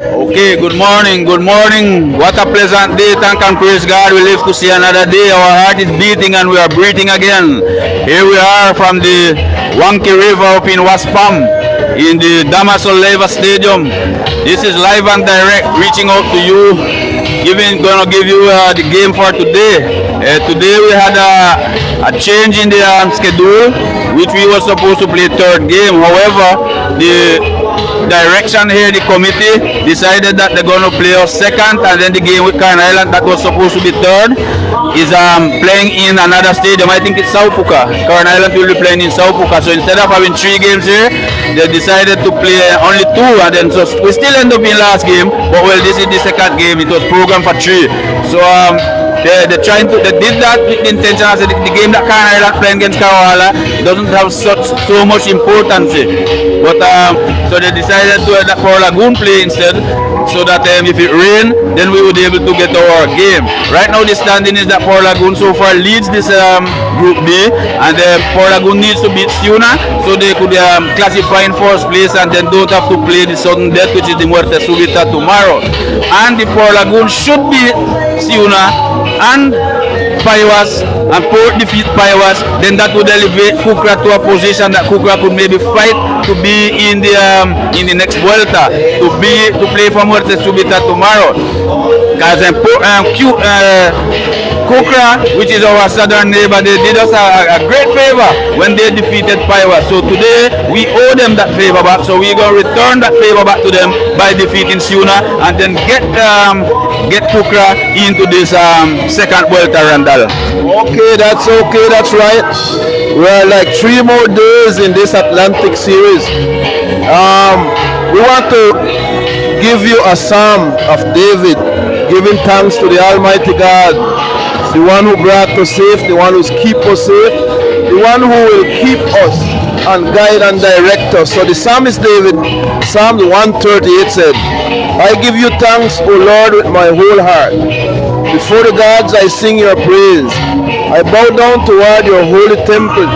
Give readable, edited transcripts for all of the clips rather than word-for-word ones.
Okay, good morning, good morning. What a pleasant day. Thank and praise God. We live to see another day. Our heart is beating and we are breathing again. Here we are from the Wanky River up in Waspam in the Damaso Leva Stadium. This is live and direct, reaching out to you, gonna give you the game for today. Today we had a change in the schedule, which we were supposed to play third game. However, the direction here, the committee decided that they're going to play us second, and then the game with Carn Island that was supposed to be third is playing in another stadium. I think it's Saupuka. Carn Island will be playing in Saupuka. So instead of having 3 games here, they decided to play only 2, and then so we still end up in last game, but well, this is the second game. It was programmed for 3. So they did that with the intention as the game that Carn Island playing against Kawala doesn't have so much importance. But so they decided to let Lagoon play instead, so that if it rain, then we would be able to get our game. Right now the standing is that Lagoon so far leads this Group B, and Lagoon needs to beat Siuna so they could classify in first place and then don't have to play the sudden death, which is the Muerte Subita tomorrow. And if Lagoon should beat Siuna and Paiwas and Port defeat Paiwas, then that would elevate Kukra to a position that Kukra could maybe fight to be in the next Vuelta, to play for Muerte Subita tomorrow. Because Kukra, which is our southern neighbor, they did us a great favor when they defeated Paiwas. So today we owe them that favor back. So we're going to return that favor back to them by defeating Siuna and then get Kukra into this second Vuelta, Randall. Okay, that's right. We're like 3 more days in this Atlantic series. We want to give you a psalm of David, giving thanks to the Almighty God, the one who brought us safe, the one who's keep us safe, the one who will keep us and guide and direct us. So the psalmist David, Psalm 138 said, I give you thanks, O Lord, with my whole heart. Before the gods I sing your praise. I bow down toward your holy temple.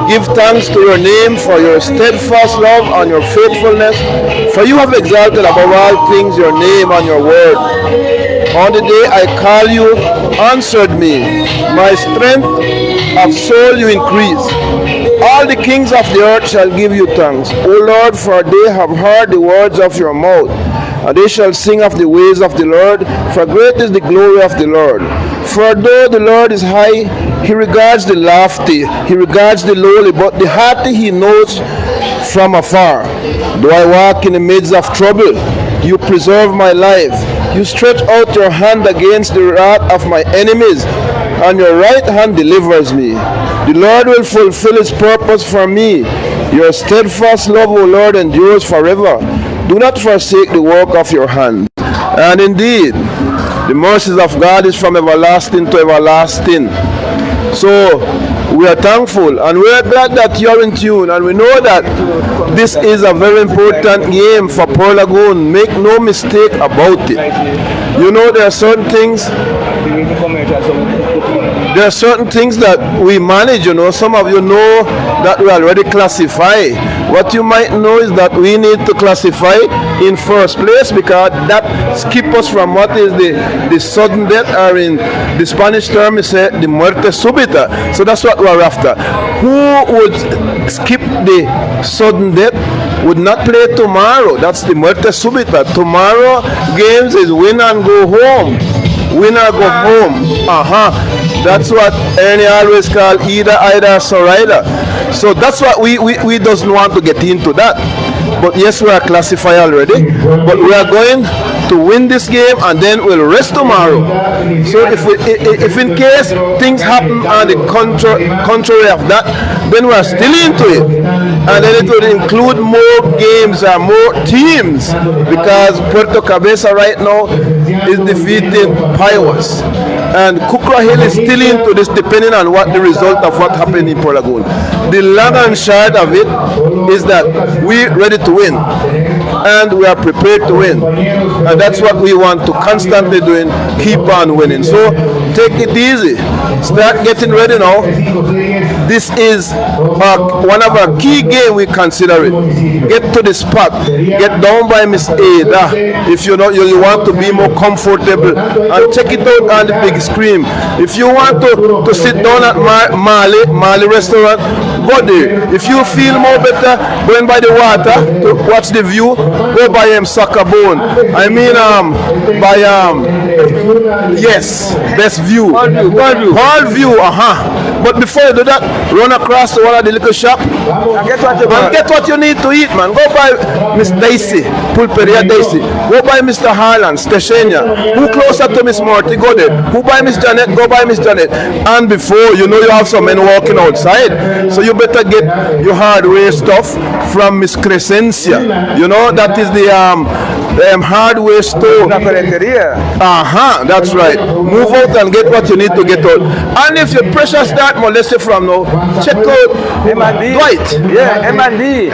Give thanks to your name for your steadfast love and your faithfulness, for you have exalted above all things your name and your word. On the day I call you, answered me. My strength of soul you increase. All the kings of the earth shall give you thanks, O Lord, for they have heard the words of your mouth, and they shall sing of the ways of the Lord, for great is the glory of the Lord. For though the Lord is high, he regards the lofty, he regards the lowly, but the haughty he knows from afar. Though I walk in the midst of trouble, you preserve my life. You stretch out your hand against the wrath of my enemies, and your right hand delivers me. The Lord will fulfill his purpose for me. Your steadfast love, O Lord, endures forever. Do not forsake the work of your hand. And indeed, the mercies of God is from everlasting to everlasting. So we are thankful and we are glad that you're in tune, and we know that this is a very important game for Port Lagoon. Make no mistake about it. You know, there are certain things that we manage. You know, some of you know that we already classify. What you might know is that we need to classify in first place, because that skip us from what is the sudden death, or in the Spanish term is the muerte súbita. So that's what we're after. Who would skip the sudden death would not play tomorrow. That's the muerte súbita. Tomorrow games is win and go home. Win or go home. That's what Ernie always call either, so rider. So that's what we doesn't want to get into that. But yes, we are classified already. But we are going to win this game, and then we'll rest tomorrow. So if in case things happen on the contrary of that, then we are still into it. And then it will include more games and more teams, because Puerto Cabeza right now is defeating Paiwas. And Kukra Hill is still into this depending on what the result of what happened in Port Lagoon. The long and short of it is that we're ready to win. And we are prepared to win. And that's what we want to constantly doing, keep on winning. So take it easy. Start getting ready now. This is one of our key games we consider it. Get to the spot. Get down by Miss Ada if you know you want to be more comfortable, and check it out on the big screen. If you want to sit down at Mali restaurant, go there. If you feel more better going by the water to watch the view, go by Soccer Bone. I mean yes, best view. All view, But before you do that, run across to one of the little shop and get what you need to eat, man. Go by Miss Daisy, Pulperia Daisy. Go by Mr. Harlan, Steshenia. Who closer to Miss Morty, go there. Who by Miss Janet, go by Miss Janet. And before, you know you have some men walking outside, so you better get your hardware stuff from Miss Crescencia. You know, that is the hardware store. That's right. Move out and get what you need to get out. And if your pressure start molesting from now, check out Dwight. Yeah, M&D.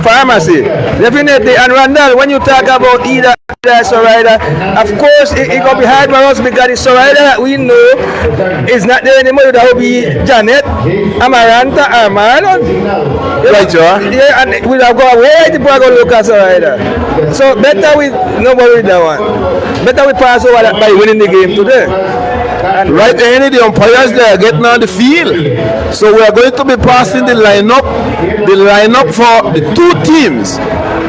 Pharmacy. Definitely. And Randall, when you talk about either Sorida, of course it will be hard for us because the Sorida that we know is not there anymore. That will be Janet, Amaranta, Marlon. Right, yeah, and we have got way to go look at Sorida. So better we nobody with that one. Better we pass over that by winning the game today. And right, any the umpires they are getting on the field. So we are going to be passing the lineup for the two teams.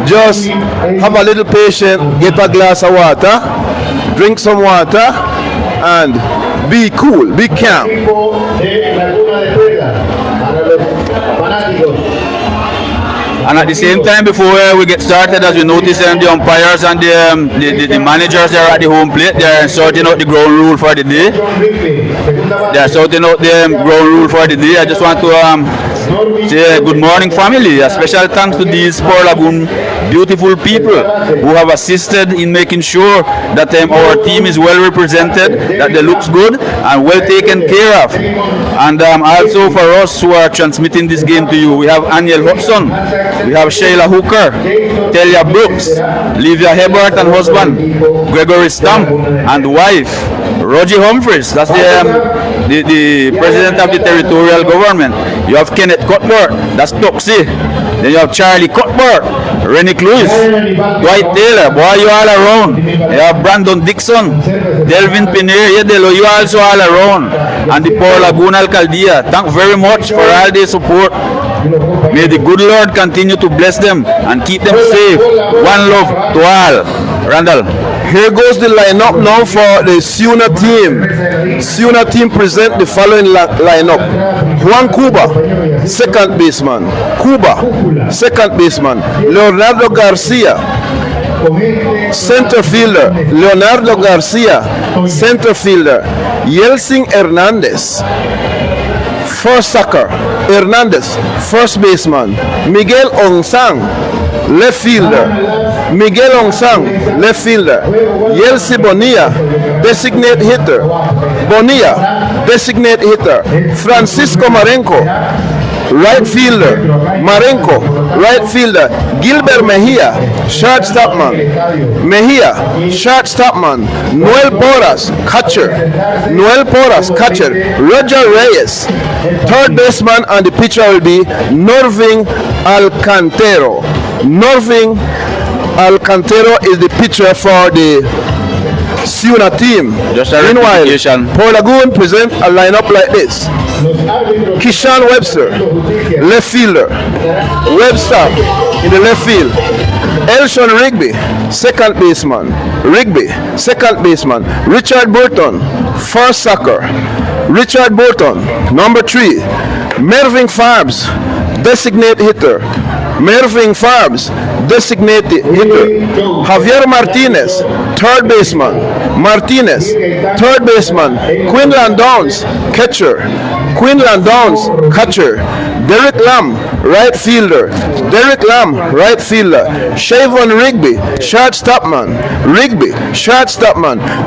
Just have a little patience, get a glass of water, drink some water, and be cool, be calm. And at the same time, before we get started, as you notice, the umpires and the managers are at the home plate. They are sorting out the ground rule for the day. I just want to say good morning, family. A special thanks to these Port Lagoon beautiful people who have assisted in making sure that our team is well represented, that they looks good and well taken care of. And also for us who are transmitting this game to you, we have Aniel Hudson, we have Shayla Hooker, Telia Brooks, Livia Hebert and husband, Gregory Stamp and wife, Roger Humphreys. That's the president of the territorial government. You have Kenneth Cuthbert, that's Toxie. Then you have Charlie Cuthbert, Rennick Lewis, Dwight Taylor, boy, you all around. You have Brandon Dixon, Delvin Pinheiro, Yedelo, you also all around. And the Port Lagoon Alcaldía, thank very much for all their support. May the good Lord continue to bless them and keep them safe. One love to all. Randall. Here goes the lineup now for the Siuna team. Siuna team present the following lineup. Juan Cuba, second baseman. Cuba, second baseman. Leonardo Garcia, center fielder. Leonardo Garcia, center fielder. Yeltsin Hernandez, first sucker. Hernandez, first baseman. Miguel Onsang, left fielder. Miguel Onsang, left fielder. Yelsi Bonilla, designate hitter. Bonilla, designate hitter. Francisco Marenco, right fielder. Marenco, right fielder. Gilbert Mejia, shortstopman. Mejia, shortstopman. Noel Porras, catcher. Noel Porras, catcher. Roger Reyes, third baseman, and the pitcher will be Norvin Alcantero. Norvin Alcantero is the pitcher for the Siuna team. Meanwhile, Port Lagoon present a lineup like this. Kishan Webster, left fielder. Webster in the left field. Elshon Rigby, second baseman. Rigby, second baseman. Richard Burton, first sucker. Richard Burton, number 3. Mervyn Farbs, designate hitter. Mervyn Farbs, designated hitter. Javier Martinez, third baseman. Martinez, third baseman. Quinlan Downs, catcher. Quinlan Downs, catcher. Derek Lamb, right fielder. Derek Lamb, right fielder. Shavon Rigby, shortstopman.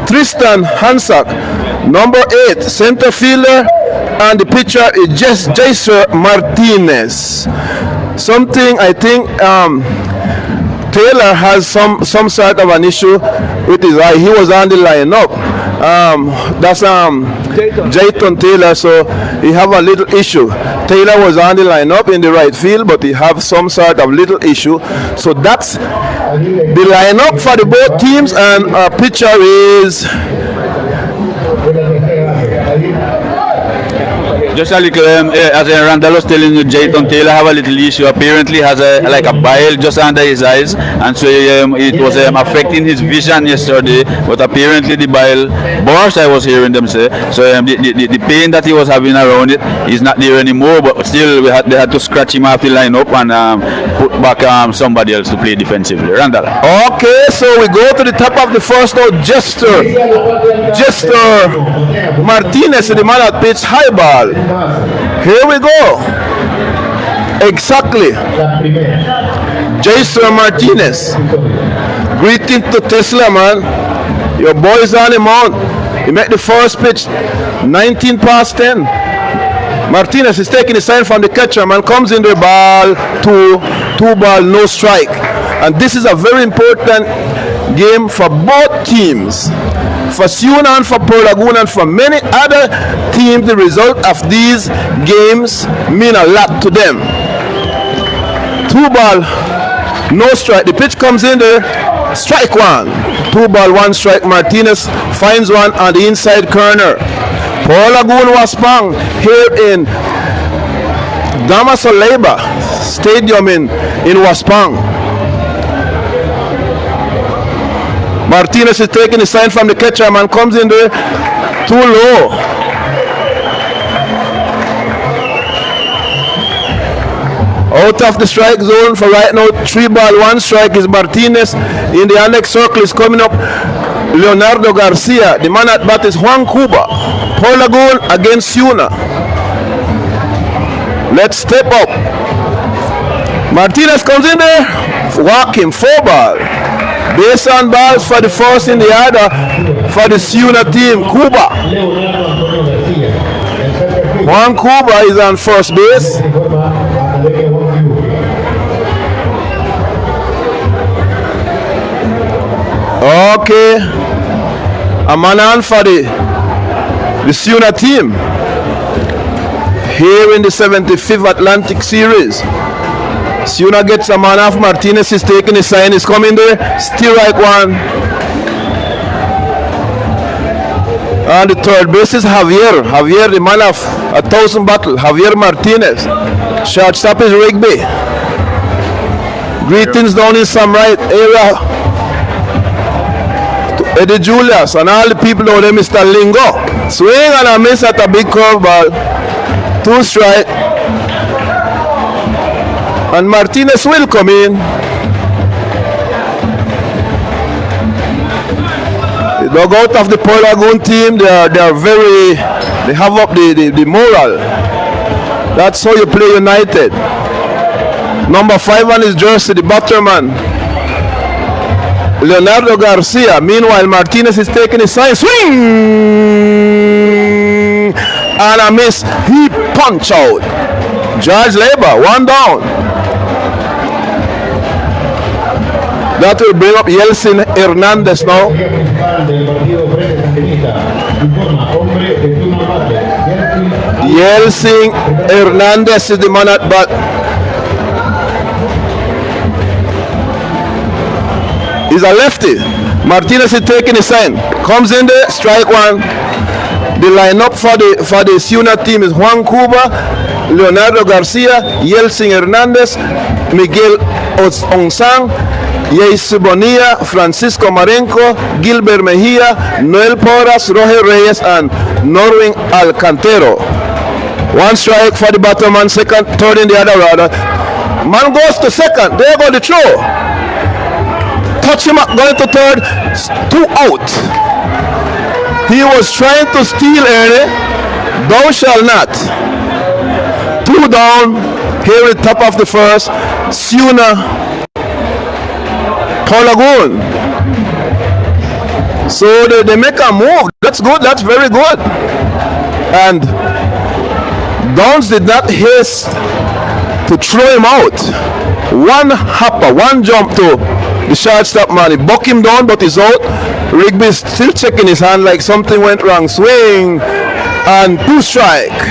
Tristan Hansack, number 8, center fielder. And the pitcher is Jaser Martinez. Something I think Taylor has some sort of an issue with his eye. He was on the lineup. That's Jayton Taylor, so he have a little issue. Taylor was on the lineup in the right field, but he have some sort of little issue. So that's the lineup for the both teams, and our pitcher is Just a little, as Randall was telling you, Jayton Taylor have a little issue. Apparently has a bile just under his eyes, and so it was affecting his vision yesterday. But apparently the bile burst, I was hearing them say. So the pain that he was having around it is not there anymore. But still, they had to scratch him off the lineup and put back somebody else to play defensively. Randall. okay. So we go to the top of the first now. Jester Martinez, the man that pitched high ball. Here we go. Exactly. Jason Martinez. Greeting to Tesla, man. Your boy's on the mount. He made the first pitch. 19 past 10. Martinez is taking the sign from the catcher, man. Comes in the ball. Two ball, no strike. And this is a very important game for both teams. For Siuna and for Lagoon and for many other teams, the result of these games mean a lot to them. 2 ball, no strike. The pitch comes in there, strike 1. 2 ball, 1 strike. Martinez finds one on the inside corner. Lagoon Waspam here in Damasoleba Stadium in Waspam. Martinez is taking the sign from the catcher, man. Comes in there too low. Out of the strike zone for right now. 3 ball, 1 strike is Martinez. In the next circle is coming up Leonardo Garcia. The man at bat is Juan Cuba. Lagoon against Siuna. Let's step up. Martinez comes in there. Walk him. 4 ball. Base on balls for the first in the other for the Siuna team. Cuba. Juan Cuba is on first base. Okay. A man on for the Siuna team. Here in the 75th Atlantic Series. Siuna gets a man off. Martinez is taking his sign. Is coming there. Still right 1. And the third base is Javier. Javier, the man of 1,000 battle. Javier Martinez. Shortstop is Rigby. Greetings down in some right area to Eddie Julius and all the people down there. Mr. Lingo. Swing and a miss at a big curveball. 2 strike. And Martinez will come in. The dugout of the Lagoon team, they have up the moral. That's how you play united. Number 5 on his jersey, the batterman, Leonardo Garcia. Meanwhile, Martinez is taking his sign. Swing! And a miss. He punch out. George Labor, 1 down. That will bring up Yeltsin Hernandez now. Yeltsin Hernandez is the man at bat. He's a lefty. Martinez is taking his sign. Comes in there, strike 1. The lineup for the Siuna team is Juan Cuba, Leonardo Garcia, Yeltsin Hernandez, Miguel Onsang, Yesu Bonilla, Francisco Marenco, Gilbert Mejia, Noel Porras, Roger Reyes, and Norwin Alcantero. 1 strike for the batterman, second, third in the other order. Man goes to second. There go the throw. Touch him up, going to third. 2 out. He was trying to steal early. Thou shall not. 2 down. Here at the top of the first, Siuna, Lagoon. So they make a move. That's good. That's very good. And Downs did not haste to throw him out. One hopper, one jump to the shortstop man. He buck him down, but he's out. Rigby's still checking his hand like something went wrong. Swing and 2 strike.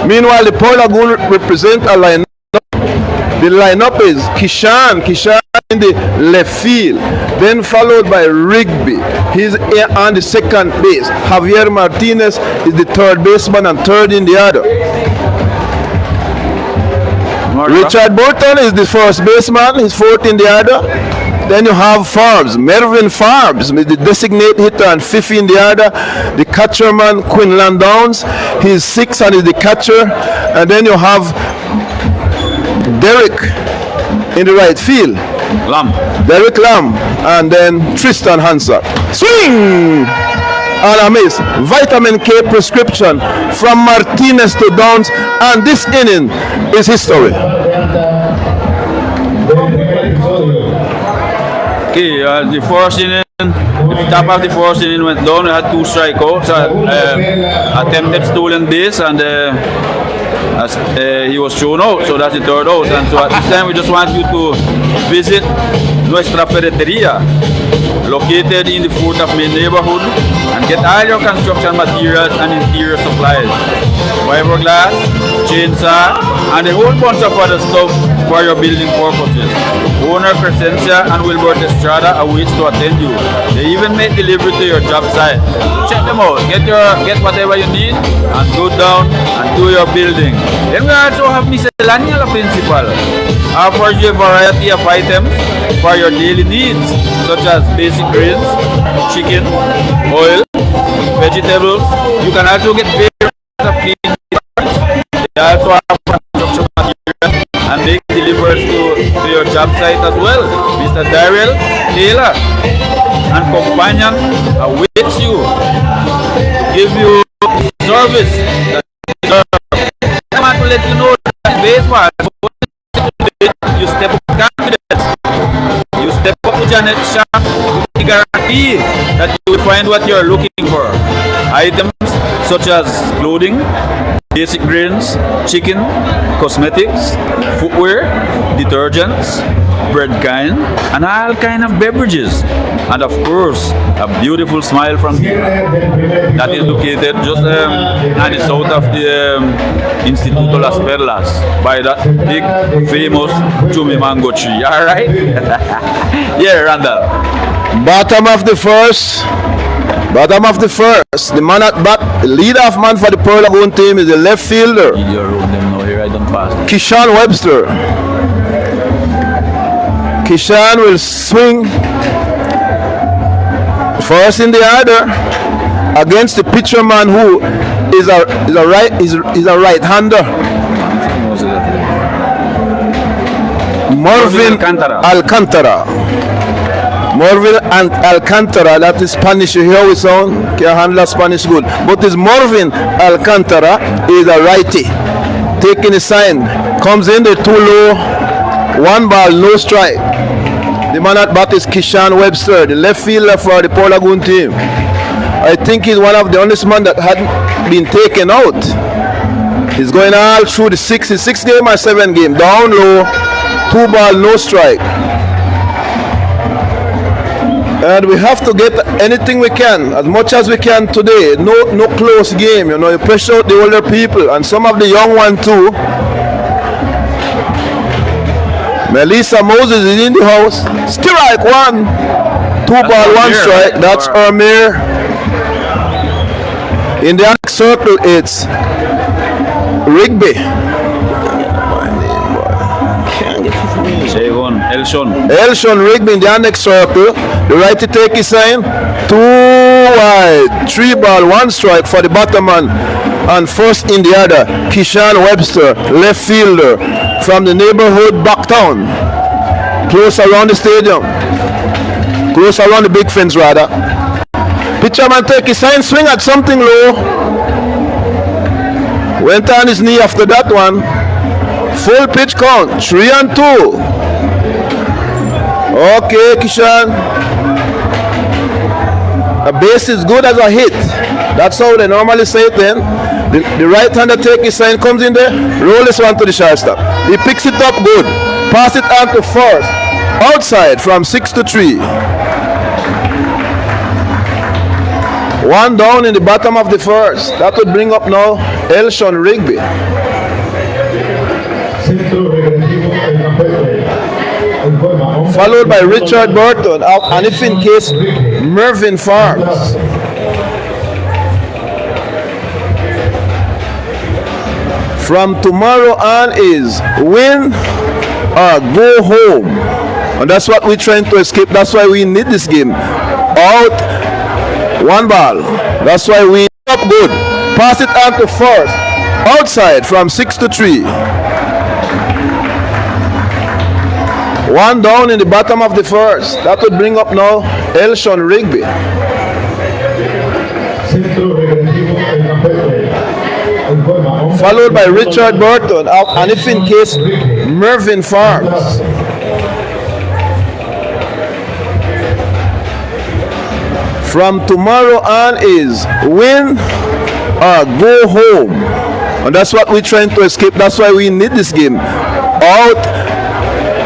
Meanwhile, the Port Lagoon represent a lineup. The lineup is Kishan in the left field, then followed by Rigby. He's on the second base. Javier Martinez is the third baseman and third in the order. Richard Burton is the first baseman. He's fourth in the order. Then you have Forbes, Mervyn Forbes, the designated hitter and fifth in the order. The catcher man, Quinlan Downs, he's sixth and is the catcher. And then you have Derek in the right field. Derek Lamb. And then Tristan Hanser. Swing! And a miss. Vitamin K prescription from Martinez to Downs. And this inning is history. Okay, the first inning, the top of the first inning went down. We had 2 strikeouts, attempted stolen base, and he was thrown out. So that's the third out. And so at this time, we just want you to visit Nuestra Ferreteria, located in the Fourth of May neighborhood, and get all your construction materials and interior supplies. Fiberglass, chainsaw, and a whole bunch of other stuff for your building purposes. Owner Crescencia and Wilbert Estrada awaits to attend you. They even make delivery to your job site. Check them out. Get whatever you need and go down and do your building. Then we also have Miscelánea La Principal. Offers you a variety of items for your daily needs, such as basic grains, chicken, oil, vegetables. You can also get various of clean. They also have construction materials and make deliveries to your job site as well. Mr. Daryl Taylor and companion awaits you to give you service that you deserve. I want to let you know that baseball, you step up confidence. You step up to Janet's shop with the guarantee that you will find what you are looking for. Items such as clothing, basic grains, chicken, cosmetics, footwear, detergents, bread kind, and all kind of beverages. And of course, a beautiful smile from here. That is located just on the south of the Instituto Las Perlas by that big famous Chumi mango tree. Alright? Yeah, Randall. Bottom of the first. The man at bat, the leadoff man for the Pearl Lagoon team is the left fielder, Kishan Webster. Kishan will swing first in the order against the pitcher man who is a right-hander, Marvin Alcantara. Marvin and Alcantara, that is Spanish, you hear we sound, can't handle Spanish good. But this Marvin Alcantara is a righty. Taking the sign, comes in, they're too low, 1 ball, no strike. The man at bat is Kishan Webster, the left fielder for the Port Lagoon team. I think he's one of the honest men that hadn't been taken out. He's going all through the 6 game or 7 game, down low, 2 ball, no strike. And we have to get anything we can, as much as we can today. No close game, you know. You pressure out the older people and some of the young ones too. Melissa Moses is in the house. Strike 1, 2 ball, 1 strike. That's Ermir. In the next circle, it's Rigby. Elshon Rigby in the annex circle. The righty take his sign. 2 wide. 3 ball, 1 strike for the bottom man. And first in the other, Kishan Webster, left fielder from the neighborhood Backtown. Close around the stadium. Close around the big fence rather. Pitcher man take his sign, swing at something low. Went on his knee after that one. Full pitch count. 3-2. Okay, Kishan. A base is good as a hit. That's how they normally say it then. The right-hander take his sign, comes in there, roll this one to the shortstop. He picks it up good. Pass it on to first. Outside from 6-3. One down in the bottom of the first. That would bring up now Elshon Rigby. Followed by Richard Burton and if in case Mervyn Farms. From tomorrow on is win or go home. And that's what we're trying to escape. That's why we need this game. Out, one ball. That's why we up good. Pass it on to first. Outside from 6-3. One down in the bottom of the first. That would bring up now Elshon Rigby. Followed by Richard Burton and if in case Mervyn Farms. From tomorrow on is win or go home. And that's what we're trying to escape. That's why we need this game. Out,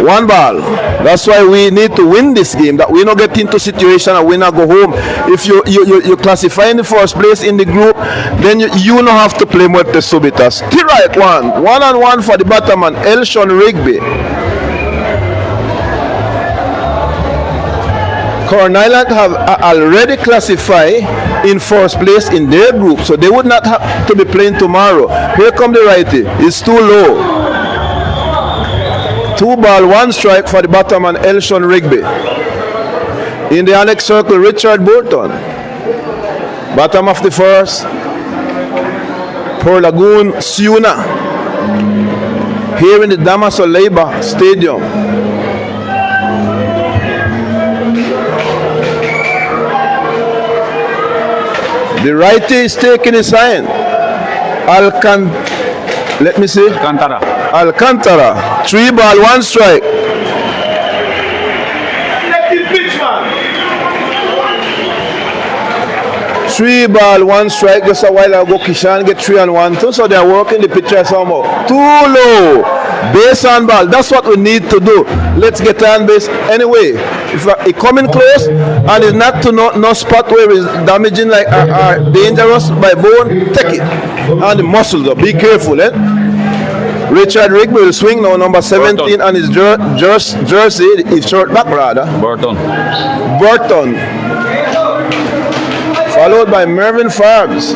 one ball. That's why we need to win this game. That we not get into situation and we not go home. If you classify in the first place in the group, then you don't have to play with the Subitas. Still right one. 1-on-1 for the bottom man, Elshon Rigby. Corn Island have already classified in first place in their group, so they would not have to be playing tomorrow. Here come the righty. It's too low. 2 ball, 1 strike for the bottom man, Elshon Rigby. In the annex circle, Richard Burton. Bottom of the first. For Lagoon, Siuna. Here in the Damaso Labor Stadium. The righty is taking his sign. Alcantara. 3 ball, 1 strike. 3 ball, 1 strike. Just a while ago, Kishan get 3-1 so they're working the pitcher somehow. Too low. Base on ball. That's what we need to do. Let's get on base anyway. If it coming close and it's not to no spot where it's damaging like dangerous by bone, take it. And the muscles up. Be careful, eh? Richard Rigby will swing now, number 17 Burton. And his jersey, his short back rather. Burton. Followed by Mervyn Farms.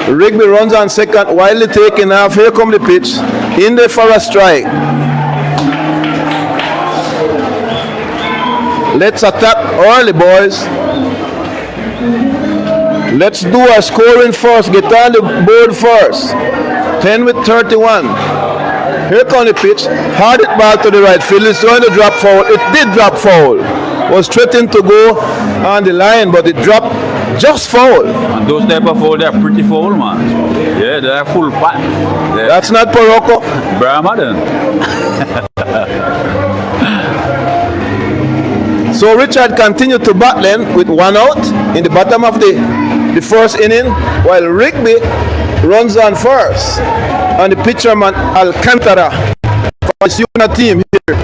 Rigby runs on second, wildly taken off. Here come the pitch. In there for a strike. Let's attack early, boys. Let's do our scoring first. Get on the board first. 10 with 31. Here comes the pitch. Hard it ball to the right field. It's going to drop foul. It did drop foul. Was threatened to go on the line, but it dropped just foul. And those type of foul, they're pretty foul, man. Yeah, they're full pat. That's not Porocco. Brahma then. So Richard continued to bat then with 1 out in the bottom of the first inning, while Rigby runs on first. And the pitcher man Alcantara for the Siuna team here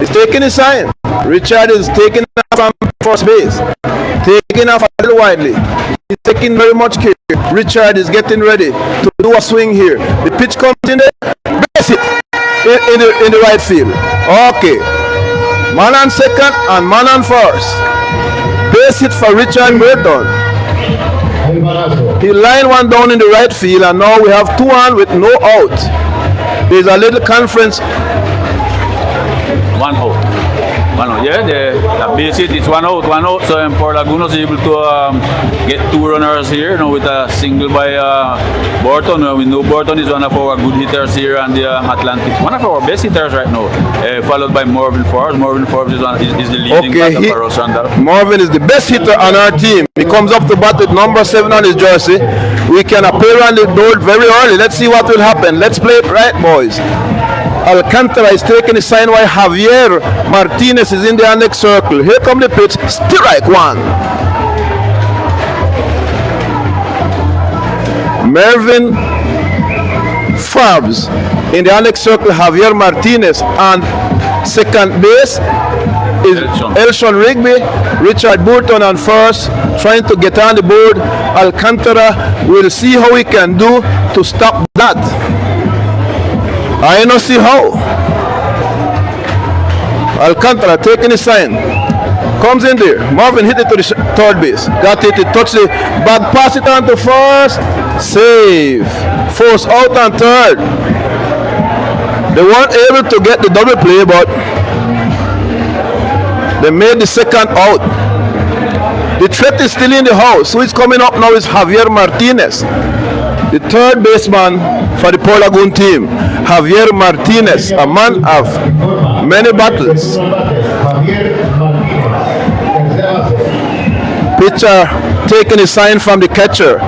is taking his sign. Richard is taking off from first base, taking off a little widely. He's taking very much care. Richard is getting ready to do a swing here. The pitch comes in there, base it in the right field. Okay. Man on second and man on first. Base hit for Richard Burton. He lined one down in the right field and now we have 2 on with no out. There's a little conference. 1 out. Yeah, the base hit is 1 out. So Port Lagoon was able to get 2 runners here, with a single by Burton. We know Burton is one of our good hitters here on the Atlantic. One of our best hitters right now, followed by Mervyn Forbes. Mervyn Forbes is the leading batter for us. Mervyn is the best hitter on our team. He comes up to bat with number 7 on his jersey. we can appear on the board very early. Let's see what will happen. Let's play it right, boys. Alcantara is taking the sign while Javier Martinez is in the next circle. Here come the pitch. Strike one. Mervyn Farbs in the next circle. Javier Martinez, and second base is Elshon Rigby. Richard Burton on first, trying to get on the board. Alcantara will see how he can do to stop that. I don't see how. Alcantara taking the sign. Comes in there. Marvin hit it to the third base. Got it. It touched the bag. Pass it on to first. Save. Force out on third. They weren't able to get the double play, but they made the second out. The threat is still in the house. Who is coming up now is Javier Martinez, the third baseman for the Port Lagoon team. Javier Martinez, a man of many battles. Pitcher taking a sign from the catcher.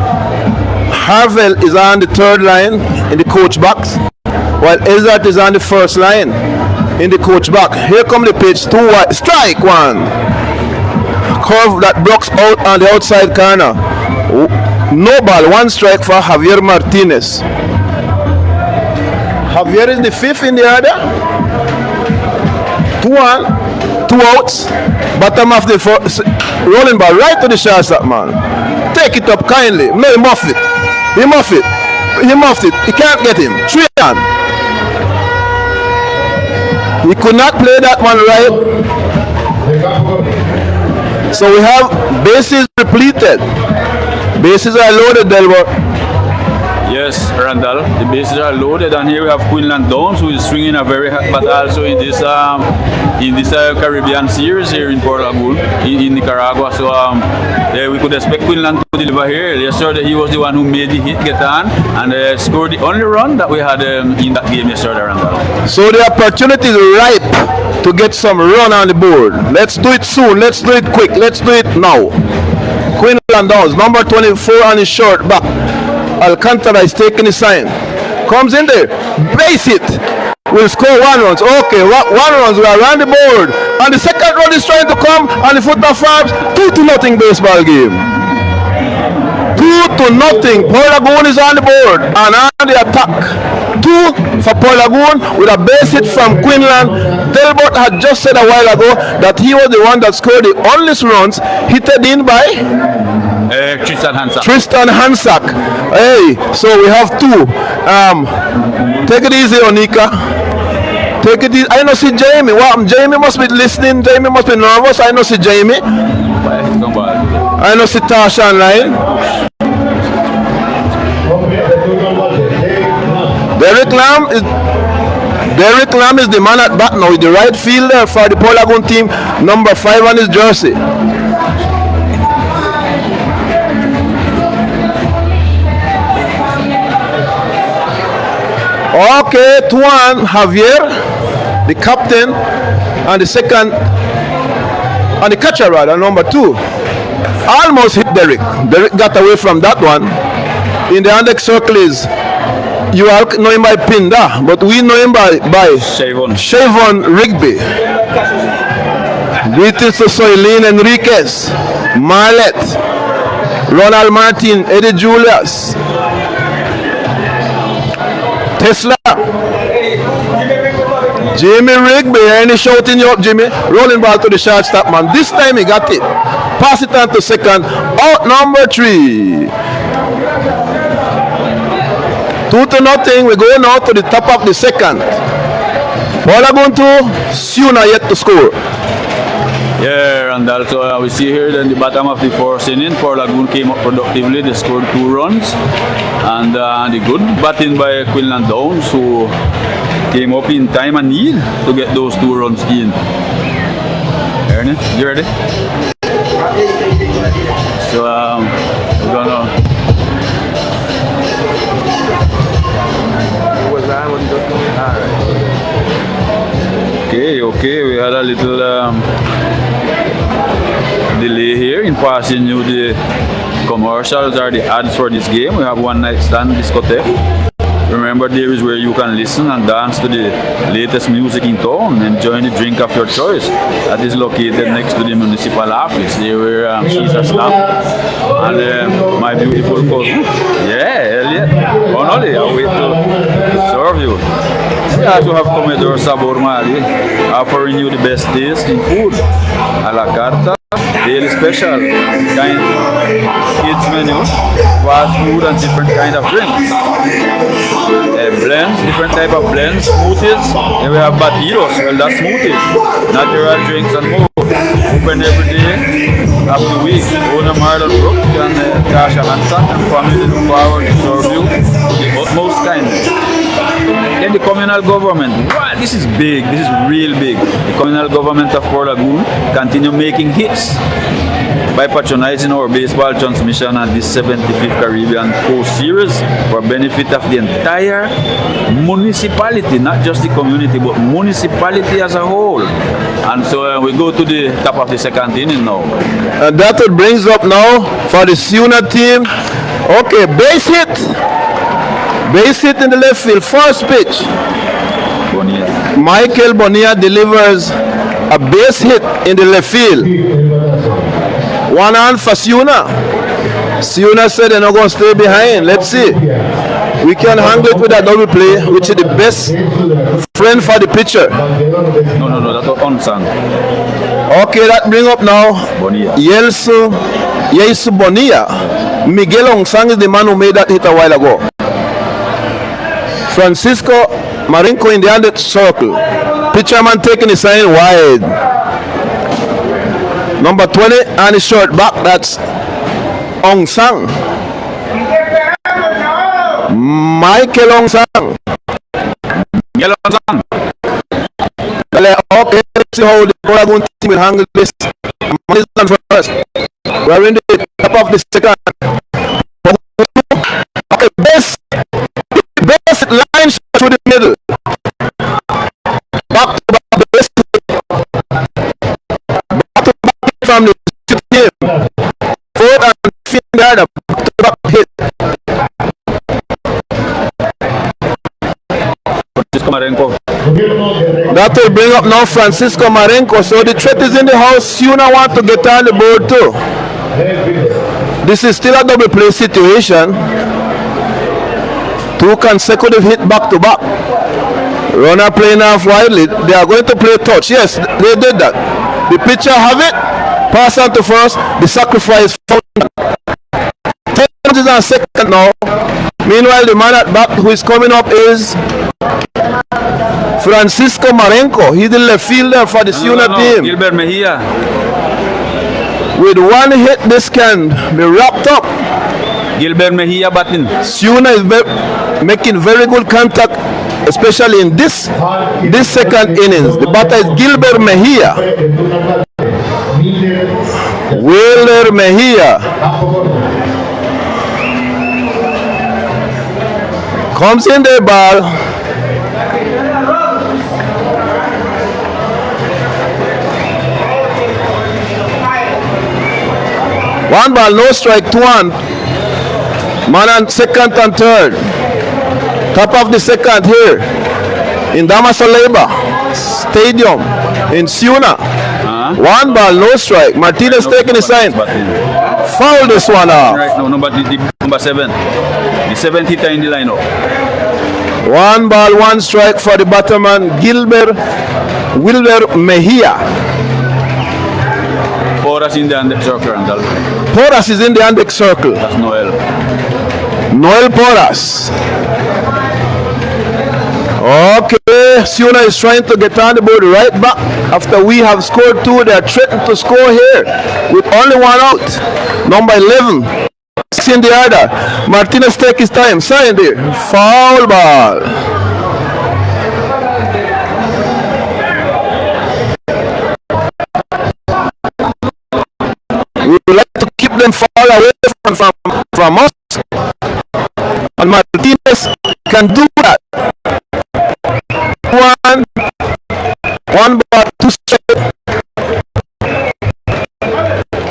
Harvell is on the third line in the coach box, while Ezat is on the first line in the coach box. Here come the pitch, 2 wide, strike one. Curve that blocks out on the outside corner. No ball, 1 strike for Javier Martinez. Javier is the 5th in the order. 2-1, 2 outs. Bottom of the first, rolling ball right to the shortstop man. Take it up kindly. No, he muffed it. He muffed it. He muffed it. He can't get him. 3-1. He could not play that one right. So we have bases repleted. Bases are loaded, Delbert. Yes, Randall. The bases are loaded, and here we have Quinlan Downs, who is swinging a very hot, but also in this Caribbean series here in Port Lagoon, in Nicaragua. So yeah, we could expect Quinlan to deliver here. Yesterday, he was the one who made the hit get on and scored the only run that we had in that game yesterday, Randall. So the opportunity is ripe to get some run on the board. Let's do it soon. Let's do it quick. Let's do it now. Quinlan Downs, number 24 on his short back. Alcantara is taking the sign. Comes in there. Base it. Will score 1 run. Okay, 1 run. We are around the board. And the second run is trying to come on the foot of Farbs. 2-0 baseball game. 2-0. Port Lagoon is on the board and on the attack. 2 for Port Lagoon with a base hit from Quinlan. Delbert had just said a while ago that he was the one that scored the only runs hit in by Tristan Hansack. Hey, so we have 2. Take it easy, Onika. Take it easy. I know see Jamie. Wow, Jamie must be listening. Jamie must be nervous. I know see Jamie. I know see Tasha online. Derek Lamb is the man at bat now. He's the right fielder for the Port Lagoon team. Number 5 on his jersey. Okay, 2-1, Javier, the captain, and the second, and the catcher rather, number 2. Almost hit Derek. Derek got away from that one. In the next circle is, you all know him by Pinda, but we know him by Shavon Rigby. Greetings to Soylene Enriquez, Marlet, Ronald Martin, Eddie Julius, Tesla, Jimmy Rigby, any shouting you up, Jimmy? Rolling ball to the shortstop man. This time he got it. Pass it on to second. Out number 3. 2-0. We go now to the top of the second. Port Lagoon 2, Siuna yet to score. Yeah, and also we see here then the bottom of the 4th inning, Port Lagoon came up productively. They scored 2 runs, and the good batting by Quinlan Downs, who came up in time and need to get those 2 runs in. Ernie, you ready? So we're gonna. Okay, we had a little delay here in passing you the commercials are the ads for this game. We have one night stand discotheque. Remember, there is where you can listen and dance to the latest music in town, enjoying the drink of your choice. That is located next to the municipal office, there where she's a staff. And my beautiful cousin, yeah, Elliot, Connolly, I wait to serve you. We also have Comedor Sabor Mali, offering you the best taste in food. A la carta, daily special, kind kids menu, fast food and different kind of drinks. Blends, different type of blends, smoothies. Then we have batidos, well that's smoothies, natural drinks and more. Open every day of the week. Owner Marlon Brook and Tasha Hanson and family look forward to serve you with the utmost kindness. Then the communal government, wow, this is big, this is real big. The communal government of Port Lagoon continue making hits by patronizing our baseball transmission at this 75th Caribbean Coast Series for benefit of the entire municipality, not just the community, but municipality as a whole. And so we go to the top of the second inning now. And that what brings up now for the Siuna team. Okay, base hit. Base hit in the left field. First pitch. Bonilla. Michael Bonilla delivers a base hit in the left field. One on for Siuna. Siuna said they're not going to stay behind. Let's see. We can handle it with a double play, which is the best friend for the pitcher. No, that's unsung. Okay, that bring up now Bonilla. Yesu Bonilla. Miguel Ongsang is the man who made that hit a while ago. Francisco Marinko in the under circle. Pitcher man taking his sign wide. Number 20 and his short back, that's Ongsang. Michael Ongsang. Yellow Ongsang. Okay, let's see how the Lagoon team will handle this. Man is on first. We're in the top of the second. Okay, best line shot to the middle. Back to back, best. Back to back from the team. Fourth and fifth yard, back to back hit. That will bring up now Francisco Marenko. So the threat is in the house. Siuna want to get on the board too. This is still a double play situation. Two consecutive hit back to back. Runner playing off widely. They are going to play touch. Yes, they did that. The pitcher have it. Pass on to first. The sacrifice. 10 inches on second now. Meanwhile, the man at back who is coming up is Francisco Marenko. He's the left fielder for the Siuna team. Gilbert Mejia. With one hit, this can be wrapped up. Gilbert Mejia batting. Siuna is making very good contact, especially in this second innings. The batter is Gilbert Mejia. Wheeler Mejia comes in the ball. One ball, no strike, 2-1. Man on second and third. Top of the second here in Damasoleba Stadium in Siuna. One ball, no strike. Martinez taking his sign. Foul this one off. Right now, number 7. The 7th hitter in the lineup. One ball, one strike for the batterman Wilber Mejia. Porras in the under circle, Randall. Porras is in the under circle. That's Noel. Noel Porras. Okay, Siuna is trying to get on the board right back. After we have scored 2, they are threatening to score here with only one out. Number 11. In the other. Martinez take his time. Sign there. Foul ball. We would like to keep them far away from us. And Martinez can do that. One ball, 2 strike.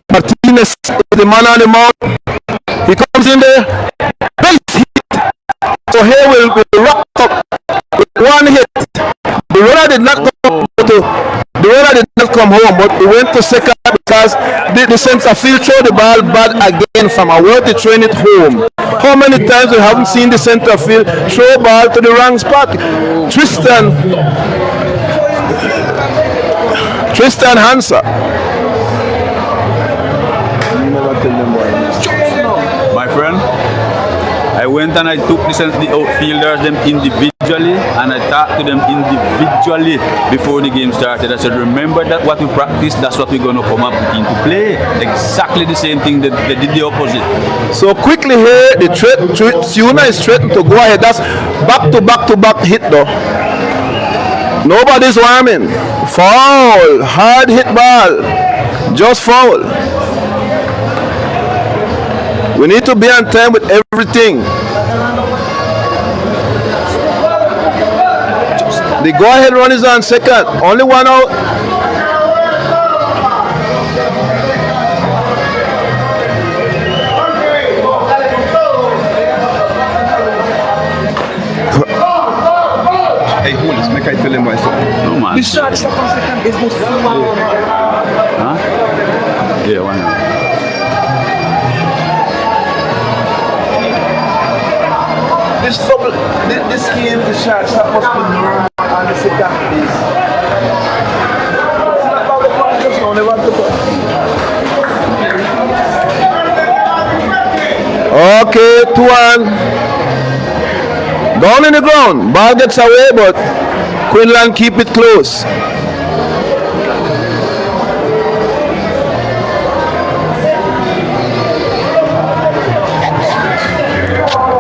Martinez is the man on the mound. He comes in there. Base hit. So here we'll wrap up with one hit. The runner did not come home, but he went to second because the center field threw the ball bad again from a word to train it home. How many times we haven't seen the center field throw ball to the wrong spot? Tristan Hansa. My friend, I went and I took the outfielders them individually and I talked to them individually before the game started. I said, remember that what we practice, that's what we're going to come up with into play. Exactly the same thing that they did the opposite. So quickly here, the Siuna is threatened to go ahead. That's back-to-back hit though. Nobody's warming. Foul. Hard hit ball. Just foul. We need to be on time with everything. The go-ahead run is on second. Only one out. Hey, Holis, make I tell him myself. No, man. This shot is up on second business. Huh? Yeah, why not? This game, the shot supposed to be normal on the second base. It's not about the ball, just now, they want the ball. Okay, 2-1. Down in the ground. Ball gets away, but Quinlan keep it close.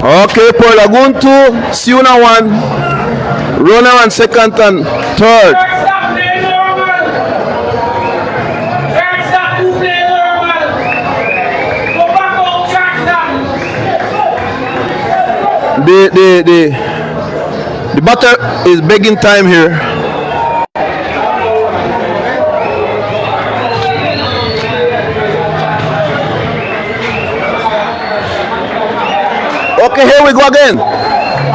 Okay, for Lagoon 2, Siuna 1. Runner on second and third. The batter is begging time here. Okay, here we go again.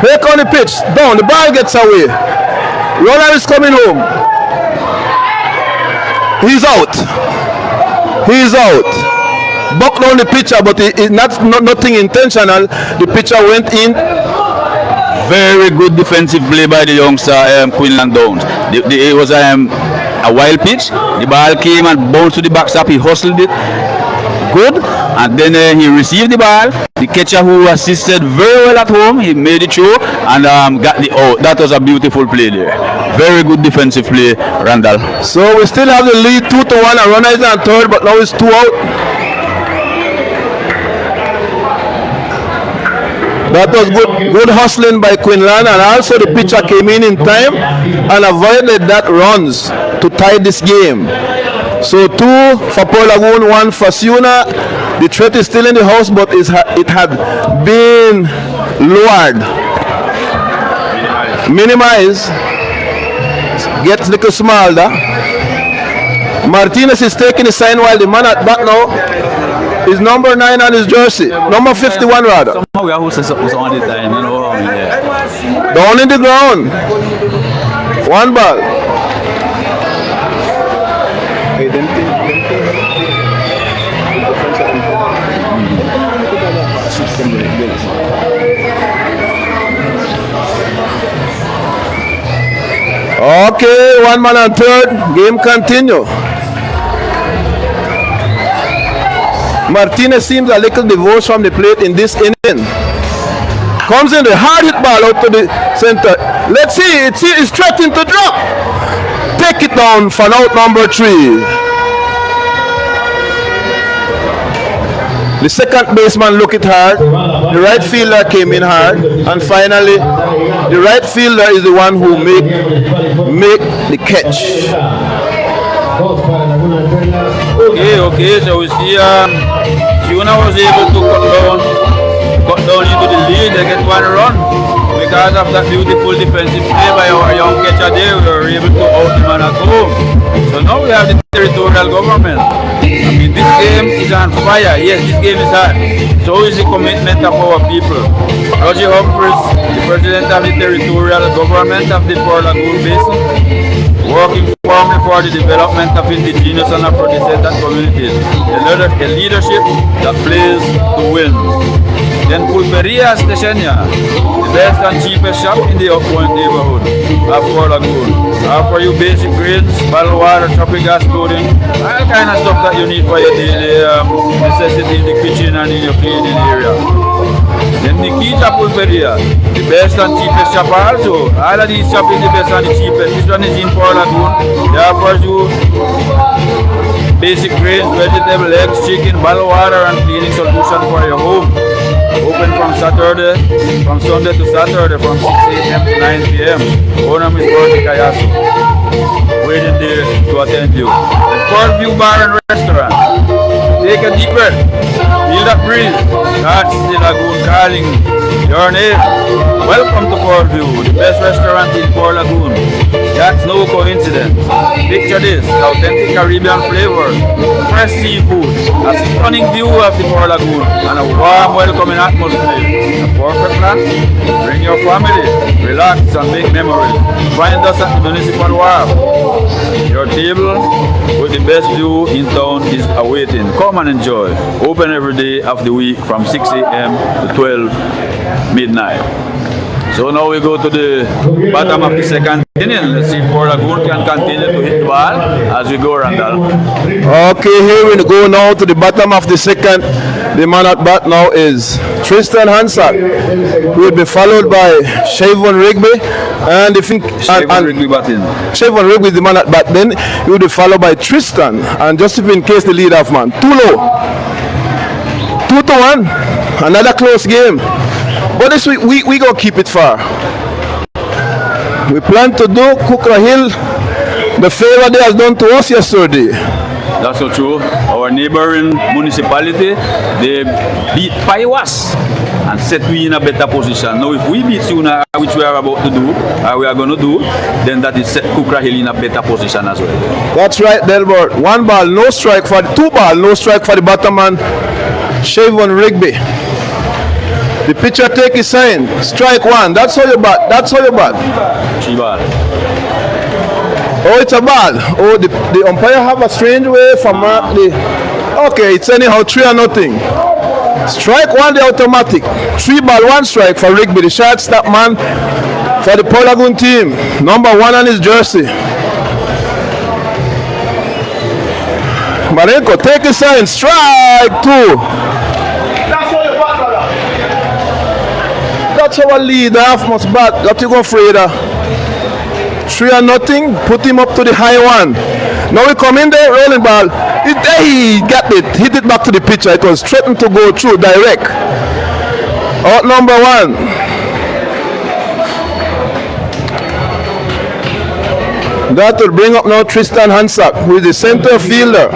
Here on the pitch. Down. The ball gets away. Runner is coming home. He's out. He's out. Buck down the pitcher, but nothing intentional. The pitcher went in. Very good defensive play by the youngster Quinlan Downs. It was a wild pitch. The ball came and bounced to the backstop. He hustled it. Good. And then he received the ball. The catcher who assisted very well at home, he made it through and got the out. That was a beautiful play there. Very good defensive play, Randall. So we still have the lead 2-1. A runner is on third, but now it's 2 out. That was good hustling by Quinlan, and also the pitcher came in time and avoided that runs to tie this game. So 2 for Port Lagoon, 1 for Siuna. The threat is still in the house, but it had been lowered. Minimized. Gets a little smaller. Martinez is taking the sign while the man at back now is number 9 on his jersey. Number 51 rather. Somehow we are who says on the time, you know. Yeah. Down in the ground. 1 ball. Okay, 1 man on third. Game continue. Martinez seems a little divorced from the plate in this inning. Comes in the hard hit ball out to the center. Let's see, it's threatening to drop. Take it down for out number 3. The second baseman looked it hard. The right fielder came in hard, and finally, the right fielder is the one who make the catch. Okay, so we see Siuna was able to cut down into the lead. They get 1 run because of that beautiful defensive play by our young catcher there. We were able to out the man at home. So now we have the territorial government. I mean, This game is on fire. Yes, this game is hard. So is the commitment of our people. Roger Humphreys, the President of the Territorial Government of the Port Lagoon Basin, working firmly for the development of indigenous and Afro-descendant communities. A leadership that plays to win. Then Pulperia Steshenia, the best and cheapest shop in the Up Point neighborhood of Port Lagoon. Offer you basic grains, bottled water, tropical gas clothing, all kind of stuff that you need for your daily necessity in the kitchen and in your cleaning area. Then Nikita Pulperia, the best and cheapest shop also. All of these shops is the best and the cheapest. This one is in Port Lagoon. They offer you basic grains, vegetable, eggs, chicken, bottled water and cleaning solution for your home. Open from Sunday to Saturday from 6 a.m. to 9 p.m. Owner is Bertie Kayaso, waiting there to attend you. The Port View Bar and Restaurant. Take a deep breath, feel that breeze. That's the Lagoon calling your name. Welcome to Port View, the best restaurant in Port Lagoon. That's no coincidence. Picture this, authentic Caribbean flavors, fresh seafood, a stunning view of the Port Lagoon, and a warm, welcoming atmosphere. A perfect plan? Bring your family, relax and make memories. Find us at the Municipal Wharf. Your table with the best view in town is awaiting. Come and enjoy. Open every day of the week from 6 a.m. to 12 midnight. So now we go to the bottom of the second inning. Let's see if Port Lagoon can continue to hit the ball as we go, Randall. Okay, here we go now to the bottom of the second. The man at bat now is Tristan Hansack, who will be followed by Shavon Rigby. And if Rigby batting. Shavon Rigby is the man at bat. Then he will be followed by Tristan. And just in case the lead-off man. Too low. 2-1. Another close game. But this week we gonna keep it far. We plan to do Kukra Hill the favor they has done to us yesterday. That's so true. Our neighboring municipality, they beat Paiwas and set we in a better position. Now if we beat Siuna, which we are about to do, we are going to do, then that is set Kukra Hill in a better position as well. That's right, Delbert. 1 ball, no strike for the 2 ball, no strike for the bottom man, Shavon Rigby. The pitcher take his sign. Strike 1. That's how you bat. That's how you bat. 3 ball. Oh, it's a ball. Oh, the umpire have a strange way for mark the. Okay, it's anyhow 3-0. Strike 1, the automatic. 3 ball, 1 strike for Rigby, the shortstop man for the Port Lagoon team. Number 1 on his jersey. Marenko take his sign. Strike 2. That's our lead half must bat. That you go Freda. 3-0. Put him up to the high one. Now we come in there, rolling ball. He got it. Hit it back to the pitcher. It was threatened to go through direct. Out number 1. That will bring up now Tristan Hansack, who is the center fielder.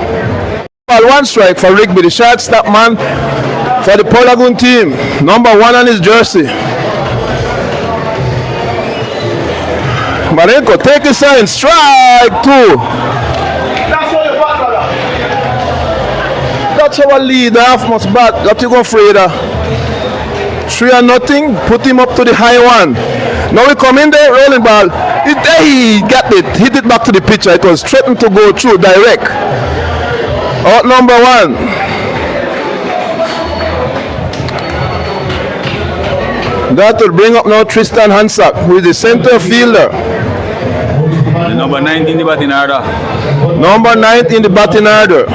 Ball 1 strike for Rigby, the shortstop man for the Port Lagoon team. Number 1 on his jersey. Marenko take his sign. Strike 2. That's our lead half must bat. That you go Freda. 3-0. Put him up to the high one. Now we come in there, rolling ball. He got it. Hit it back to the pitcher. It was threatened to go through direct. Out number 1. That will bring up now Tristan Hansack, who is the center fielder. The number 9 in the batting order. Number 9 in the batting order.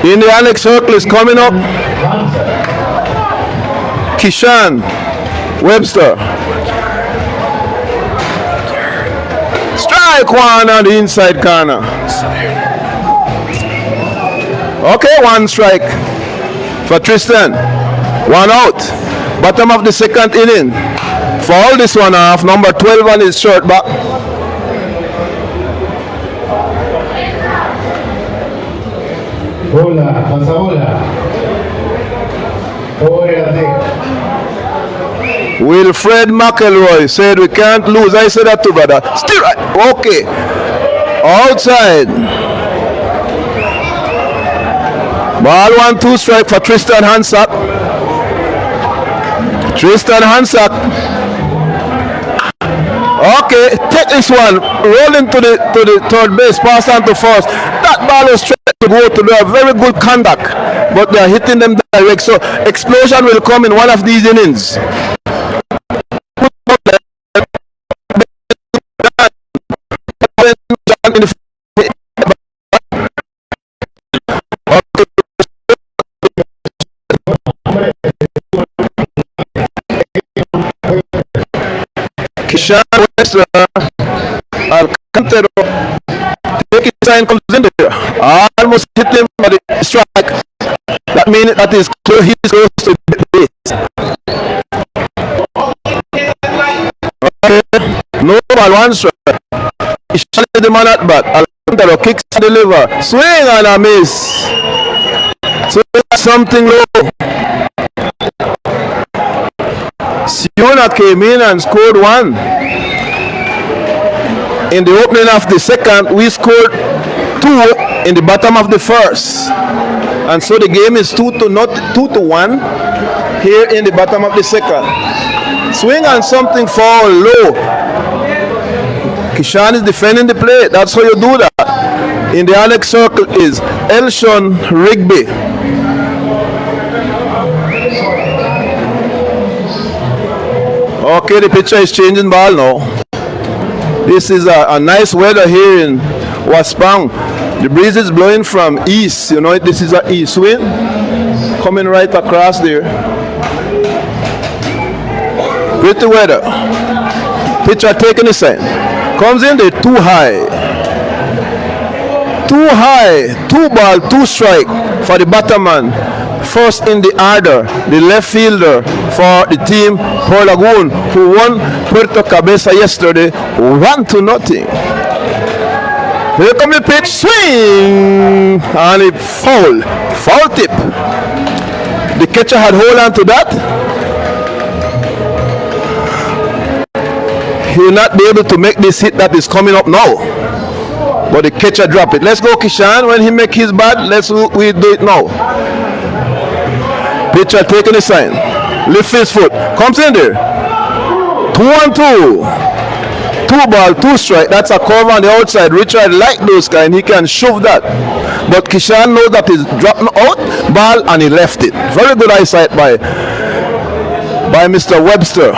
In the annex circle is coming up Kishan Webster. Strike 1 on the inside corner. Okay, 1 strike for Tristan. 1 out. Bottom of the second inning. Foul this one off. Number 12 on his short back. Bola, pasa bola. Wilfred McElroy said we can't lose. I said that too, brother. Still right. Okay. Outside. Ball 1-2 strike for Tristan Hansack. Tristan Hansack. Okay, take this one. Roll into the third base. Pass on to first. That ball was straight to go to the very good contact, but they are hitting them direct. So explosion will come in one of these innings. Kishan Westler, Alcantara, take his sign comes in there. Almost hit him for the strike. That means that is close, he's close to the base. Okay, no ball, one strike. Kishan is the man at bat. Alcantara kicks to deliver. Swing and a miss. So something low. Siuna came in and scored one. In the opening of the second, we scored two in the bottom of the first. And so the game is 2-1 here in the bottom of the second. Swing and something fall low. Kishan is defending the plate. That's how you do that. In the Alex circle is Elshon Rigby. Okay, the pitcher is changing ball now. This is a nice weather here in Waspam. The breeze is blowing from east. You know, this is an east wind coming right across there. Pretty weather. Pitcher taking the sign. Comes in there too high. Too high. 2 ball, 2 strike for the batterman. First in the order, the left fielder for the team, Lagoon, who won Puerto Cabeza yesterday 1-0. Here comes the pitch, swing, and it foul tip. The catcher had hold on to that. He will not be able to make this hit that is coming up now. But the catcher drop it. Let's go, Kishan. When he make his bat, we do it now. Pitcher taking the sign. Lift his foot. Comes in there. 2-1-2. 2 ball, 2 strike. That's a curve on the outside. Richard like those kind. He can shove that. But Kishan knows that he's dropping out ball and he left it. Very good eyesight by Mr. Webster.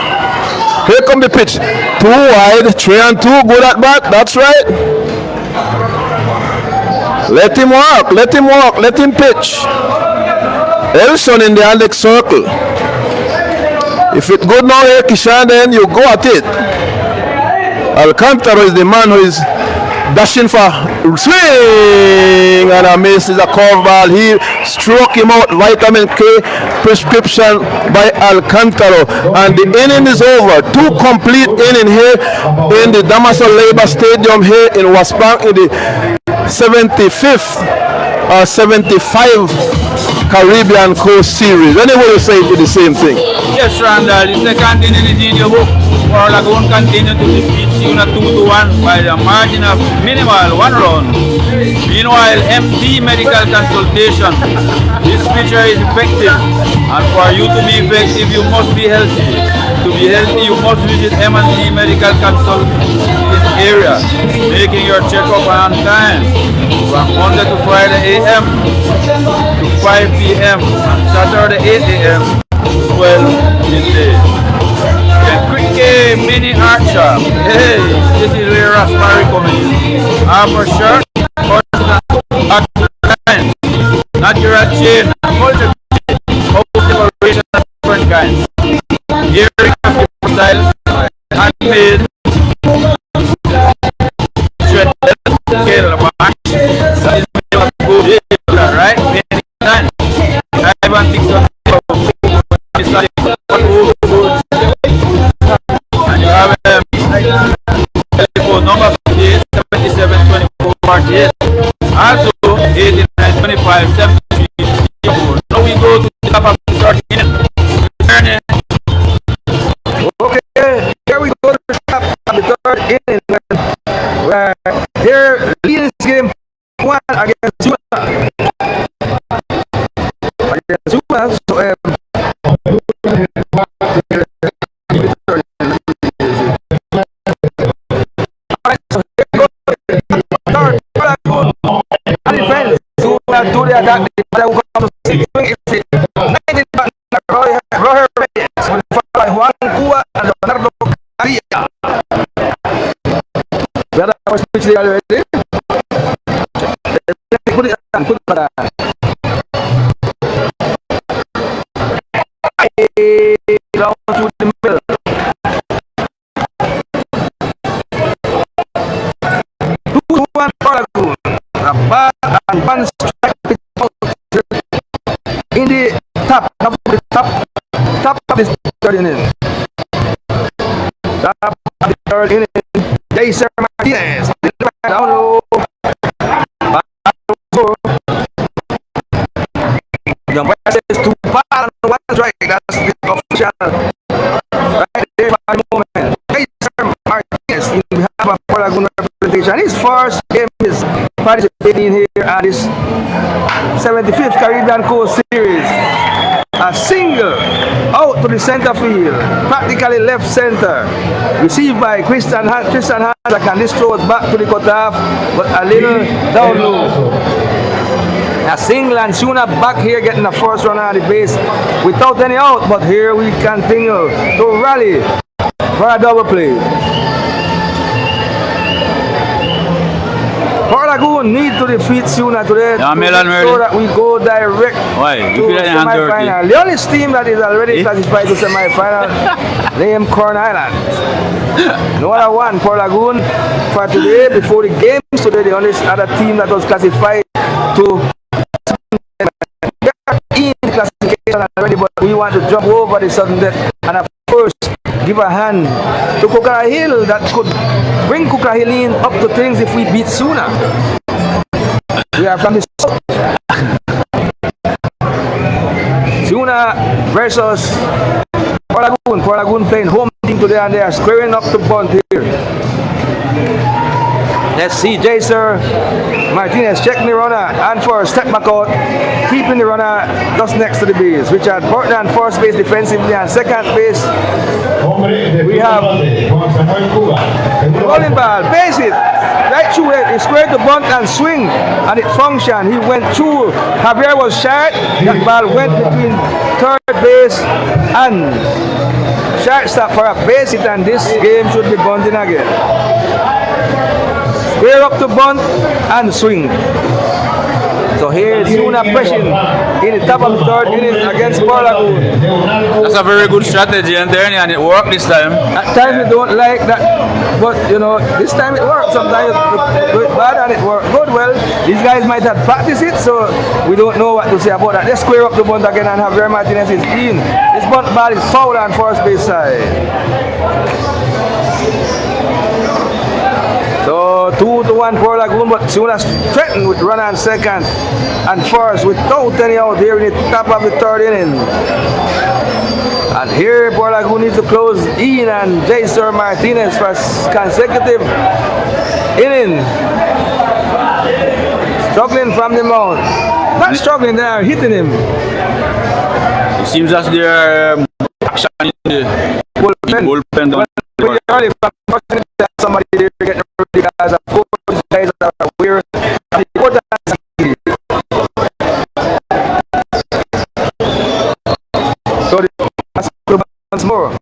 Here come the pitch. 2 wide, 3-2. Good at bat. That's right. Let him walk. Let him walk. Let him pitch. Elson in the Alex circle. If it's good now here, Kishan, then you go at it. Alcantara is the man who is dashing for swing and a miss. Is a curveball. He struck him out. Vitamin K prescription by Alcantara, and the inning is over. 2 complete innings here in the Damaso Labor Stadium here in Waspam in the 75th or 75 Caribbean Coast Series. Anyway, you say it the same thing. Yes, Randall. The second inning is in your book. For Lagoon continue to defeat Siuna 2-1 by a margin of minimal 1 run. Meanwhile, MD medical consultation. This feature is effective, and for you to be effective, you must be healthy. To be healthy, you must visit M&D medical consultation area, making your checkup on time from Monday to Friday AM to 5 PM and Saturday 8 AM to 12 midday. The Quick K Mini Art Shop. Hey, this is where Rosemary comes in. Offer shirt, natural chain, culture chain, house decoration of different kinds. Earring of different styles, handmade, right? I want things to and you have a telephone number 772448. Also 892573. Now we go to the top of the third inning. Okay, here we go to the top of the third inning. Here against Siuna. Against Siuna, so to the attack, that will come to 6 19 Roger Reyes with Juan Cuba and Leonardo Caria. We have our speech there already. Put it on, put it on. Down to the middle. 2-1 for Lagoon. A bad and one strike in the top of the third inning. Top of the third inning. Jason Martinez. Down low. The West is 2 ball and 1 strike. That's the official. Right there by the moment. Jason Martinez in behalf of Lagoon representation. His first game is participating here at this 75th Caribbean Coast Series. A single out to the center field, practically left center, received by Christian Hansa, and this throws back to the cutoff, but a little down low. A single and Siuna back here getting the first runner on the base without any out, but here we continue to rally for a double play. Lagoon need to defeat Siuna today to make sure that we go direct to semi-final. The only team that is already classified to semi-final named Corn Island. No other one for Lagoon for today. Before the games today, the only other team that was classified to in classification already, but we want to jump over the sudden death and of course give a hand to Kukara Hill that could bring Kukara Hill in up to things if we beat Siuna. We are from the south. Siuna versus Port Lagoon playing home team today and they are squaring up to bunt here. Let's see Jason Martinez checking the runner and for step back out, keeping the runner just next to the base. Richard Burton on first base defensively and second base. We have rolling ball, base it, right through it. He squared the bunt and swing and it functioned. He went through. Javier was short. That ball went between third base and shortstop for a base hit and this game should be bunting again. Square up the bunt and swing. So here is Siuna pressing in the top of the third inning against Port Lagoon. That's a very good strategy and it worked this time. At times we don't like that, but you know, this time it worked. Sometimes it do it bad and it worked good. Well, these guys might have practiced it, so we don't know what to say about that. Let's square up the bunt again and have Javier Martinez is in. This bunt ball is foul on first base side. So 2-1 for Lagoon, but Siuna threatened with runner on second and first without any out here in the top of the third inning. And here Port Lagoon needs to close in and Jason Martinez for consecutive inning. Struggling from the mound. Not struggling, they are hitting him. It seems as they are action in the bullpen. Somebody there getting ready guys. Of course, these guys are aware. So the once more.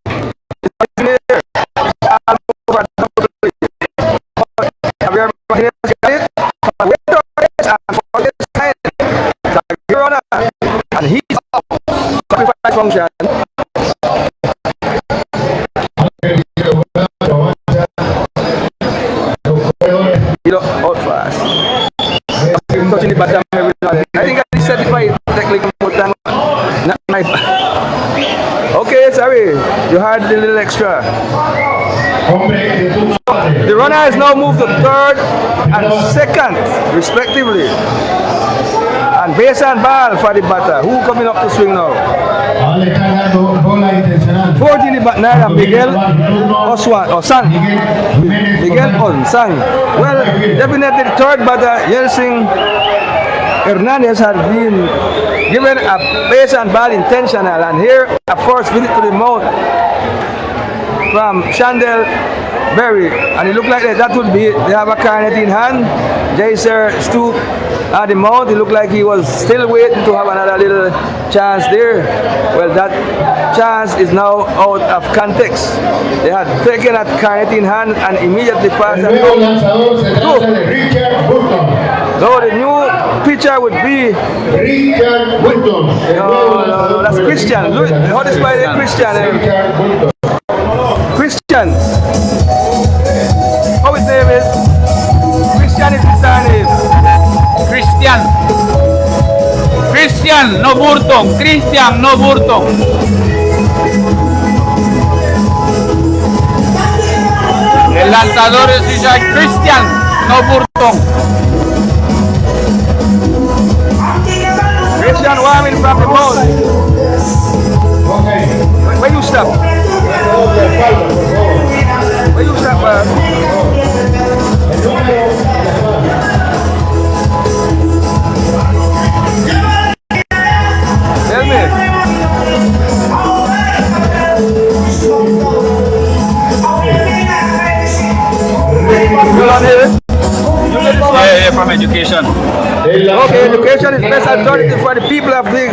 And he's up. Sacrifice function. Out fast. Touching the bottom. I think I certified technically time. Not my. Okay, sorry. You had a little extra. The runner has now moved to third and second, respectively. And base and ball for the batter. Who coming up to swing now? 14 the batter, Miguel Oswan or San. Miguel second unsung. Well, definitely the third batter, Yelsing Hernandez had been given a base and ball intentional, and here a first visit to the mount from Chandel Berry, and it looked like that would be it. They have a cornet in hand. Jaser stoop at the mount. It looked like he was still waiting to have another little chance there. Well, that chance is now out of context. They had taken that cornet in hand and immediately passed it. So the new pitcher would be no, that's Christian. Look, how this by the Christian? Christian. How his name is? Christian is his name. Christian. Christian, no Burton. Christian, no Burton. El lanzador es Richard Christian, no Burton. Christian Warming from the ball. Where you stop? Where you stop, Tell me. You not here? Yeah, from education. Okay, education is best alternative for the people of the.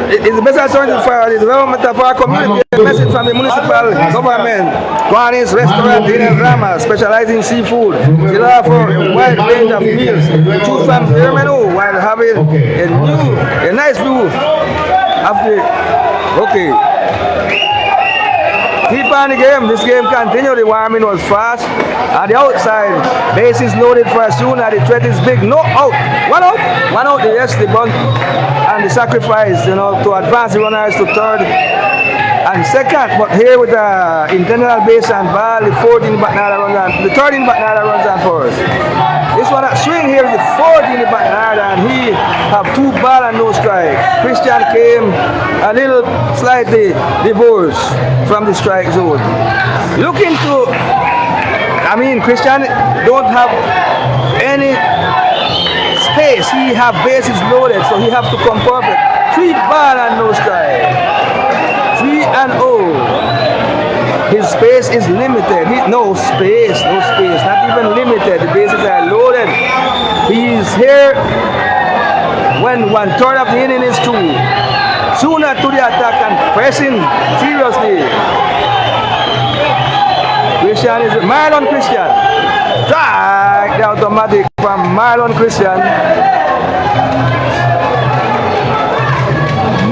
It's the best alternative for the development of our community. A message from the municipal government. Kwani's Restaurant in Rama, specializing in seafood. They offer a wide range of meals. Choose from their menu while having a nice view of the. Okay. Keep on the game. This game continued. The warming was fast. On the outside, bases loaded for Siuna. The threat is big. No out. One out. One out. Yes, the bunt and the sacrifice, to advance the runners to third and second. But here with the internal base and ball, the fourth in Batnada runs on. The third in Batnada runs on first. This one at swing here is the fourth in the Batnada, and he have 2 ball and no strike. Christian came a little slightly divorced from the strike zone. Looking to, Christian don't have any space. He have bases loaded, so he have to come perfect. 3 ball and no strike. 3-0. His space is limited. No space, not even limited. The bases are loaded. He's here when 1/3 of the inning is through. Siuna to the attack and pressing seriously. Christian is Marlon Christian. Strike the automatic from Marlon Christian.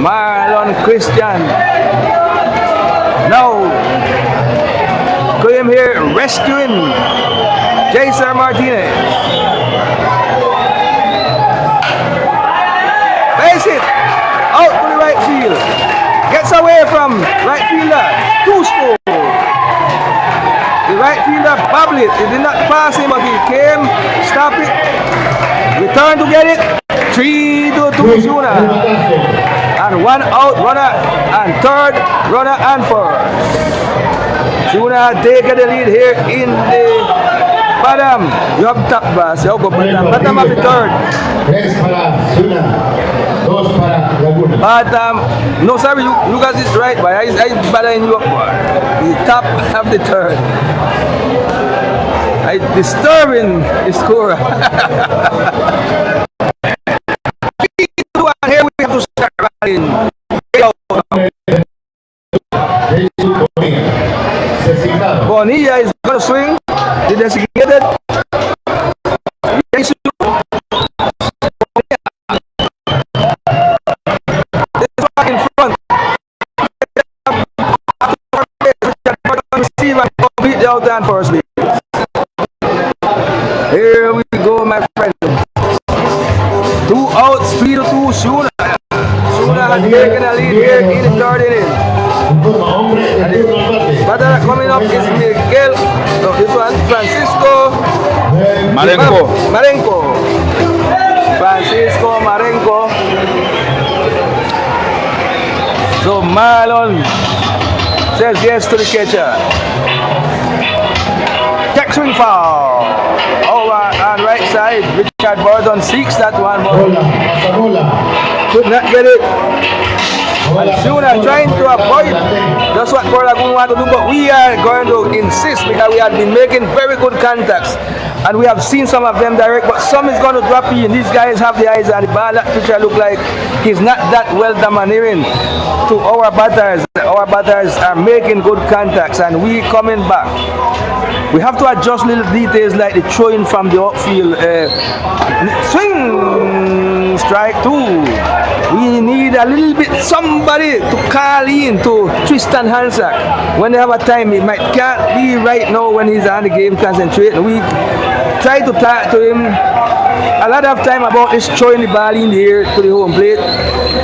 Marlon Christian. Now came here rescuing Jason Martinez. Base it out to the right field. Gets away from right fielder. 2 score. The right fielder bobbled it. He did not pass him, but he came, stop it, return to get it. 3-2 Siuna. And 1 out runner and third runner and first. Siuna taking the lead here in the bottom. You have top bass. You go bottom of the third. 3 para Siuna, 2 para Lagoon. Bottom. No, sorry, you got this right, but I bothering you up. The top of the third. I disturbing the score. Here we have to start running. Bonilla is going to swing. The designated. This one in front. Beat out down first. Here we go, my friend. 2 outs, 3-2 Siuna. Siuna has taken a lead here in the third inning. Batter coming up is Miguel. No, this one, Francisco Marenco. Francisco Marenco. So Marlon says yes to the catcher. One foul. Over on right side. Richard Bird on 6. That one. Could not get it. And Siuna trying to avoid just what Port Lagoon want to do, but we are going to insist because we have been making very good contacts and we have seen some of them direct, but some is going to drop in. These guys have the eyes on the ball. That picture look like he's not that well domineering to our batters. Our batters are making good contacts and we coming back. We have to adjust little details like the throwing from the outfield. Swing! Strike 2. We need a little bit somebody to call in to Tristan Hansack. When they have a time, it can't be right now when he's on the game concentrating. We try to talk to him a lot of time about this throwing the ball in the air to the home plate.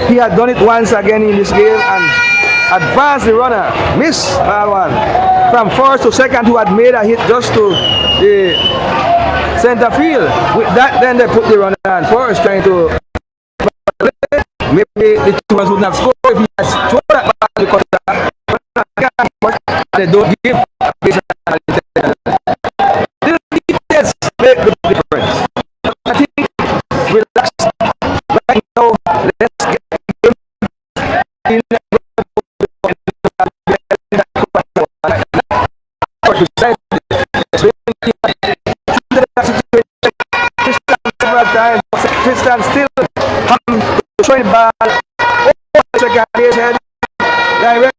He had done it once again in this game and advanced the runner. Miss ball one. From first to second, who had made a hit just to the center field. With that, then they put the runner on first, trying to maybe the two wouldn't have scored if he has thrown that ball because they don't give a base. Little details make the difference. I think relax right now. Let's get in Tristan still throwing ball over the second base head. Direct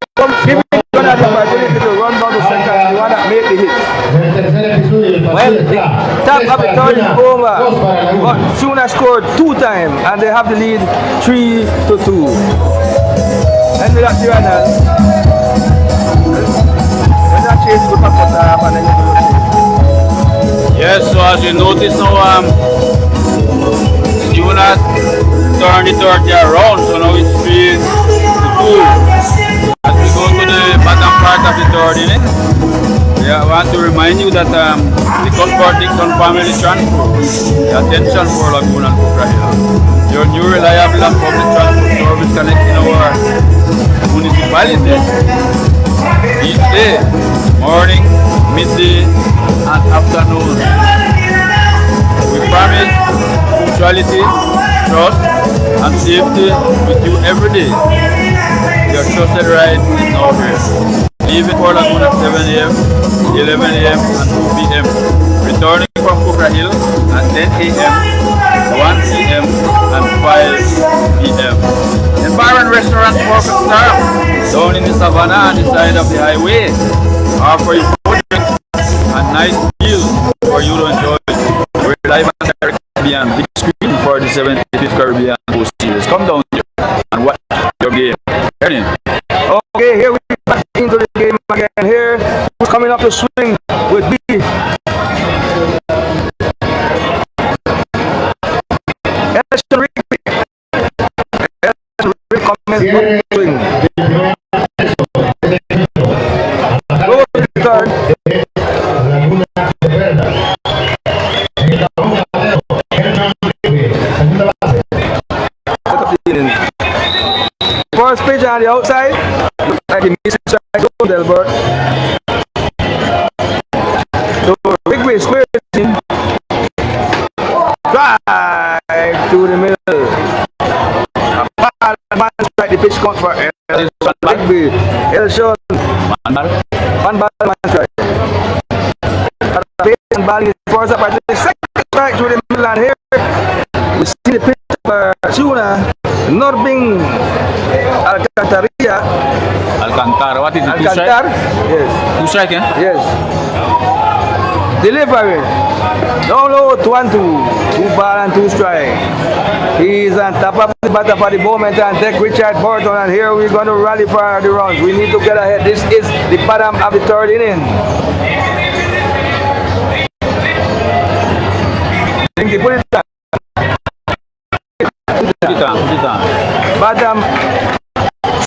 give it the opportunity to run down the center and the one that made the hit. Well, the top of the third is over. But Siuna scored 2 times and they have the lead 3-2. And we got Siuna. Yes, so as you notice now, Siuna turned the 30 around, so now it's 3-2. As we go to the bottom part of the third inning, I want to remind you that the Cuthbert-Dixon family transfer, the attention for Lagoon and Cuthbert, your new reliable and public transport service connecting our municipalities each day, morning, midday, and afternoon. We promise punctuality, trust, and safety with you every day. Your trusted ride is now here. Leaving for Lagoon at 7 a.m., 11 a.m., and 2 p.m. Returning from Cooper Hill at 10 a.m., 1 p.m., and 5 p.m. Environment Restaurant Perfect Star down in the Savannah on the side of the highway. Offer you food, drinks, and nice meals for you to enjoy. We're live on the Caribbean big screen for the 75th Caribbean Post Series. Come down here and watch your game. Okay, here we back into the game again. Here, who's coming up to swing with B. Go to the third. First pitch on the outside. Like he missed the strike, Delbert. So Rigby squares in. Drive to the middle. Man strike, the pitch count for Rigby. Elshon. One ball, man strike. Base and ball is forced up at the second strike to the middle, and here we see the pitch for Siuna. Norbing Alcantara, what is it? Alcantar? Yes. 2 strike, eh? Yes. Delivery. Down low, 2-2. 2 ball and 2 strike. He's on top of the batter for the moment and take Richard Burton, and here we're going to rally for the runs. We need to get ahead. This is the bottom of the third inning. Think they put it down. Bottom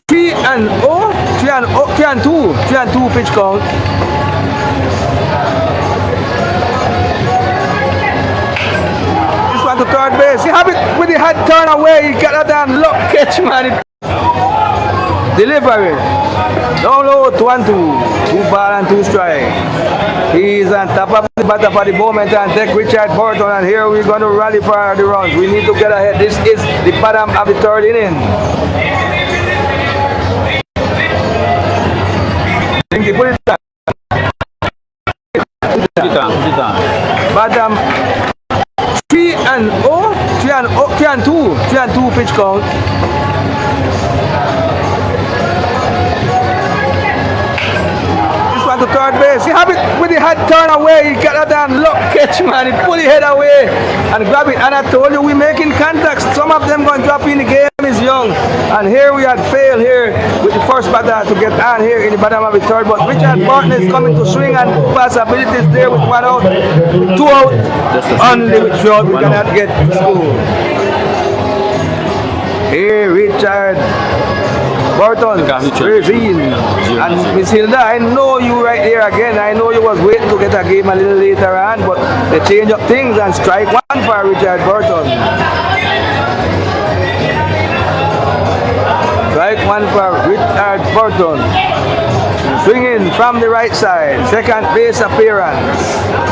3-0, 3-2 pitch count. This one to third base. He have it with the head turn away. He got that damn lock catch, man. Delivery. Down low, 2-2. 2 ball and 2 strike. He's on top of the batter for the moment and take Richard Burton, and here we're going to rally for the runs. We need to get ahead. This is the bottom of the third inning. Put it down. Bottom 3 and 2 pitch count. To third base. He have it with the head turn away. He got that damn lock catch, man. He pull his head away and grab it. And I told you, we're making contacts. Some of them going to drop in. The game is young. And here we had failed here with the first batter to get on here in the bottom of the third. But Richard Burton is coming to swing, and possibilities there with 1 out, 2 out. Only with 2 out, we cannot get to school. Here, Richard Burton, Ravine, and Miss Hilda, I know you right here again. I know you was waiting to get a game a little later on, but they change up things and strike 1 for Richard Burton. Strike 1 for Richard Burton. Swinging from the right side, second base appearance.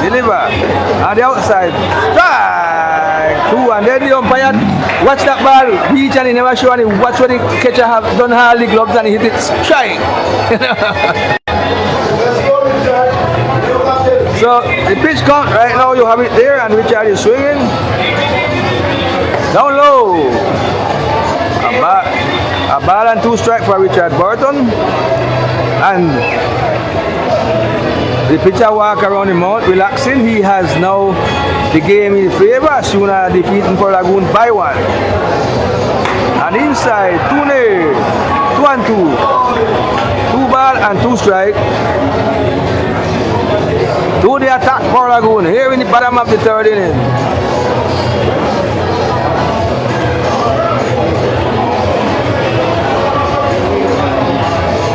Deliver on the outside. Strike 2, and then the umpire watch that ball reach, and he never show any. Watch what the catcher have done all the gloves and he hit it strike. So the pitch count right now, you have it there, and Richard is swinging down low. A ball and 2 strike for Richard Burton, and the pitcher walk around the mount relaxing. He has now the game in favor. Siuna defeating for Lagoon by 1. And inside, 2 near, 2 and 2. 2 ball and 2 strike. To the attack for Lagoon here in the bottom of the third inning.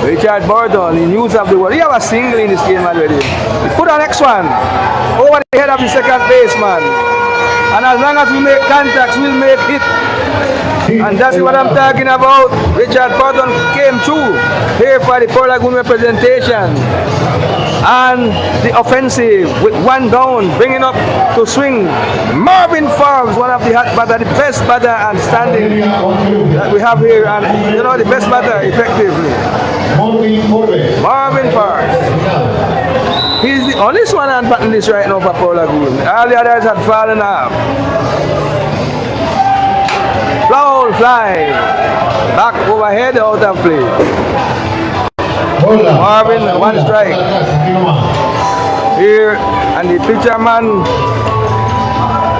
Richard Burton, in news of the world. He have a single in this game already. He put the next one over the head of the second baseman. And as long as we make contacts, we'll make hit. And that's what I'm talking about. Richard Burton came through here for the Port Lagoon representation. And the offensive with 1 down, bringing up to swing Marvin Forbes, one of the hot batter, the best batter and standing that we have here, and you know, the best batter effectively. Marvin Forbes. He's the only one on batting list right now for Port Lagoon. All the others had fallen off. Foul fly. Back overhead, out of play. Marvin, 1 strike. Here, and the pitcher man,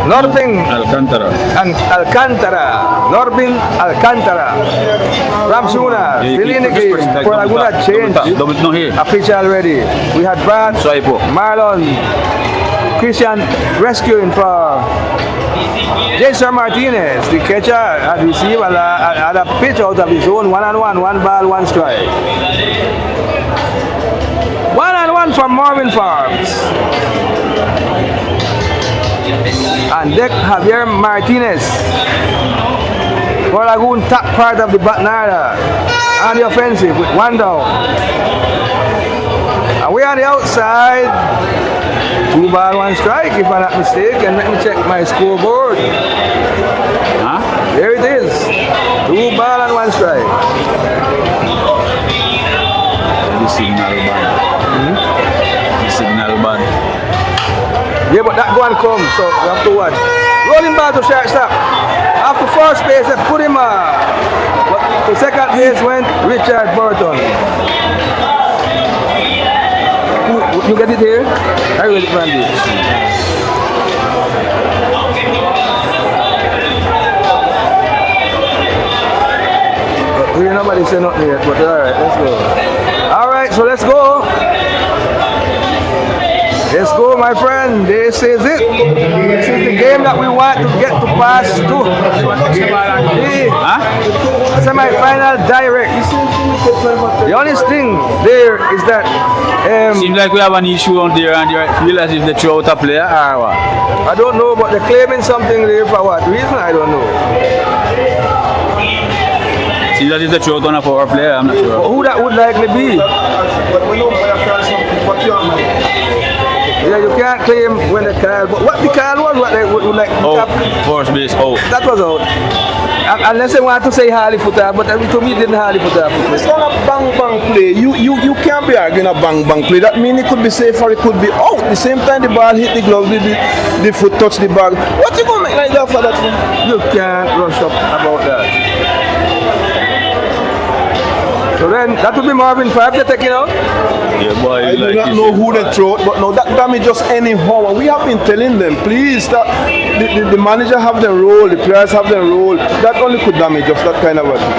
Norbin Alcantara. Norbin Alcantara. From Siuna, still in the game. For a good change. A pitcher already. We had Brad, Marlon, Christian rescuing for Jason Martinez. The catcher had received a pitch out of his own. 1 and 1, 1 ball, 1 strike. 1 and 1 from Marvin Forbes. And Deck Javier Martinez for Lagoon, top part of the batting order on the offensive with 1 down. And we on the outside, 2 ball, 1 strike if I'm not mistaken. Let me check my scoreboard. There it is, 2 ball and 1 strike. The signal band. The signal band. Yeah, but that one comes, so we have to watch. Rolling ball to shortstop. After first base, they put him but to second base went Richard Burton. You get it here? I will find it. But here nobody say nothing yet, but alright, let's go. Alright, so let's go. Let's go, my friend. This is it. This is the game that we want to get to pass to. The semi-final direct. The only thing there is that seems like we have an issue on there, and you feel as if they throw out a player or what? I don't know, but they're claiming something there for what reason? I don't know. Seems as if they throw out on a power player. I'm not sure. But who that would likely be? Yeah, you can't claim when the call. But what the call was, what they would like. Out. First base out. That was out. Unless they want to say Harley footer, but to me it didn't Harley footer. It's not a bang bang play. You can't be arguing a bang bang play. That means it could be safe or it could be out. The same time the ball hit the glove, the foot touch the bag. What you gonna make like that for that? You can't rush up about that. So then that would be Marvin 5 to take it out. Yeah, boy. I do not know who they throw, but no, that damage just anyhow. And we have been telling them, please, that the manager have the role, the players have the role. That only could damage us, that kind of a thing.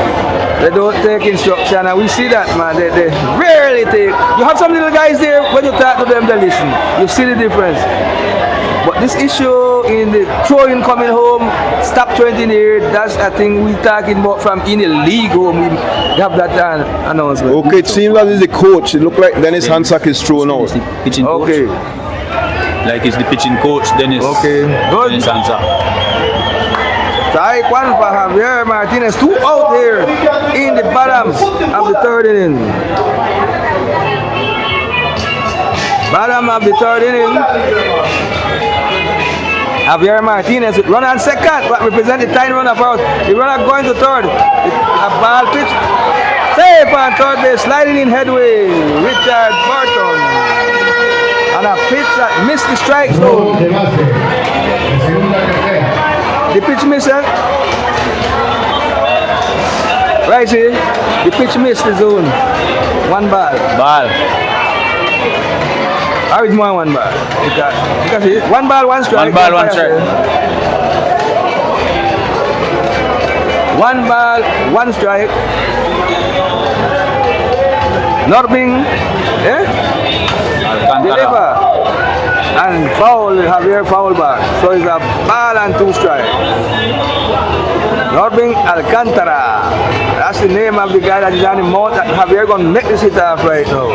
They don't take instruction, and we see that, man. They rarely take. You have some little guys there, when you talk to them, they listen. You see the difference. But this issue in the throwing coming home, stop 20 here, that's a thing we talking about from in the league home. We have that announcement. Okay, it seems that is the coach. It look like Dennis Hansack is thrown out. Pitching coach. Okay. Like it's the pitching coach, Dennis. Okay. Good. Dennis Hansa. Strike one for Javier Martinez. 2 out here in the bottom of the third inning. Bottom of the third inning. Javier Martinez with runner on second, but represent the tiny runner first. The runner going to third. A ball pitch. Safe on third base, sliding in headway. Richard Burton. And a pitch that missed the strike zone. The pitch missed, eh? Right here. The pitch missed the zone. 1 ball. Ball. How is more 1 ball? Because 1 ball, 1 strike. 1 ball, 1 strike. 1 ball, 1 strike. Norbing, deliver. And foul, Javier foul back. So it's a ball and 2 strikes. Norbing Alcantara. That's the name of the guy that is on the mount that Javier gonna make this hit off right now.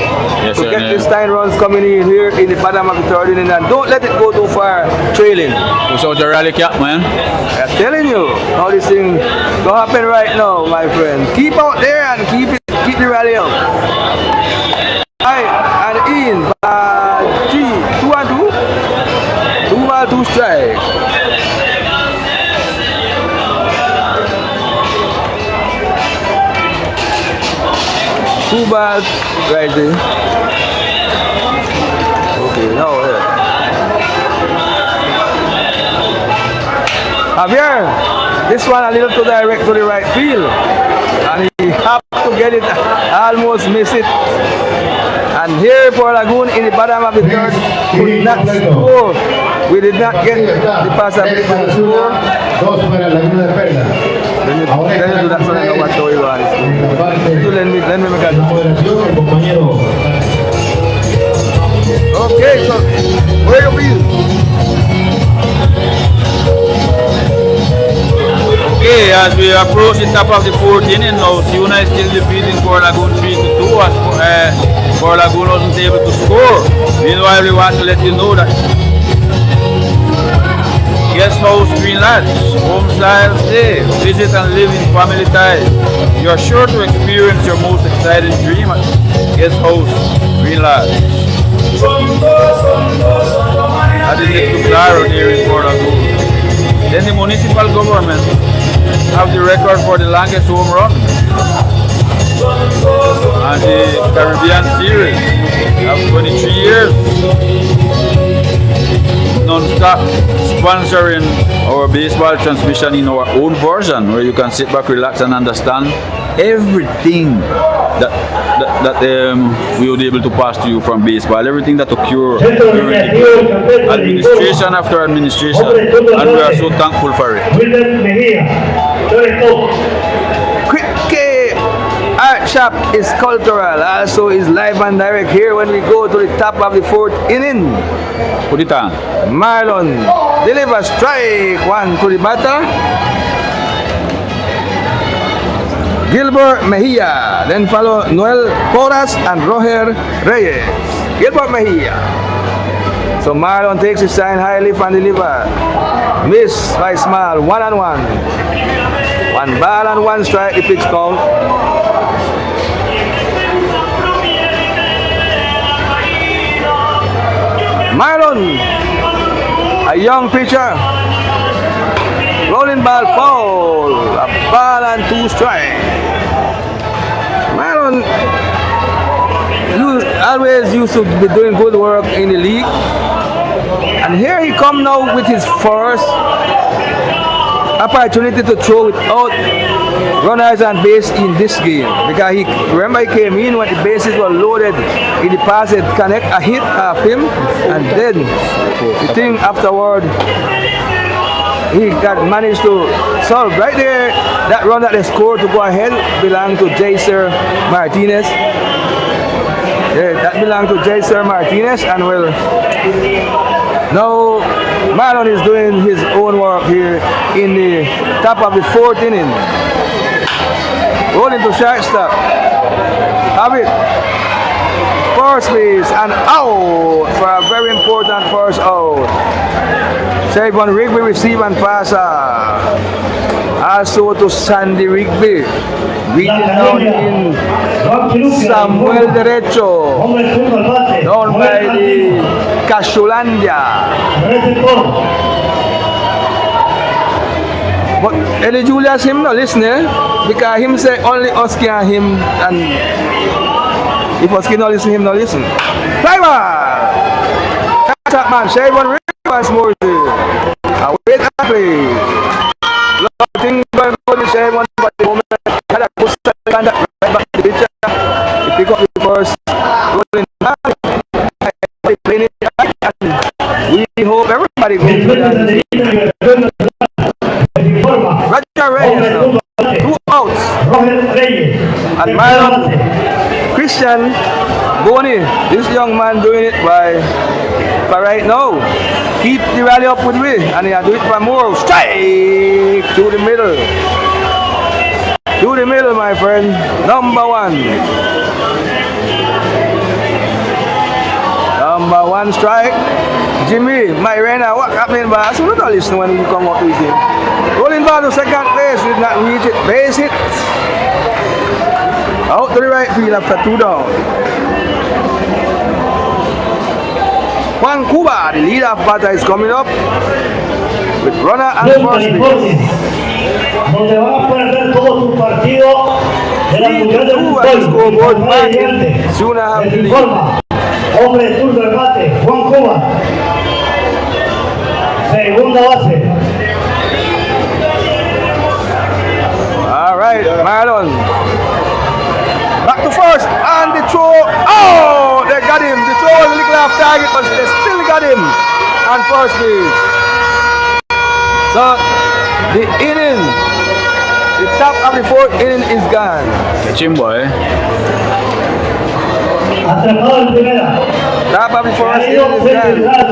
Yes, to sir, get this 9 runs coming in here in the bottom of the third inning, and don't let it go too far trailing. Push out the rally cap, man. I'm telling you how this thing gonna happen right now, my friend. Keep out there and keep the rally up. Right, and in by 2 and 2. 2 ball, 2 strike. Two balls right there. Okay, now here. Javier, this one a little too direct to the right field. And he have to get it, almost miss it. And here for Lagoon in the bottom of the third, could not score. We did not get the possibility to score. Let me do that so I know what story was. Let me make it. Okay, so where you be? Okay, as we approach the top of the 4th inning now, Siuna is still defeating for Lagoon 3-2 as for Lagoon wasn't able to score. Meanwhile, we want to let you know that Guest House Green Lodge, home style stay, visit and live in family ties. You are sure to experience your most exciting dream at Guest House Green Lodge. That is next to Claro here in Port Lagoon. Then the municipal government have the record for the longest home run. And the Caribbean Series have 23 years. Non-stop sponsoring our baseball transmission in our own version, where you can sit back, relax, and understand everything that we will be able to pass to you from baseball, everything that occur during the game, administration after administration, and we are so thankful for it. Art Shop is cultural, also is live and direct here when we go to the top of the 4th inning. Put it on. Marlon delivers strike 1 to the batter. Gilbert Mejia, then follow Noel Porras and Roger Reyes. Gilbert Mejia. So Marlon takes his sign high, lift and deliver. Miss by Small, 1-1. 1 ball and 1 strike, the pitch count. Marlon, a young pitcher. Rolling ball foul. A ball and 2 strikes. Marlon always used to be doing good work in the league. And here he come now with his first opportunity to throw without runners on base in this game, because he came in when the bases were loaded. He deposited connect a hit off him, and then the thing afterward he got managed to solve right there. That run that they scored to go ahead belonged to Jaser Martinez. Yeah, that belonged to Jaser Martinez, and well, now Marlon is doing his own work here in the top of the 4th inning. Rolling to shortstop. Have it. First base and out for a very important first out. Savon Rigby receive and pass. Also to Sandy Rigby. Beating down in Samuel Derecho. Down by the Cashulandia. But Eddie Julius him no listen, because him say only Oski and him, and if Oski no listen, him no listen. Driver! Catch up man, Shavon Rigby once more. Wait and play. Lot of things going on with Shavon, but the moment had a push and that right back to the pitcher. He pick up the first rolling back. We hope everybody goes to that. Roger Reyes now. 2 outs. And Marlon Christian Boni, this young man doing it for right now. Keep the rally up with me, and he'll do it for more. Strike to the middle. To the middle, my friend. Number 1. Number 1 strike. Jimmy, my Rena, what happening, boss? You don't listen when you come up with him. Rolling ball to second base, did not reach it. Base hit. Out to the right field after 2 down. Juan Cuba, the leadoff batter, is coming up with runner and first base. Donde van a poder ver todo su partido de la Mundial del Fútbol. Siuna have the lead. Informa, hombre de turno de bate, Juan Cuba. Segunda base. All right, Marlon. Back to first, and the throw. Oh, they got him. The throw was a little off target, but they still got him on first base. So the inning, the top of the 4th inning is gone. Catch him, boy. Atrapado en primera. Top of the 4th inning is gone.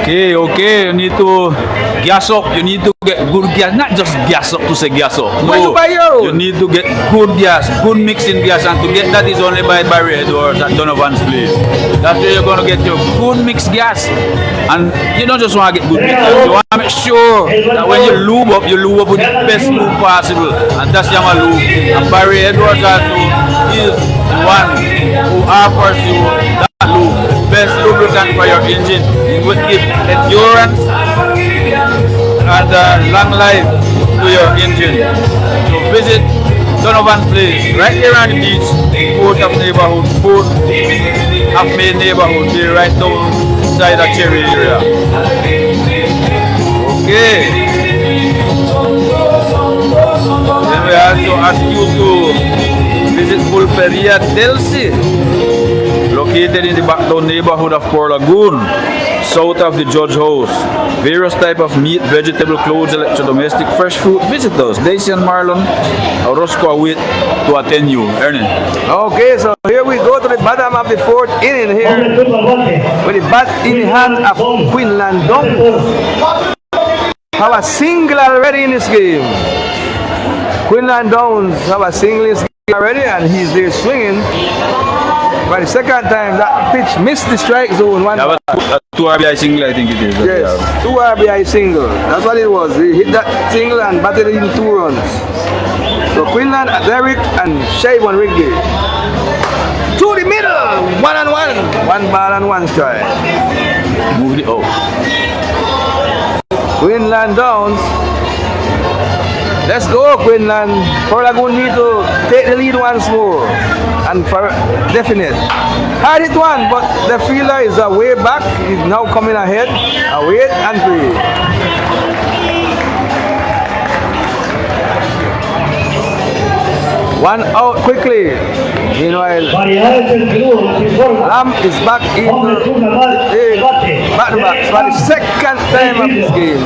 Okay, you need to gas up. You need to get good gas, not just gas up to say gas up. No, you need to get good gas, good mixing gas, and to get that is only by Barry Edwards at Donovan's place. That's where you're gonna get your good mixed gas, and you don't just want to get good mixed gas. You want to make sure that when you lube up with the best lube possible, and that's Yama lube. And Barry Edwards also is the one who offers you that lube, best lubricant for your engine. It will give endurance and long life to your engine. So visit Donovan's place right here on the beach, 4th of neighborhood, 4th of May neighborhood, here right outside the Cherry area. Okay. Then we also ask you to visit Pulperia Delcy, located in the backdown neighborhood of Port Lagoon, south of the Judge House. Various type of meat, vegetable, clothes, electrodomestic, fresh fruit. Visit us. Daisy and Marlon, Roscoe wait to attend you. Ernie. Okay, so here we go to the bottom of the 4th inning here, with the bat in the hand of Quinlan Dong. Have a single already in this game. Quinlan Downs have a single in this game already, and he's there swinging. By the second time, that pitch missed the strike zone. That was a 2 RBI single, I think it is. Yes, 2 RBI single. That's what it was. He hit that single and batted it in 2 runs. So Quinlan, Derek, and Shavon Rigby. To the middle! ball, 1 and 1. 1 ball and 1 strike. Move it out. Quinlan Downs. Let's go, Quinlan. Port Lagoon need to take the lead once more. And for definite. Hard hit one, but the fielder is way back. He's now coming ahead. Wait and play. One out quickly. Meanwhile, Lam is back in back to back for the second time of this game.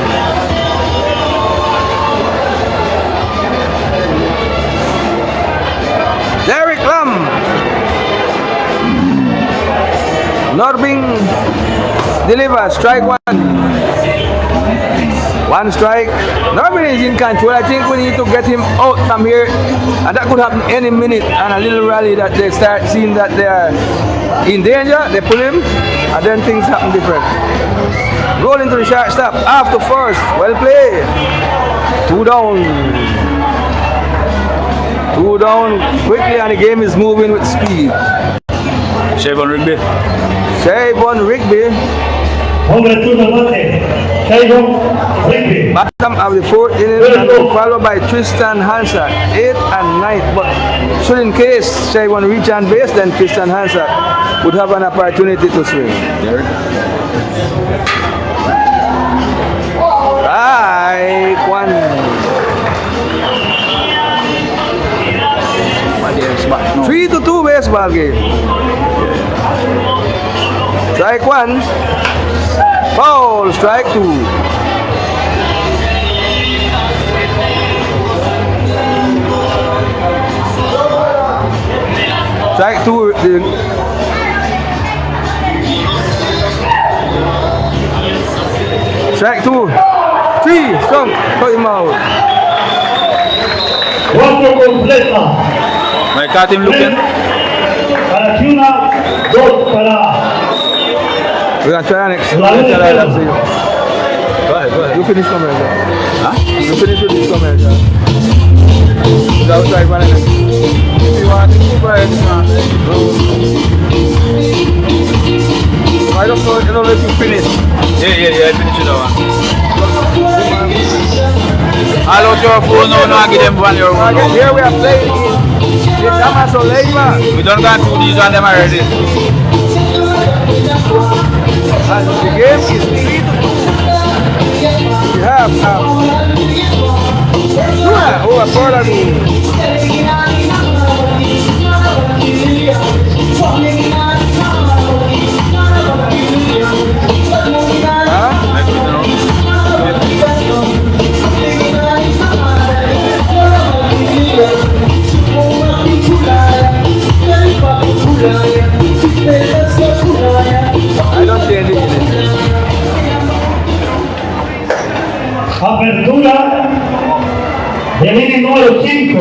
Derek Lam. Norbing delivers. Strike 1. 1 strike. Norbing is in control. I think we need to get him out from here. And that could happen any minute. And a little rally that they start seeing that they are in danger. They pull him. And then things happen different. Roll into the shortstop. After first. Well played. 2 down. 2 down quickly, and the game is moving with speed. Shavon Rigby. Shavon Rigby. Bottom of the 4th inning, followed by Tristan Hansard. 8th and 9th. But should in case Shavon reach on base, then Tristan Hansard would have an opportunity to swing. Strike 1. 3-2 baseball game. Strike 1. Foul. Strike 2. Strike 2. Strike 2. 3. Strong. Cut him out. I caught him looking. Para Siuna, 2 para. We're going to try next. Go ahead. You finish commercial. Huh? You finish with this commercial. Without trying to next. If you want to go ahead, I don't know, let you finish. Yeah, I finished that one. All out your phone now, no, I give them one your phone. Here we are playing in Damaso Leyva. We don't got to these on them already. And the game is 3-2. We have Siuna over Port Lagoon. I don't see anything in it. Apertura del inning número 5.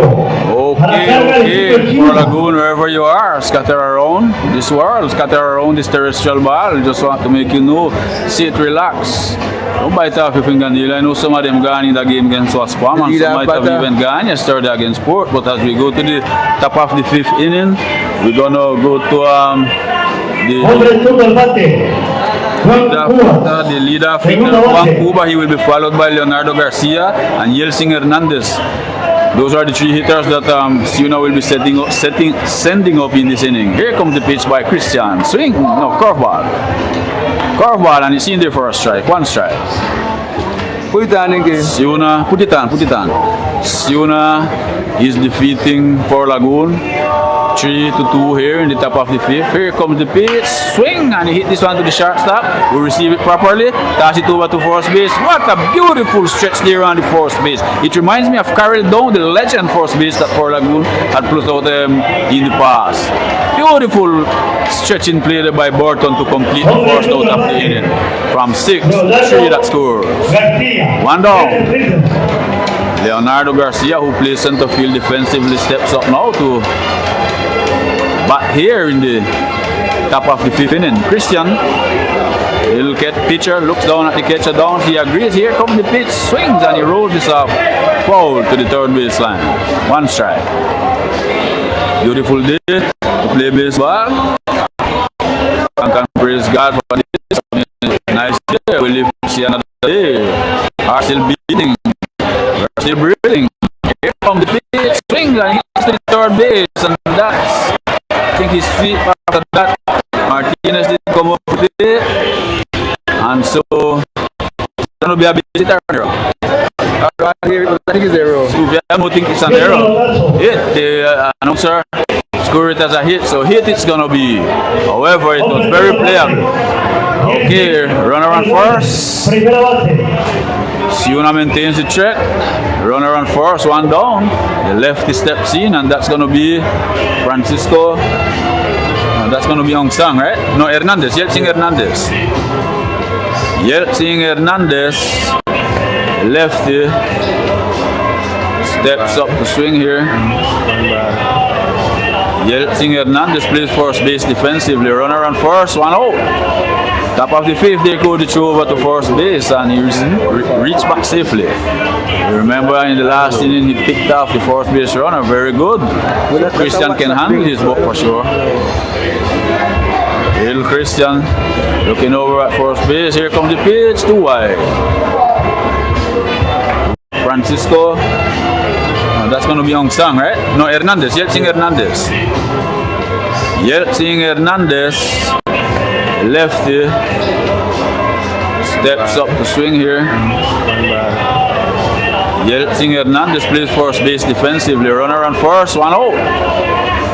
Okay, Port Lagoon, wherever you are, scatter around this world, scatter around this terrestrial ball. Just want to make you know, sit, relax. Don't bite off your fingernail. I know some of them gone in the game against Waspam, and some might have even gone yesterday against Port. But as we go to the top of the 5th inning, we're gonna go to the leader, Vancouver. He will be followed by Leonardo Garcia and Yeltsin Hernandez. Those are the 3 hitters that Siuna will be sending up in this inning. Here comes the pitch by Christian. Swing, no, curveball. Curveball, and it's in there for a strike. 1 strike. Put it on again. Siuna, put it on. Siuna is defeating Port Lagoon. 3-2 here in the top of the 5th. Here comes the pitch. Swing, and he hit this one to the shortstop. We receive it properly. Toss it over to first base. What a beautiful stretch there on the first base. It reminds me of Carol Down, the legend first base that Port Lagoon had put out in the past. Beautiful stretching play there by Burton to complete the first out of the inning. From 6 to 3 that score. 1 down. Leonardo Garcia, who plays center field defensively, steps up now to bat here in the top of the 5th inning. Christian, little pitcher, looks down at the catcher down. He agrees. Here comes the pitch, swings, and he rolls this off. Foul to the 3rd baseline. 1 strike. Beautiful day to play baseball. Thank and praise God for this. Nice day. We live to see another day. Are still beating. We're still breathing. Here from the pitch, swing and hits to the third base, and that's, I think his feet after that. Martinez did come up with it, and so it's gonna be a busy turn. I think it's zero. I don't think it's an error. Hit, the announcer score it as a hit, so hit it's gonna be. However, it was very playable. Okay, runner on first. Primera base. Siuna maintains the track. Runner on first, one down. The lefty steps in, and that's gonna be Francisco. That's gonna be Ong Sang, right? No, Hernandez. Yeltsin Hernandez. Yeltsin Hernandez. Lefty steps up to swing here. Yeltsin Hernandez plays first base defensively. Runner on first, 1-0. Top of the fifth, they go to throw over to first base, and he reached back safely. You remember in the last inning, he picked off the first base runner. Very good. Christian can handle his work for sure. Little Christian looking over at first base. Here comes the pitch, too wide. Francisco, that's going to be Ong Sang, right? No, Hernandez, Yeltsin Hernandez. Yeltsin Hernandez, lefty, steps up to swing here. Yeltsin Hernandez plays first base defensively. Runner on first, 1-0.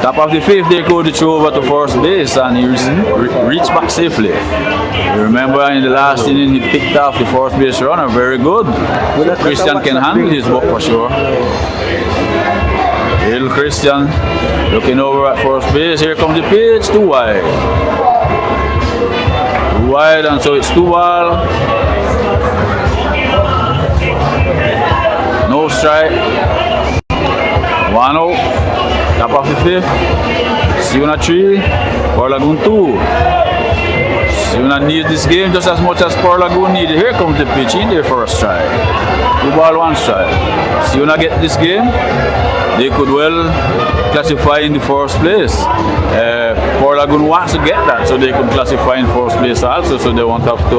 Top of the fifth, they go to throw over to first base, and he reached back safely. You remember in the last inning, he picked off the first base runner. Very good. Christian can handle his work for sure. Little Christian looking over at first base. Here comes the pitch, too wide. Too wide, and so it's 2-ball. No strike. 1-0. Top of the fifth. Siuna 3, Port Lagoon 2. Siuna needs this game just as much as Port Lagoon needed. Here comes the pitch in there for a strike. 2-ball, 1 strike. Siuna get this game. They could well classify in the first place. Port Lagoon wants to get that, so they could classify in first place also, so they won't have to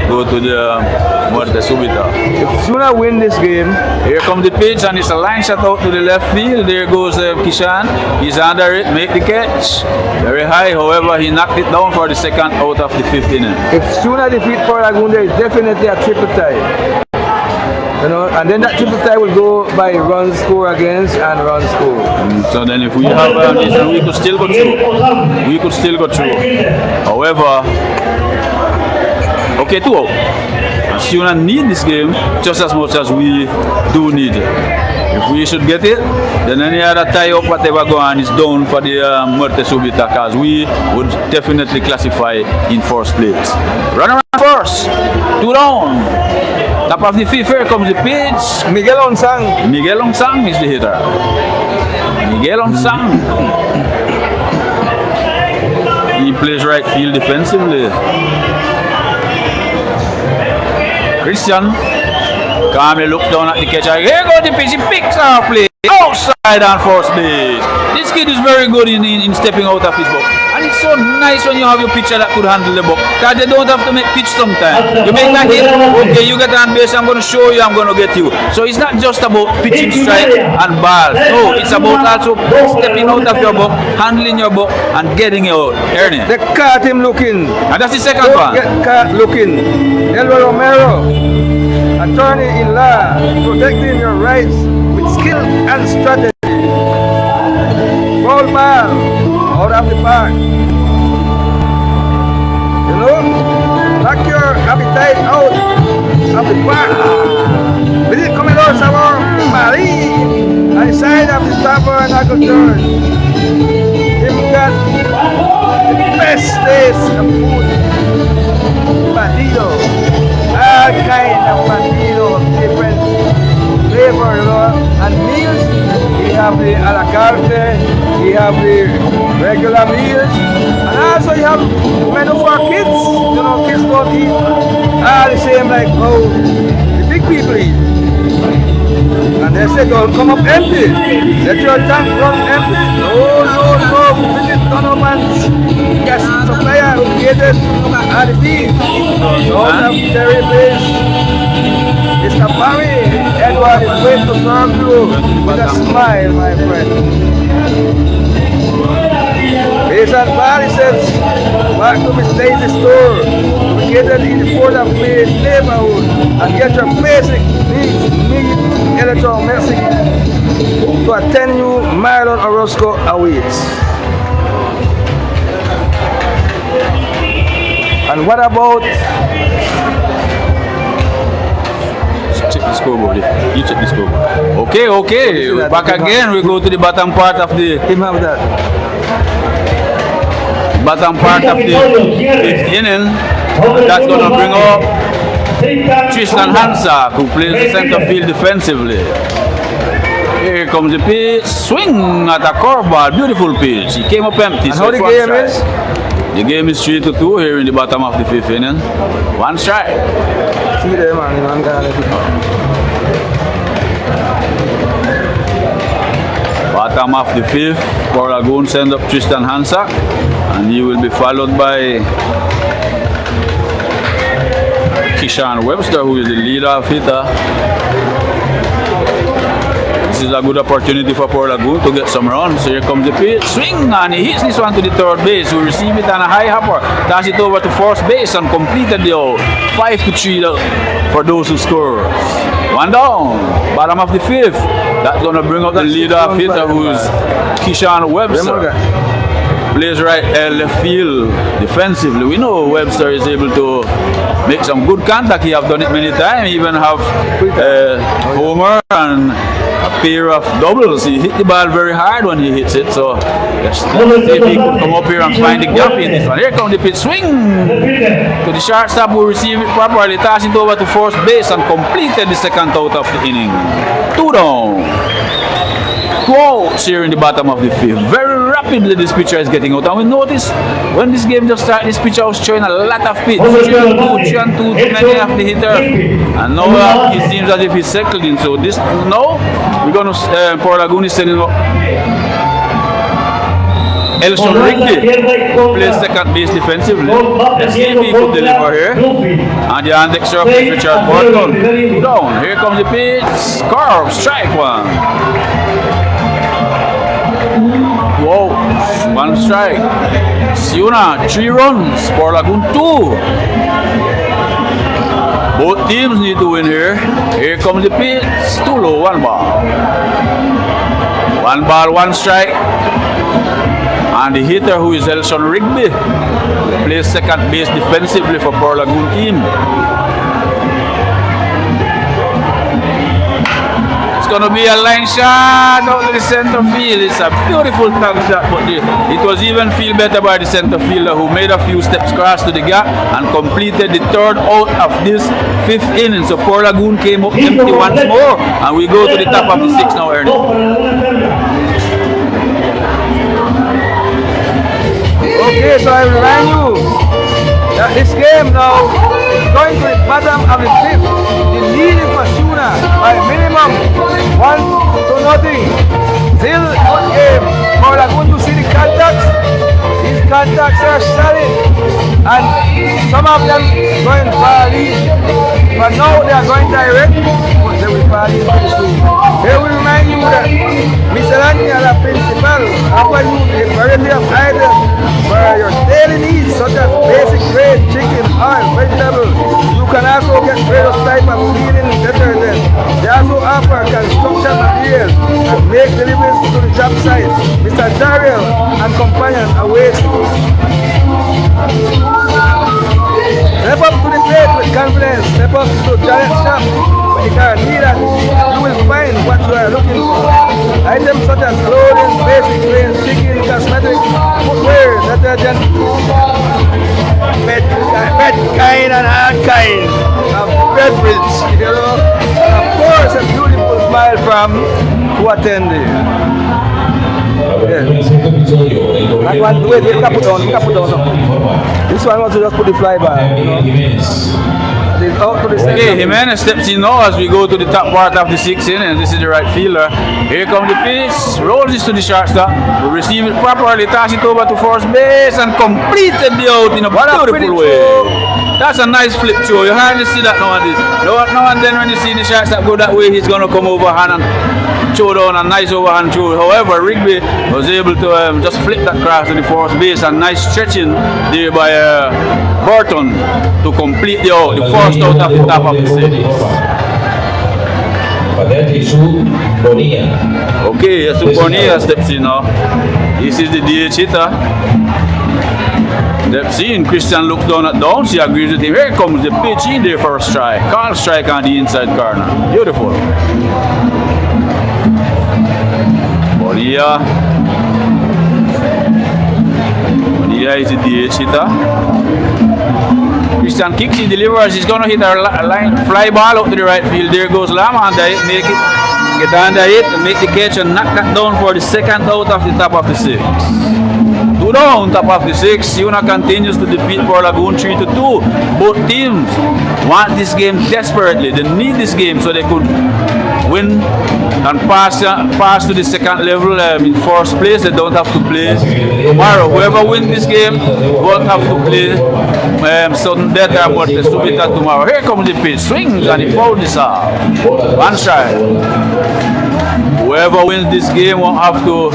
go to the Muerte Subita. If Siuna win this game, here comes the pitch, and it's a line shot out to the left field. There goes Kishan. He's under it, make the catch. Very high, however, he knocked it down for the second out of the 5th inning. if Siuna defeat Port Lagoon, there is definitely a triple tie. You know, and then that triple tie will go by run score against and run score. So then if we have this, we could still go through. We could still go through. However, okay, 2-0. Siuna need this game just as much as we do need it. If we should get it, then any other tie up whatever go on is down for the Muerte Subita, because we would definitely classify in first place. Run around first, 2 down. Top of the fifth, here comes the pitch. Miguel Ong Sang. Miguel Ong Sang is the hitter. Miguel Ong Sang. He plays right field defensively. Christian calmly looks down at the catcher. Here goes the pitch. He picks our play outside on first base. This kid is very good in stepping out of his box. And it's so nice when you have your pitcher that could handle the ball, because they don't have to make pitch sometimes. You make that hit, okay, you get on base, I'm going to show you, I'm going to get you. So it's not just about pitching strike and ball. No, it's about also stepping out of your box, handling your box, and getting it out, earning. They caught him looking. And that's the second one. Get caught looking. Elmer Romero, attorney in law, protecting your rights with skill and strategy. Foul ball out of the park. You know, knock your appetite out of the park. Visit Comedor Sabor Marie on the side of the Tabernacle Church. Him got the best taste of food. Batido. All kind of batido of different flavor, you know, and meals. We have the a la carte, we have the regular meals, and also you have menu for kids. You know, kids don't eat all the same like how the big people eat. And they say don't come up empty. Let your tank run empty. No, no, no. Visit turn up and get supplier located at the beach. Out of Terry Base, Mr. Barry Edward is waiting to serve you with a smile, my friend. Jason Barry says, back to Miss Daisy's store, located in the 4th of May neighborhood, and get your basic needs, meat, electromagnetic to attend you. Marlon Orozco awaits. And what about check the scoreboard? You check the scoreboard. Okay, we're back again. We go to the bottom part of the him have that? Bottom part of the 5th inning. That's going to bring up Tristan Hansa, who plays the center field defensively. Here comes the pitch, swing at a curveball, beautiful pitch. He came up empty. And how the game is? The game is 3-2 here in the bottom of the 5th inning. One strike. See there, man can't let it go. Bottom of the 5th, for Lagoon send up Tristan Hansa, and he will be followed by Kishan Webster, who is the leader hitter. This is a good opportunity for Port Lagoon to get some runs. So here comes the pitch, swing, and he hits this one to the 3rd base. We receive it on a high hopper, toss it over to 1st base, and completed the 5-3 for those who score. One down, bottom of the 5th. That's going to bring up the leader hitter, who is Kishan Webster. Plays right left field defensively. We know Webster is able to make some good contact. He have done it many times. He even have homer and a pair of doubles. He hit the ball very hard when he hits it. So let's see if he could come up here and find the gap in this one. Here comes the pitch, swing to the shortstop, who receive it properly, toss it over to 1st base, and completed the 2nd out of the inning. 2 down. 2 outs here in the bottom of the 5th. Very rapidly this pitcher is getting out, and we notice when this game just started, this pitcher was showing a lot of pitch. 3-2, too many of the hitter, and now it seems as if he's settled in. So this now we're going to Port Lagoon is sending up Elson Rigby, plays 2nd base defensively. Let's see if he could deliver here. And the hand extra of Richard Burton. 2 down. Here comes the pitch. Carve, strike one. 2 outs, 1 strike. Siuna, 3 runs. Port Lagoon 2. Both teams need to win here. Here comes the pitch. Too low, 1 ball. 1 ball, 1 strike. And the hitter, who is Elson Rigby, plays 2nd base defensively for Port Lagoon team. It's going to be a line shot out of the center field. It's a beautiful tag shot, but it was even feel better by the center fielder, who made a few steps across to the gap and completed the 3rd out of this 5th inning. So Port Lagoon came up empty once more, and we go to the top of the 6th now, Ernie. Okay, so I remind you that this game now is going to the bottom of the 5th. The lead is for Siuna by minimum 1-0. Still good game. Port Lagoon, you see the contacts. These contacts are solid, and some of them going far lead. But now they are going direct, but they will far lead pretty soon. Here we remind you that miscellaneous la principal offer you a variety of items for your daily needs, such as basic grade, chicken, oil, vegetables. You can also get various types of cleaning detergent. They also offer construction materials and make deliveries to the job site. Mr. Darrell and companion await you. Step up to the plate with confidence. Step up to Janet's shop. When you can need that, you will find what you are looking for. Items such as clothing, basic grains, chicken, cosmetics, footwear, detergent, pet kind and hard kind of beverage, you know. And of course, a beautiful smile from who attended. Yeah. That one, wait, we can put down. This one also just put the fly bar, you know. out to the center. Okay, Jimenez steps in now as we go to the top part of the 6th inning. This is the right fielder. Here comes the pitch. Rolls this to the shortstop. We receive it properly, toss it over to first base, and completed the out in a beautiful way. That's a nice flip throw. You hardly see that nowadays. Now and then when you see the shortstop go that way, he's going to come overhand and throw down a nice overhand throw. However, Rigby was able to just flip that cross to the first base, and nice stretching there by Burton to complete the out, the first out of the top of the series. Okay, Yesu Bonilla steps in now. This is the DH hitter. Steps in, Christian looks down at Downs, he agrees with him. Here comes the pitch in there for a strike. Call strike on the inside corner. Beautiful. Bonilla is the DH hitter. Christian kicks, he delivers, he's going to hit a line fly ball out to the right field. There goes Lama under it, make it, get under it, and make the catch and knock that down for the second out of the top of the 6th. 2 down, top of the 6th. Siuna continues to defeat for Lagoon 3-2. Both teams want this game desperately. They need this game so they could win and pass to the second level in first place. They don't have to play tomorrow. Whoever wins this game won't have to play sudden death or Morte Subita tomorrow. Here comes the pitch. Swings and he fouled this off. One strike. Whoever wins this game won't have to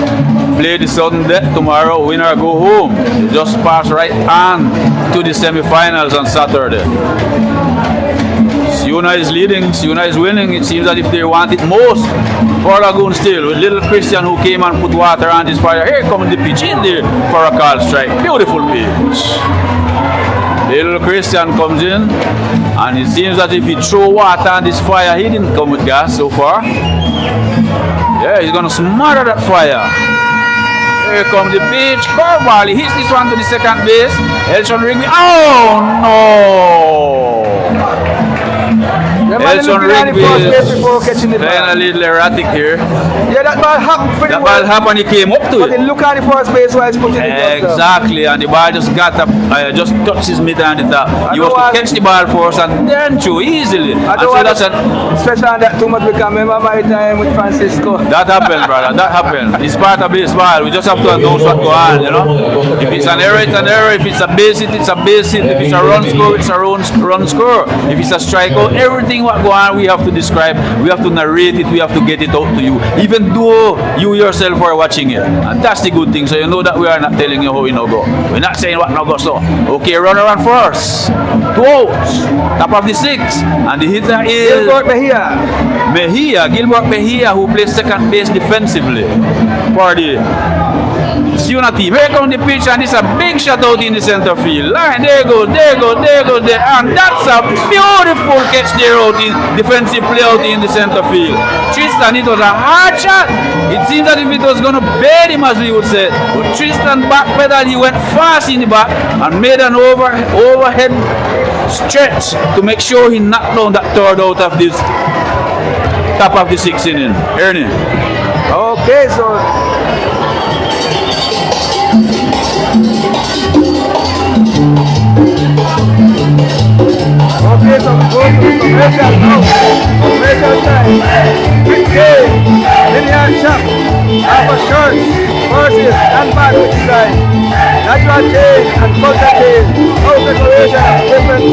play the sudden death tomorrow. Winner go home. They just pass right on to the semi-finals on Saturday. Siuna is leading, Siuna is winning. It seems that if they want it most for Lagoon still, with little Christian who came and put water on this fire. Here comes the pitch in there for a call strike. Beautiful pitch. Little Christian comes in, and it seems that if he throw water on this fire, he didn't come with gas so far. Yeah, he's gonna smother that fire. Here comes the pitch. Curveball. He hits this one to the second base. Elson Rigby. Oh no! Elson Rigby is finally erratic here. Yeah, that ball happened pretty That well. ball happened, he came up to But he it. look at the first base while he's putting it up. Exactly, and the ball just got up, just touched his mitt on the top. He was to catch the ball first and then through easily. I And don't so want that's to stretch on that too much because I remember my time with Francisco. that happened, brother. That happened. It's part of baseball. We just have to announce what goes on, you know. If it's an error, it's an error. If it's a base hit, it's a base hit. If it's a run score, it's a run score. If it's a strikeout, everything what goes on, we have to describe. We have to narrate it. We have to get it out to you, even though you yourself are watching it. And that's the good thing. So you know that we are not telling you how we no go. We're not saying what no go. So okay, runner on first. 2 outs. Top of the 6th, and the hitter is Gilbert Gilbert Mejia, who plays second base defensively for the Siuna team. Here comes the pitch, and it's a big shot out in the center field. Line, there goes, and that's a beautiful catch there out in defensive play out in the center field. Tristan, it was a hard shot. It seems that if it was going to bait him, as we would say, but Tristan backpedal, he went fast in the back and made an overhead stretch to make sure he knocked down that third out of this top of the 6th inning. Ernie. Okay, so okay, so go to commercial now. Commercial time. Quick game. Linear shot. Half a short. Versus and back which side. Natural change and counter change. House decoration of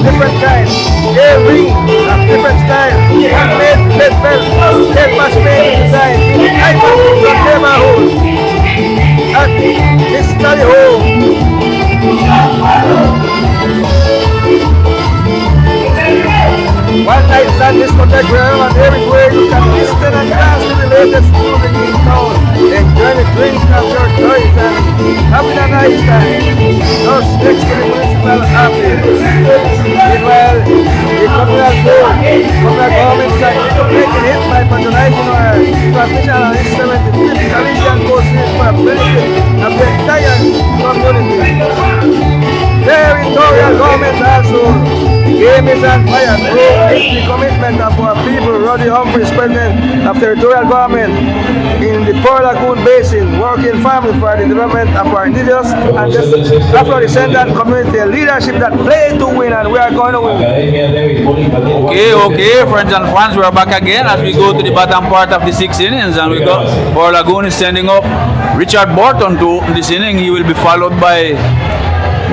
different kinds. Game ring of different styles. Handmade, lead belt. Tape must made design. Icon from neighborhood. At this study home. One night stand discotheque wherever and everywhere you can listen and dance to the latest music in town. Enjoy the drinks of your choice and having a nice time. Just next to the municipal office. Meanwhile, the communal board, communal government side, making hit by patronizing our traditional and instrument in British Alesian courses for a benefit of the entire community. territorial government also. Game is on fire. The commitment of our people, Roddy Humphreys, President of Territorial Government in the Pearl Lagoon Basin, working family for the development of our indigenous and Afro-descendant community, leadership that play to win, and we are going to win. Okay, friends and fans, we are back again as we go to the bottom part of the 6 innings, and we got Pearl Lagoon is sending up Richard Borton to open this inning. He will be followed by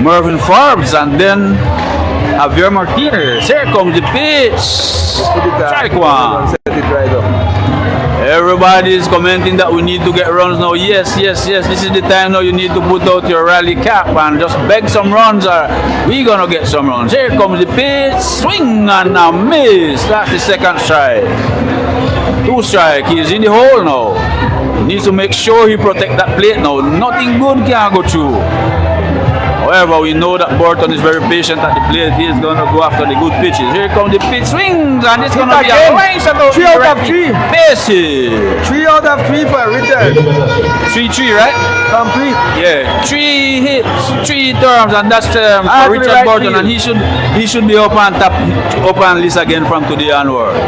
Mervyn Forbes, and then Javier Martinez. Here comes the pitch. Strike one. Everybody is commenting that we need to get runs now. Yes. This is the time now you need to put out your rally cap and just beg some runs, or we gonna get some runs. Here comes the pitch. Swing and a miss. That's the second strike. 2 strike. He's in the hole now. He needs to make sure he protect that plate now. Nothing good can go through. However, we know that Burton is very patient at the plate. He is going to go after the good pitches. Here comes the pitch swings, and it's going to be a line shot out. 3 out of 3. Bases. 3 out of 3 for Richard. 3-3, right? Complete. Yeah. 3 hits, 3 terms, and that's for Richard right Burton, and he should be up on top, up on list again from today onward.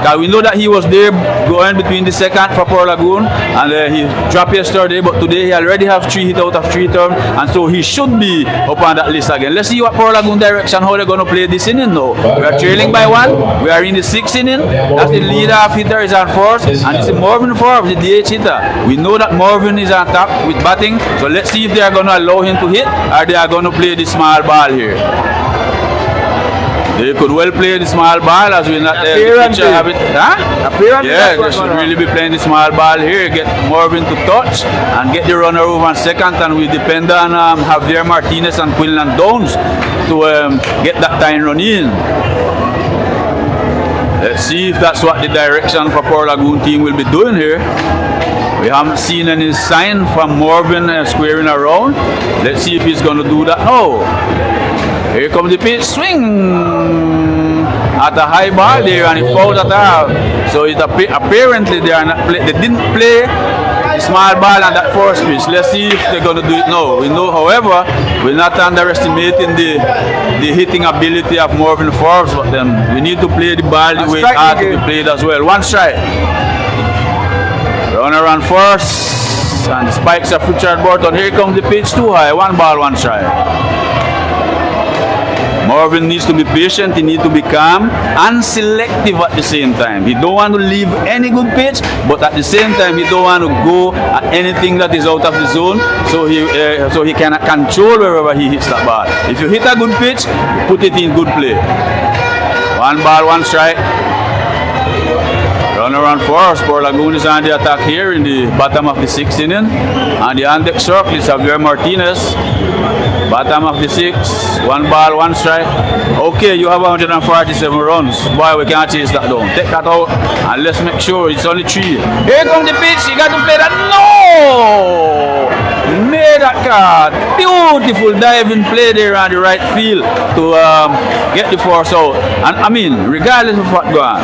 Because we know that he was there going between the second for Pearl Lagoon, and he dropped yesterday, but today he already have 3 hits out of 3 terms, and so he should be up on that list again. Let's see what Pearl Lagoon direction, how they're going to play this inning now. We are trailing by 1. We are in the 6th inning. That's the leadoff hitter is on first, and it's Mervyn Forbes, the DH hitter. We know that Mervyn is on top with batting, so let's see if they are going to allow him to hit, or they are going to play the small ball here. They could well play the small ball as we not the pitcher have it. Huh? Yeah, they should really be playing the small ball here. Get Mervyn to touch and get the runner over on second, and we depend on Javier Martinez and Quinlan Downs to get that time run in. Let's see if that's what the direction for Pearl Lagoon team will be doing here. We haven't seen any sign from Mervyn squaring around. Let's see if he's going to do that now. Here comes the pitch, swing at a high ball there, and it falls at half. So it apparently they didn't play the small ball on that first pitch. Let's see if they're going to do it now. We know, however, we're not underestimating the hitting ability of Mervyn Forbes, but then we need to play the ball the way it ought to be played as well. 1 strike. Runner on first, and the spikes of Richard Burton. Here comes the pitch too high. 1 ball, 1 strike. Mervyn needs to be patient, he needs to be calm and selective at the same time. He don't want to leave any good pitch, but at the same time he don't want to go at anything that is out of the zone, so he cannot control wherever he hits that ball. If you hit a good pitch, put it in good play. 1 ball, 1 strike. Runner on first. Pearl Lagoon is on the attack here in the bottom of the 6th inning. And the on-deck circle is Javier Martinez. Bottom of the 6th. 1 ball, 1 strike. Okay, you have 147 runs. Boy, we can't chase that down. Take that out and let's make sure it's only 3. Here comes the pitch. You got to play that. No! He made that card. Beautiful diving play there on the right field to get the force out. And I mean, regardless of what goes on,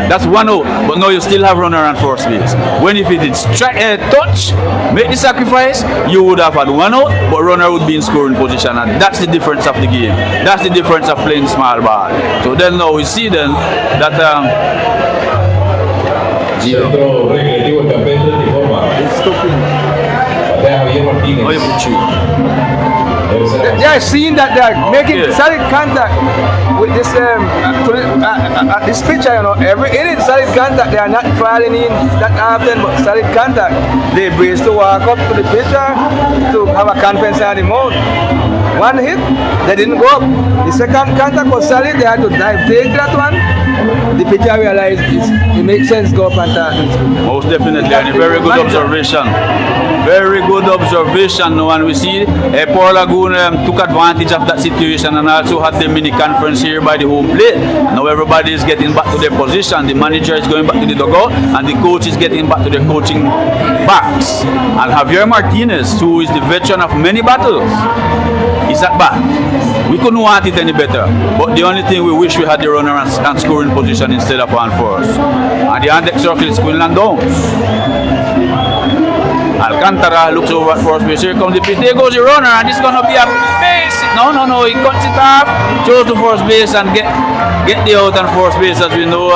that's 1 out. But now you still have runner on first base. When if it is touch, make the sacrifice, you would have had 1 out, but runner would be in scoring position, and that's the difference of the game. That's the difference of playing small ball. So then now we see then that they are seeing that they are making solid contact with this this pitcher, you know. Every inning solid contact. They are not falling in that often, but solid contact. They brace to walk up to the pitcher to have a confidence on the mound. 1 hit, they didn't go up. The second contact was solid. They had to take that one. The pitcher realized it makes sense to go up and talk. Most definitely, and a very good observation. Very good observation. And we see Pearl Lagoon took advantage of that situation and also had the mini conference here by the home plate. Now everybody is getting back to their position. The manager is going back to the dugout, and the coach is getting back to their coaching box. And Javier Martinez, who is the veteran of many battles, is at bat. We couldn't want it any better, but the only thing we wish we had the runner and scoring position instead of on first. And the on-deck circle is Quinlan Downs. Alcantara looks over at first base. Here comes the pitch. There goes the runner, and this is going to be a base. No. He cuts it off, throws to first base, and get the out on first base. As we know,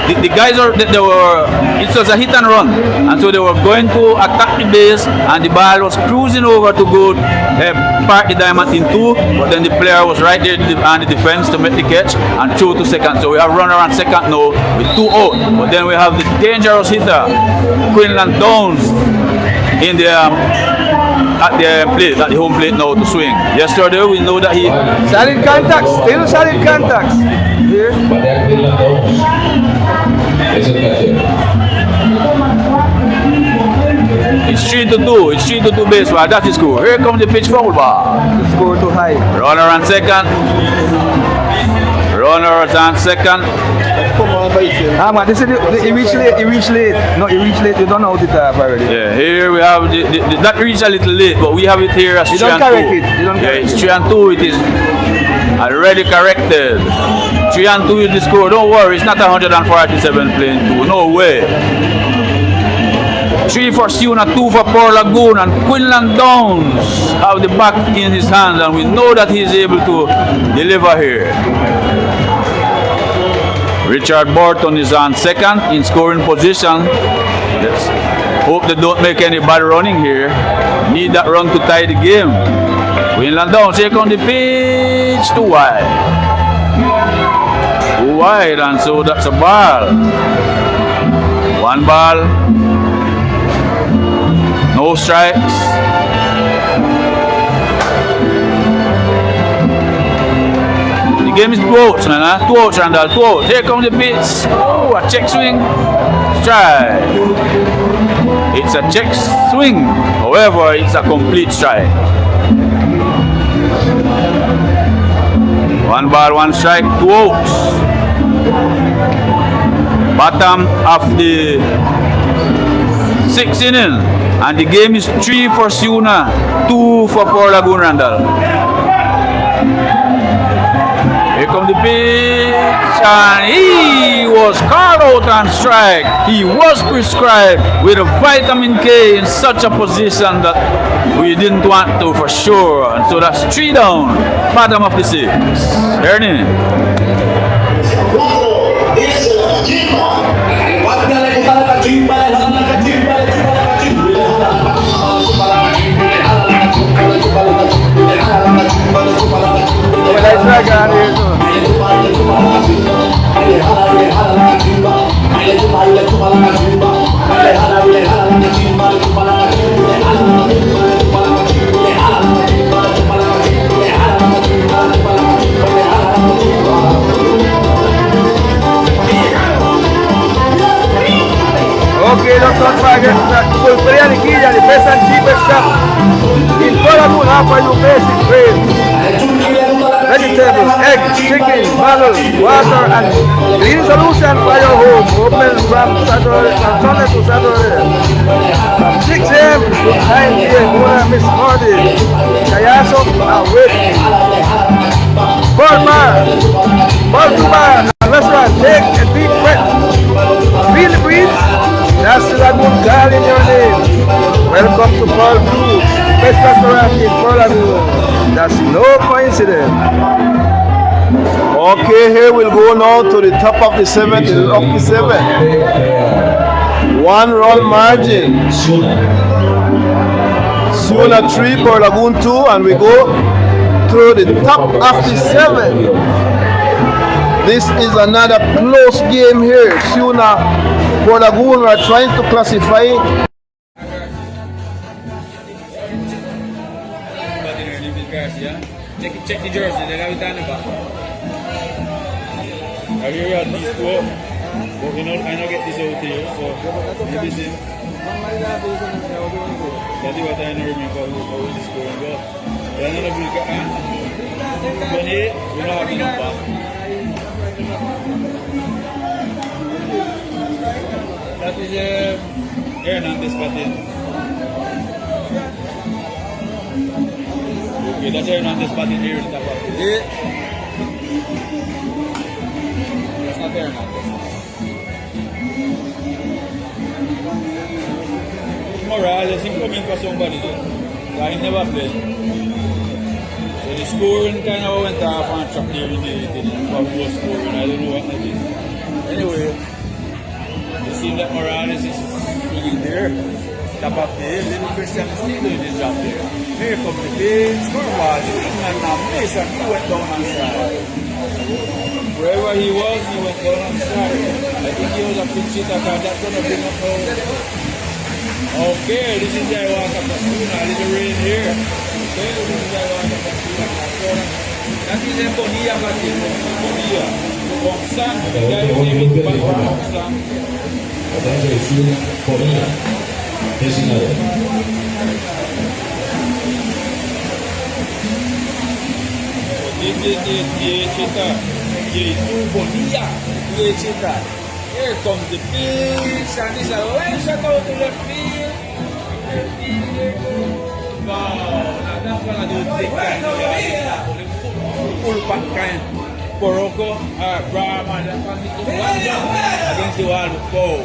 the guys it was a hit and run, and so they were going to attack the base, and the ball was cruising over to go park the diamond in two, but then the player was right there on the defense to make the catch and throw to second. So we have runner on second now with 2 out, but then we have the dangerous hitter Quinlan Downs in the at the home plate now to swing. Yesterday we know that he solid contacts, still solid contacts. Here. It's 3-2. It's 3-2 baseball. That is cool. Here comes the pitch foul ball. Score too high. Runner on second. Runners on second. Man, this is he reached late. No, he reached late. You don't know how to tap already. Yeah, here we have that reached a little late, but we have it here as 3-2. You don't correct it. It's 3-2. It is already corrected. 3-2 is the score. Don't worry, it's not 147 playing 2. No way. 3 for Siuna, 2 for Lagoon, and Quinlan Downs have the bat in his hands, and we know that he is able to deliver here. Richard Burton is on second in scoring position. Let's hope they don't make any bad running here. Need that run to tie the game. Quinlan Downs, here comes the pitch, too wide. Too wide, and so that's a ball. 1 ball. No strikes. The game is 2 outs, man. 2 outs, Randall. 2 outs. Here comes the pitch. Oh, a check swing. Strike. It's a check swing. However, it's a complete strike. 1 ball, 1 strike, 2 outs. Bottom of the 6th inning, and the game is 3 for Siuna, 2 for Lagoon, Randall. Here comes the pitch, and he was called out on strike. He was prescribed with a vitamin K in such a position that we didn't want to for sure. And so that's 3 down, bottom of the 6th. Ernie. Okay, don't forget that Pulperia Liquida, the best and cheapest shop in Lagoon, offer you basic grades, vegetables, eggs, chicken, muddle, water, and clean solution for your home. Open from Sunday to Saturday, from 6 a.m. to 9 p.m. Mona Miss Morty, Kayaso, and Whip. Baltimore, restaurant, take a deep breath, feel the breeze. That's the Lagoon God in your name. Welcome to Paul Blue, best restaurant in Lagoon. That's no coincidence. Okay, here we'll go now to the top of the 7th, the lucky 7. 1 run margin. Siuna 3, Lagoon 2, and we go to the top of the 7th. This is another close game here. Siuna, Lagoon are trying to classify. Check the jersey, they have it on the back. I hear you had these 2 up, but I don't get this out here, so maybe see. That's what I know how this going to go. Then I will get on. But here, we don't have enough back. That is Hernandez batting. Okay, that's Hernandez batting here in the top of the day. That's not Hernandez. Morales in for somebody there. I never played. So the scoring kind of went off on track there in the goal scoring. I don't know what that is. Anyway, it seems that Morales is swinging there. Top of the hill, little Christian is still doing his job there. Here comes the big scoreboard. England now Mason, he went down and strike. Wherever he went down and strike. I think he was a pinch hitter, because that's going to bring up now. Okay, this is the Iwaka for Siuna. A little rain here. Okay, this is the Iwaka for Siuna. That is a Bonilla batting. Bonilla. Bongsan. The guy who came in back from Bongsan. Bonilla. Designado. This is the hitter. Jesus Bonilla. The hitter. Here comes the pitch, and this is a line shot out to left field. Wow, now that's what I do big time. Full back kind. Poroko, Brahma, that's what he did against the wall before.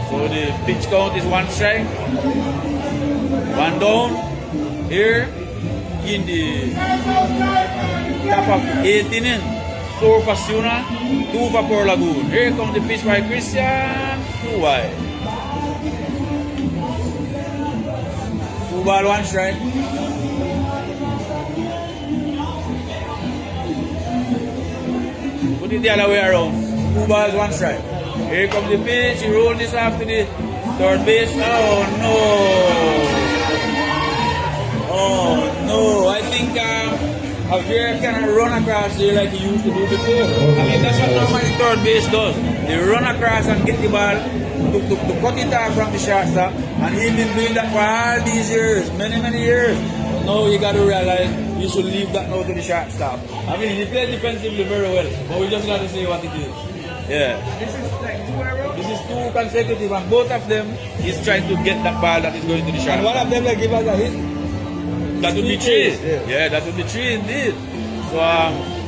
So the pitch count is 1 strike, 1 down. Here in the top of the 8th inning. 4 for Siuna, 2 for Port Lagoon. Here comes the pitch by Christian, 2 wide. 2 ball, 1 strike. Put it the other way around. 2 balls, 1 strike. Here comes the pitch, he rolled this after the third base. Oh no! Oh no, I think Javier cannot run across here like he used to do before. I mean, that's what normally third base does. They run across and get the ball to cut it off from the shortstop. And he's been doing that for all these years, many years. Now you got to realize you should leave that now to the shortstop. I mean, he played defensively very well, but we just got to say what it is. Yeah. This is like 2 in a row? This is 2 consecutive, and both of them is trying to get that ball that is going to the shortstop. And one of them like give us a hit. That would be 3. Yeah, that would be 3 indeed. So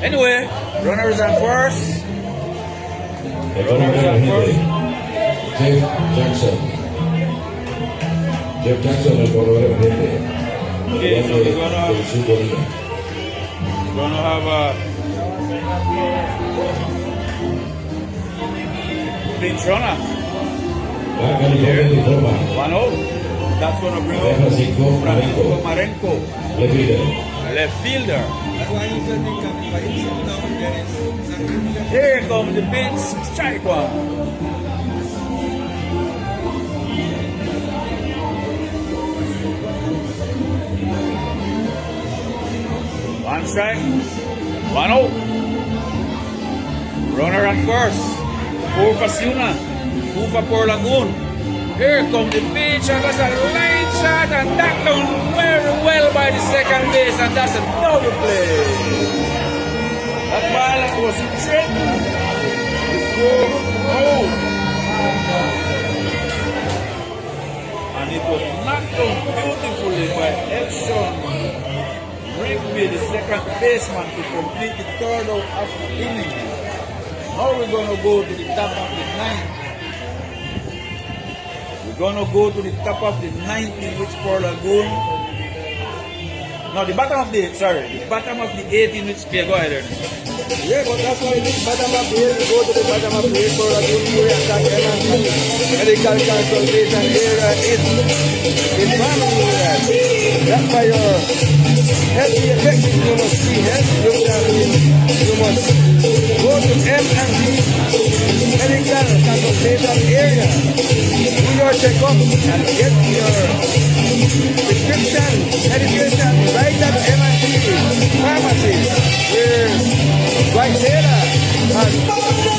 anyway, runners on first. Runners on first. Jeff Jackson. Jeff Jackson el corredor emergente. Okay, so we're gonna have a pinch runner. 1 out. That's going to bring up Francisco Marenco, left fielder. That's why you said they come by himself down there. Here comes the pitch, strike 1. One strike, 1 out. Runner on first. 4 for Siuna, 2 for Port Lagoon. Here comes the pitch, and that's a line shot, and that done very well by the second base, and that's a double play. That ball was straight. Oh. And it was knocked down beautifully by Edson Rigby, the second baseman, to complete the 3rd out of the inning. Now we're going to go to the top of the 9th. Gonna go to the top of the 9th, in which Port Lagoon. No, the bottom of the 8th, in which go ahead, Ernest. Yeah, but that's why this bottom of the 8th, go to the bottom of the 8th for a good way and that medical consultation area is family area. That's why your healthy effective, you must see health looked at it. You must go to M&D medical consultation area. Do your checkup and get your prescription medication right at M&D pharmacy, where White Taylor has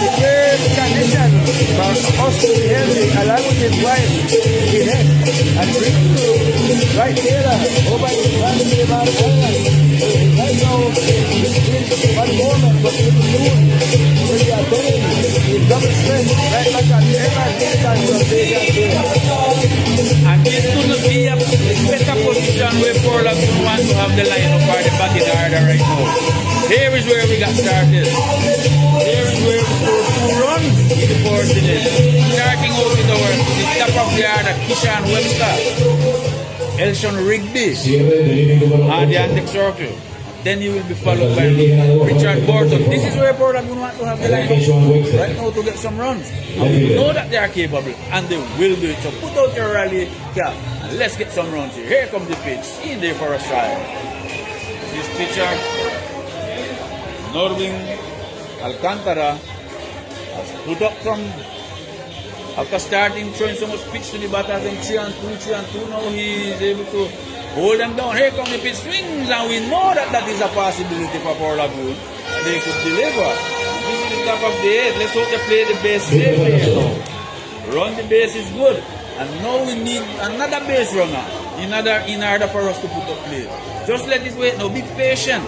declared condition for us to be healthy along with his wife in health, and bring to White Taylor over in Waspam Island. Right now, it's one moment, but it is soon. We are telling in double strength right back at M&D consultation there. And this could be a better position where Port Lagoon want to have the lineup or the batting order there right now. Here is where we got started. Here is where we scored 2 runs in the fourth inning. Starting out with the top of the order, Kishan Webster, Elson Rigby, and the antique circle. Then you will be followed by Richard Burton. This is where Port Lagoon want to have the lineup right now to get some runs. And we know that they are capable and they will do it. So put out your rally cap and let's get some runs here. Here comes the pitch. In there for a strike. This pitcher, Norwin Alcantara, has put up some. After starting throwing so much pitch to the batter, I think 3-2, now he is able to hold them down. Here comes the pitch, swings, and we know that that is a possibility for Port Lagoon. They could deliver. This is the top of the 8. Let's hope they play the base safely. Run the base is good. And now we need another base runner in order for us to put up play. Just let it wait now. Be patient.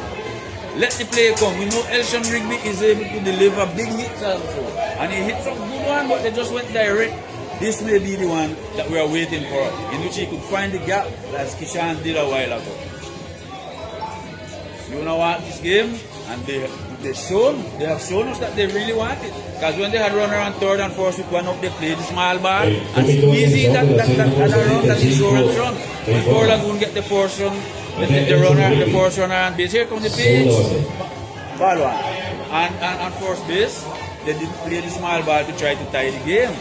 Let the play come. We know Elson Rigby is able to deliver big hits also. And he hit some good one, but they just went direct. This may be the one that we are waiting for, in which he could find the gap as Kishan did a while ago. You know what, this game, and they have shown us that they really want it. Because when they had runner on third and fourth with one up, they played the small ball and squeeze that run, that insurance run. When Port Lagoon get the fourth run, the fourth runner on base. Here comes the pitch. Ball one. And fourth base, they didn't play the small ball to try to tie the game.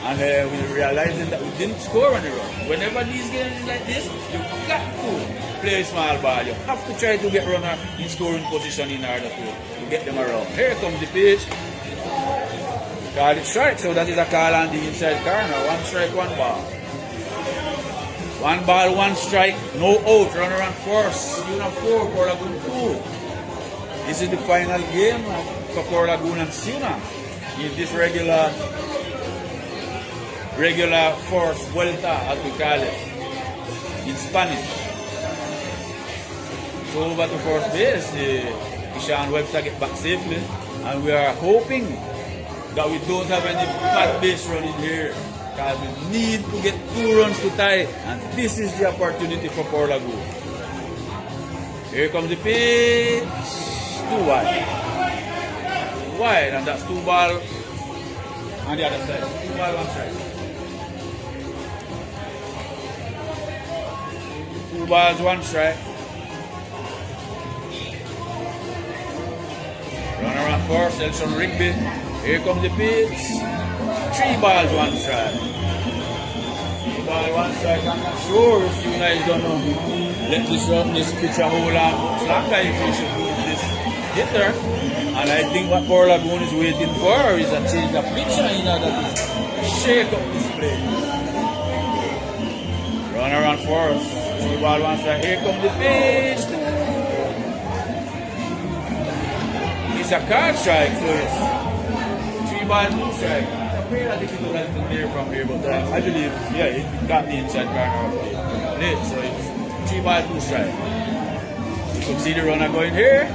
And we're realizing that we didn't score on the run. Whenever these games is like this, you've got to play a small ball. You have to try to get runner in scoring position in order to get them around. Here comes the pitch. Call it strike, so that is a call on the inside corner. 1 strike, 1 ball. 1 ball, 1 strike, no out. Runner on first. Siuna 4, Port Lagoon 2. This is the final game for Port Lagoon and Siuna in this regular fourth vuelta, as we call it in Spanish. So over to first base, Kishan Webster get back safely, and we are hoping that we don't have any bad base run in here, because we need to get 2 runs to tie, and this is the opportunity for Port Lagoon. Here comes the pitch, 2 wide, and that's 2 ball on the other side. 2 ball, 1 strike. 2 balls, 1 strike. Runner on first, Elson Rigby. Here comes the pitch. 3 balls, 1 strike. 3 balls, 1 strike. I'm not sure if you guys don't know. Let this pitcher hold on longer if he should do this hitter. And I think what Port Lagoon is waiting for is a change of pitcher in order to shake up this play. Runner on first. 3 balls, 1 strike. Here comes the pitch. It's a card strike, so it's 3 balls, 2 strike. I pray that it will like to clear from here, but I believe, yeah, it got the inside corner of the plate. So it's 3 balls, 2 strike. You could see the runner going here.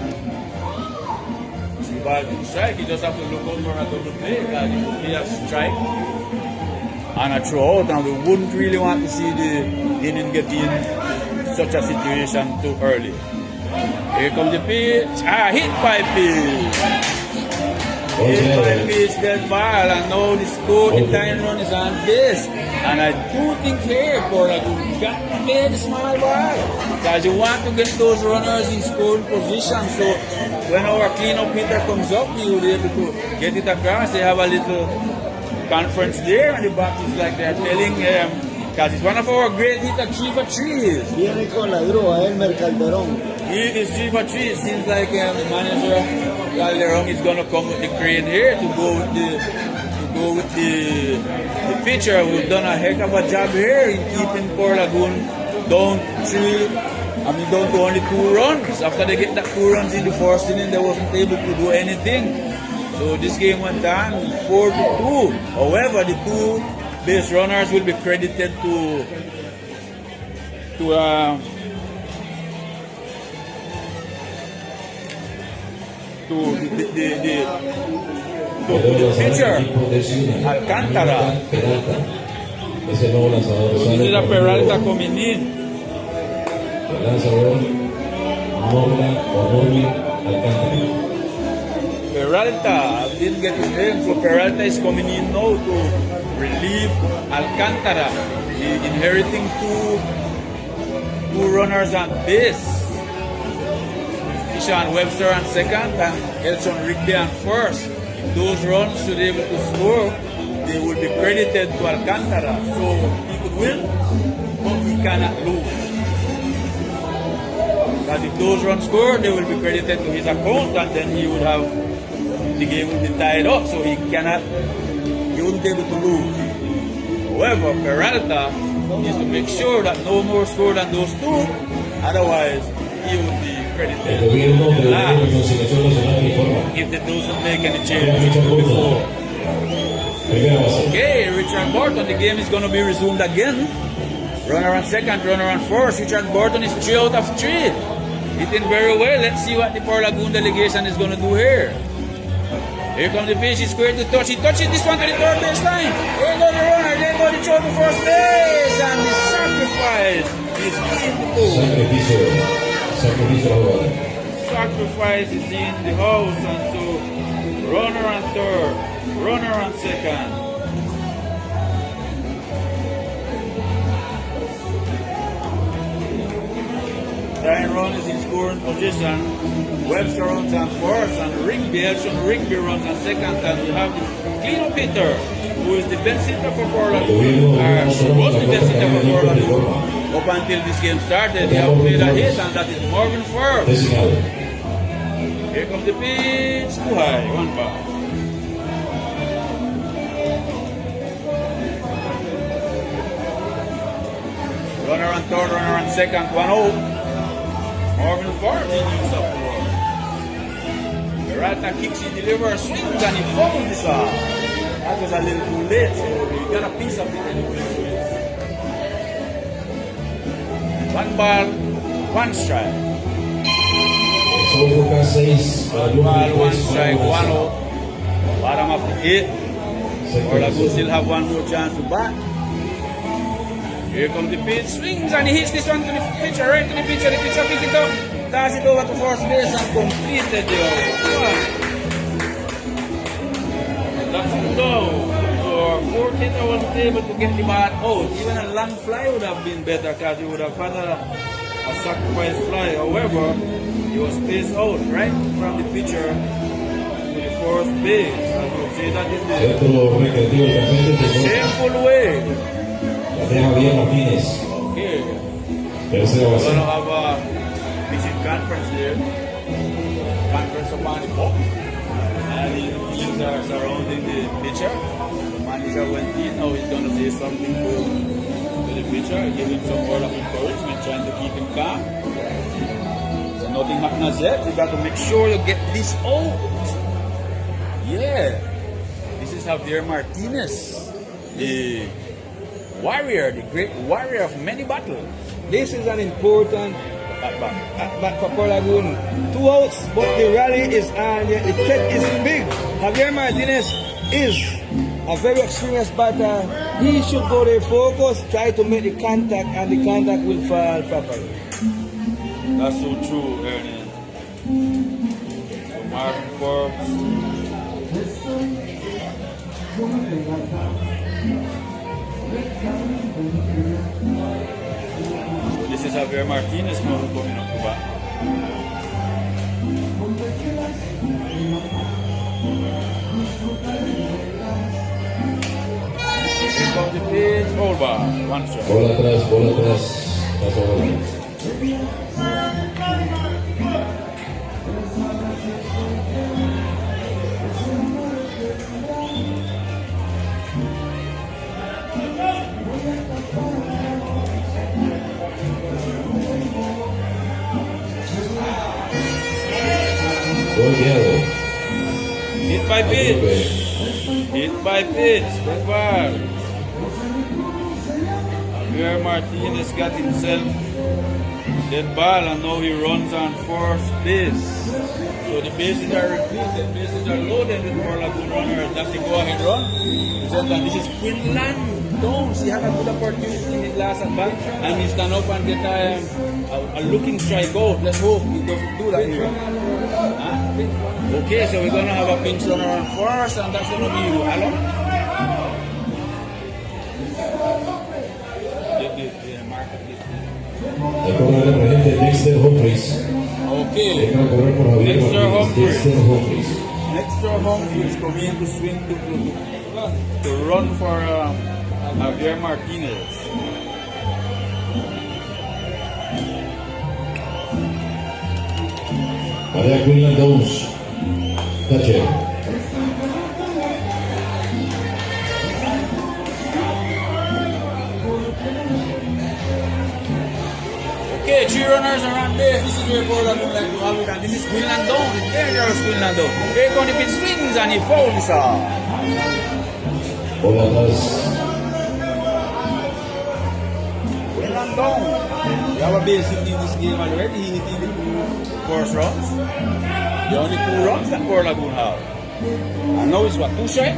3 balls, 2 strike. You just have to look out for a double play, because it could be a strike and a throw out, and we wouldn't really want to see the inning get in such a situation too early. Here comes the pitch. Hit by pitch. Hit by pitch, that ball, and now the score, the time run is on base. And I do think here, Port Lagoon got to play the small ball, because you want to get those runners in scoring position. So when our cleanup hitter comes up, you will be able to get it across. They have a little conference there, and the back is like they're telling because it's one of our great hitters, 3 for 3. Viene con la grúa, Elmer Calderón. He is 3 for 3. It seems like manager Calderón is gonna come with the crane here to go with the pitcher, who's done a heck of a job here in keeping Port Lagoon down to only 2 runs. After they get that 2 runs in the first inning, they wasn't able to do anything. So this game went on 4-2. However, the 2 base runners will be credited to the pitcher, Alcantara. Es el nuevo lanzador. This is a Peralta coming in. El lanzador Norman o Norman Alcántara. Peralta didn't get his name, so Peralta is coming in now to relieve Alcantara. He inheriting two runners on base. Sean Webster on second and Elson Rigby on first. If those runs should be able to score, they will be credited to Alcantara. So he could win, but he cannot lose. Because if those runs score, they will be credited to his account, and then he would have, the game will be tied up, so he wouldn't be able to lose. However, Peralta needs to make sure that no more score than those two, otherwise he would be credited. If they doesn't make any changes before. Okay, Richard Burton, the game is going to be resumed again. Runner on second, runner on first. Richard Burton is 3 out of 3. Hitting very well. Let's see what the Port Lagoon delegation is going to do here. Here comes the pitch. He's squared to touch. He touches this one to the third baseline. There goes the runner. There goes the throw to first base. And the sacrifice is in the goal. Sacrifice is in the house. And so runner on third, runner on second. Ryan Run is in scoring position. Webster runs on first, and Rigby runs on second. And we have the cleanup hitter, who is the best hitter for Port Lagoon, or supposed to be the best hitter for Port Lagoon. Up until this game started, he has played a hit, and that is Marvin Forbes. Here comes the pitch, too high, 1 ball. Runner on third, runner on second, 1-0. Marvin Forbes in use of the ball. Peralta kicks, he delivers, swings, and he fumbles this off. That was a little too late, so he got a piece of it anyway. 1 ball, 1 strike. 1 ball, 1 strike, 1-0. Bottom of the 8th. Port Lagoon still have one more chance to bat. Here comes the pitch, swings, and he hits this one to the pitcher, right to the pitcher. The pitcher picks it up, toss it over to first base, and completed the out. That's it though. So our fourth hitter wasn't able to get the ball out. Even a long fly would have been better, because he would have had a sacrifice fly. However, he was spaced out right from the pitcher to the first base. As you say, that is the shameful way. Javier Martínez. Okay. Tercera We're base. going to have a pitching conference here. Conference upon the box. And the teams are surrounding the pitcher. The manager went in. Now he's going to say something to the pitcher, give him some word of encouragement, trying to keep him calm. So nothing happens yet. You got to make sure you get this out. Yeah. This is Javier Martinez, the warrior, the great warrior of many battles. This is an important at for Port Lagoon. 2 outs, but the rally is on. The threat is big. Javier Martinez is a very experienced batter. He should go there, focus, try to make the contact, and the contact will fall properly. That's so true, Ernie. So Marvin Forbes. This is Javier Martinez now coming up to bat. Here comes the pitch, foul ball, 1 strike. Bola atrás, paso bola. Golpeado. Hit by pitch. Hit by pitch. Good ball. Javier Martinez got himself dead ball, and now he runs on first base. So the bases are repeated, bases are loaded with Port Lagoon runners. That's the go-ahead run. So that this is Quinlan Downs. He had a good opportunity in last at bat, and he stand up and get a looking strike out. Let's hope he doesn't do that here. Huh? Okay, so we're gonna have a pinch runner on first, and that's gonna be Alon. El corredor emergente Dexter Humphries. Okay. Deja correr por Javier Dexter Martínez. Humphries. Dexter Humphries. Extra Humphries coming in to swing to run for Javier Martinez. María Quinlan Downs. Catcher. Okay, 3 runners are on base. This is where Lagoon like to have it, and this is Quinlan down. It's dangerous, Quinlan down. Here going if it swings and he fouls. Bola atrás. Quinlan down. We have a base hit in this game already. He hit in the 2 first runs. The only 2 runs that Lagoon have. And now it's what, 2 strike?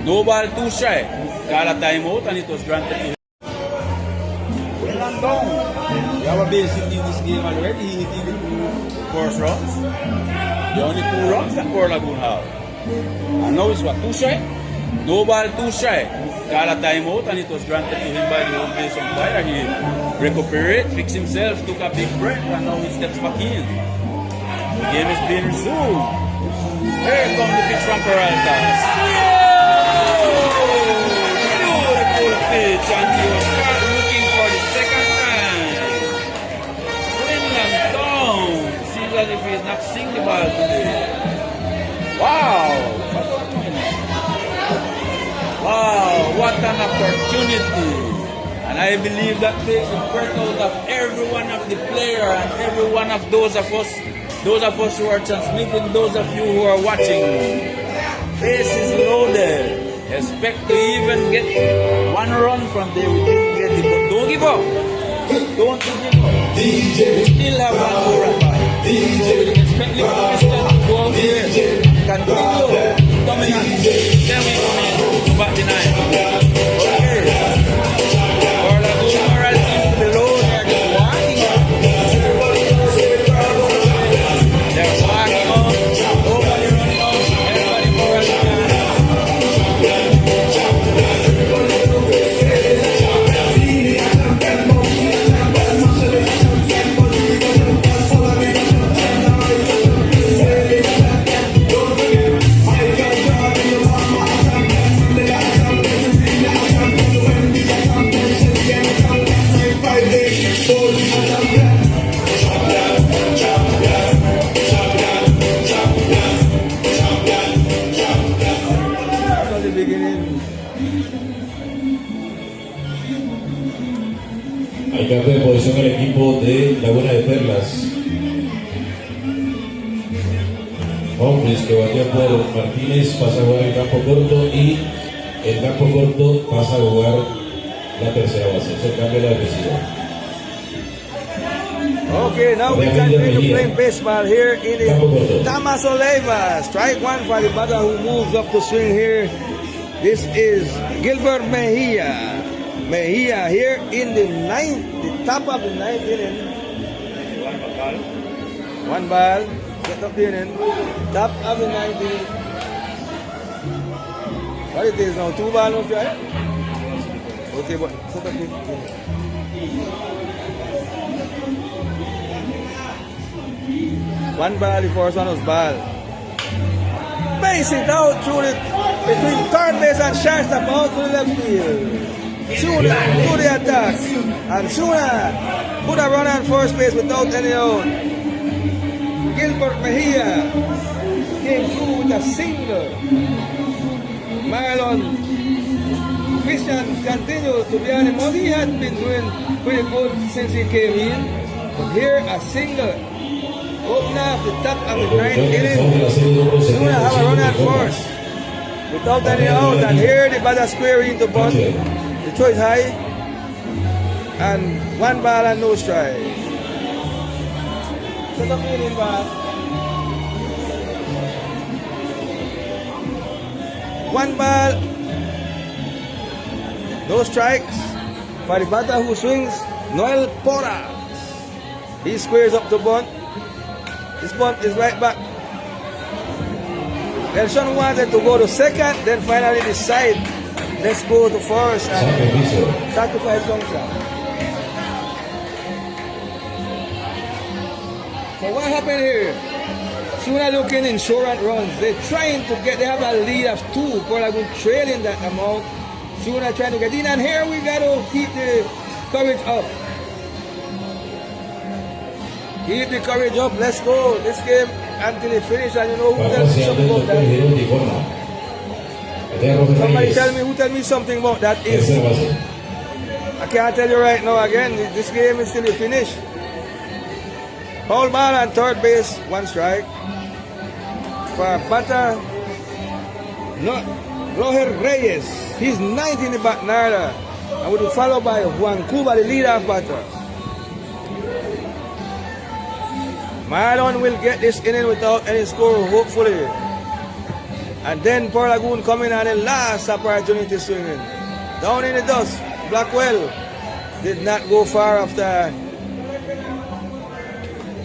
No ball, 2 strike. Got a timeout and it was granted to him. Quinlan down. We have a base hit in this game already. He hit in the 2 first runs. The only 2 runs that Lagoon have. And now it's what, 2 strike? No ball, 2 strike. Got a timeout and it was granted to him by the home base umpire. He recuperated, fixed himself, took a big breath, and now he steps back in. The game is being resumed. Here comes the pitch from Peralta. Beautiful pitch, and he was looking for the second time. Quinlan down. Seems as if he's not seeing the ball today. Wow. Wow, what an opportunity. And I believe that takes the breath out of every one of the players and every one of those of us who are transmitting, those of you who are watching. Base is loaded. Expect to even get 1 run from there. We didn't get it, but don't give up. Don't give up. We still have 1 more at bat. So we expect Livingston to go out here. Continue. Dominant. Tell me, back the 9. Okay. For Lagoon moral seems to be low. They're just walking up. They're walking up. Nobody running out. Everybody moral down. Hay cambio de posición el equipo de Laguna de Perlas. Humphries, que batía por Martínez, pasa a jugar el campo corto y el campo corto pasa a jugar la tercera base. Es el cambio de la defensiva. Okay, now we continue playing baseball here in the Tamas Oleva. Strike 1 for the batter who moves up to swing here. This is Gilbert Mejia. Mejia here in the top of the 9th inning. 1 ball. Set up the inning. Top of the 9th inning. What it is now? 2 balls, no strike? Okay, but set up the inning. 1 ball, the first one was ball. Base it out through the between third base and shortstop out to the left field. Siuna to the attack, and Siuna put a run on first base without any out. Gilbert Mejia came through with a single. Marlon Christian continues to be on the mode. He had been doing pretty good since he came in, but here a single. Open off the top of the 9th inning. Siuna have a run at first without any out, and here the batter square into bunt. The throw is high, and 1 ball and no strike. Set up the inning, ball. 1 ball, no strikes. For the batter who swings, Noel Porter. He squares up the bunt. This bunt is right back. Nelson wanted to go to second, then finally decide, let's go to first and sacrifice function. So what happened here? Siuna looking insurance runs. They're trying to get, they have a lead of 2. Port Lagoon trailing that amount. Siuna trying to get in, and here we got to keep the courage up. Keep the courage up. Let's go. This game until it finishes, and you know who tells me something about that? Somebody tell me who tell me something about that is. I can't tell you right now again. This game is still finished. Foul ball on third base, 1 strike. For batter, Roger Reyes. He's 9 in the back nada. And will be followed by Juan Cuba, the leadoff batter. Marlon will get this inning without any score, hopefully. And then Port Lagoon coming on the last opportunity swinging. Down in the dust, Blackwell did not go far after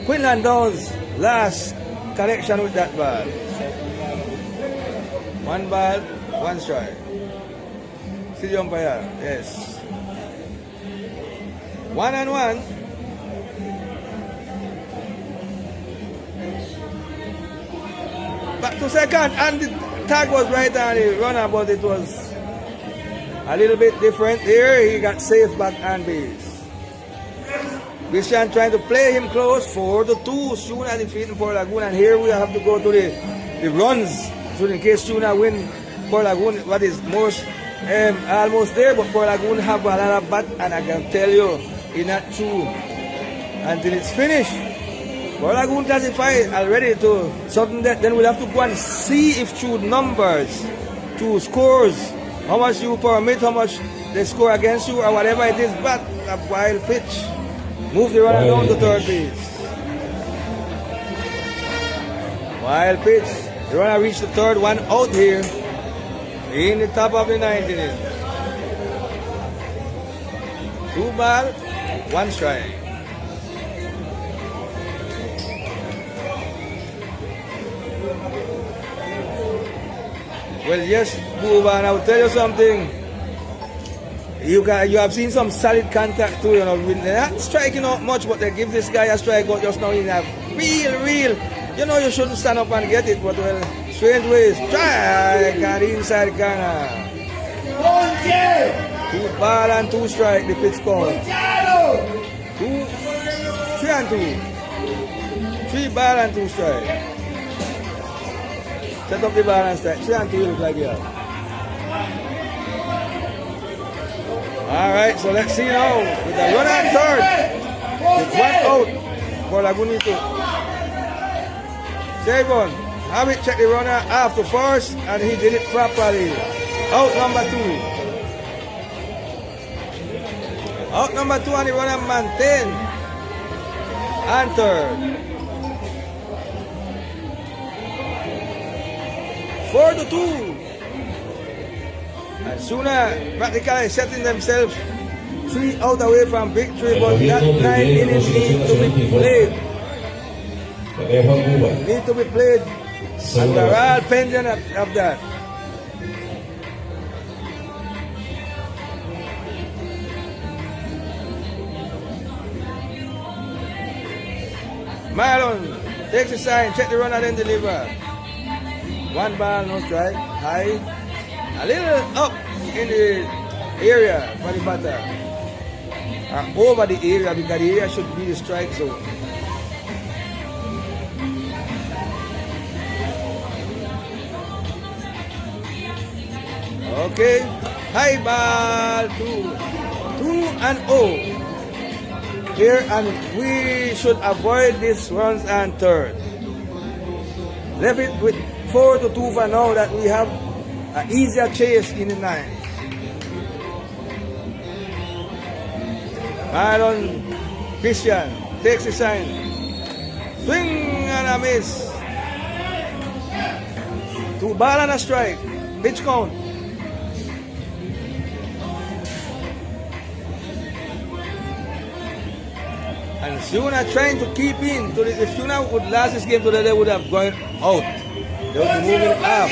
Quinlan Downs' last connection with that ball. 1 ball, 1 strike. See the umpire, yes. 1-1. Back to second, and the tag was right on the runner, but it was a little bit different here. He got safe back on base. Christian trying to play him close, 4-2. Siuna defeating Port Lagoon, and here we have to go to the runs. So in case Siuna win, Port Lagoon, what is most almost there, but Port Lagoon have a lot of bat, and I can tell you, it's not true until it's finished. Port Lagoon classified already to something that then we'll have to go and see if through numbers, through scores, how much you permit, how much they score against you, or whatever it is, but a wild pitch. Move the runner down to third base. Wild pitch. The runner reached the third, 1 out here. In the top of the 9th inning. 2 ball, 1 strike. Well, yes, Buba, and I'll tell you something. You have seen some solid contact too, you know. They're not striking out much, but they give this guy a strikeout just now in a real. You know, you shouldn't stand up and get it, but well, strange ways. Strike on the inside corner. 2 ball and 2 strike, the pitch count. 3 and 2. 3 ball and 2 strike. Set up the ball and strike. 3 and 2 look like you. Alright, so let's see now. With a runner on third. With 1 out for Lagoon. Savon, have it check the runner after first, and he did it properly. Out number 2. Out number 2, and the runner maintained. And third. 4-2. And Siuna practically setting themselves 3 out away from victory, but that 9 innings need to be played. Need to be played, and they're all pending of that. Marlon takes the sign, check the runner, then deliver. 1 ball, no strike, high. A little up in the area for the batter. Over the area, because the area should be the strike zone. Okay, high ball, 2-0 here, and we should avoid this runs and third. Left it with 4-2 for now, that we have an easier chase in the 9th. Marlon Christian takes the sign. Swing and a miss. 2 ball and a strike. Pitch count. And Siuna trying to keep in. If Siuna would last this game today, they would have gone out. They would be moving up.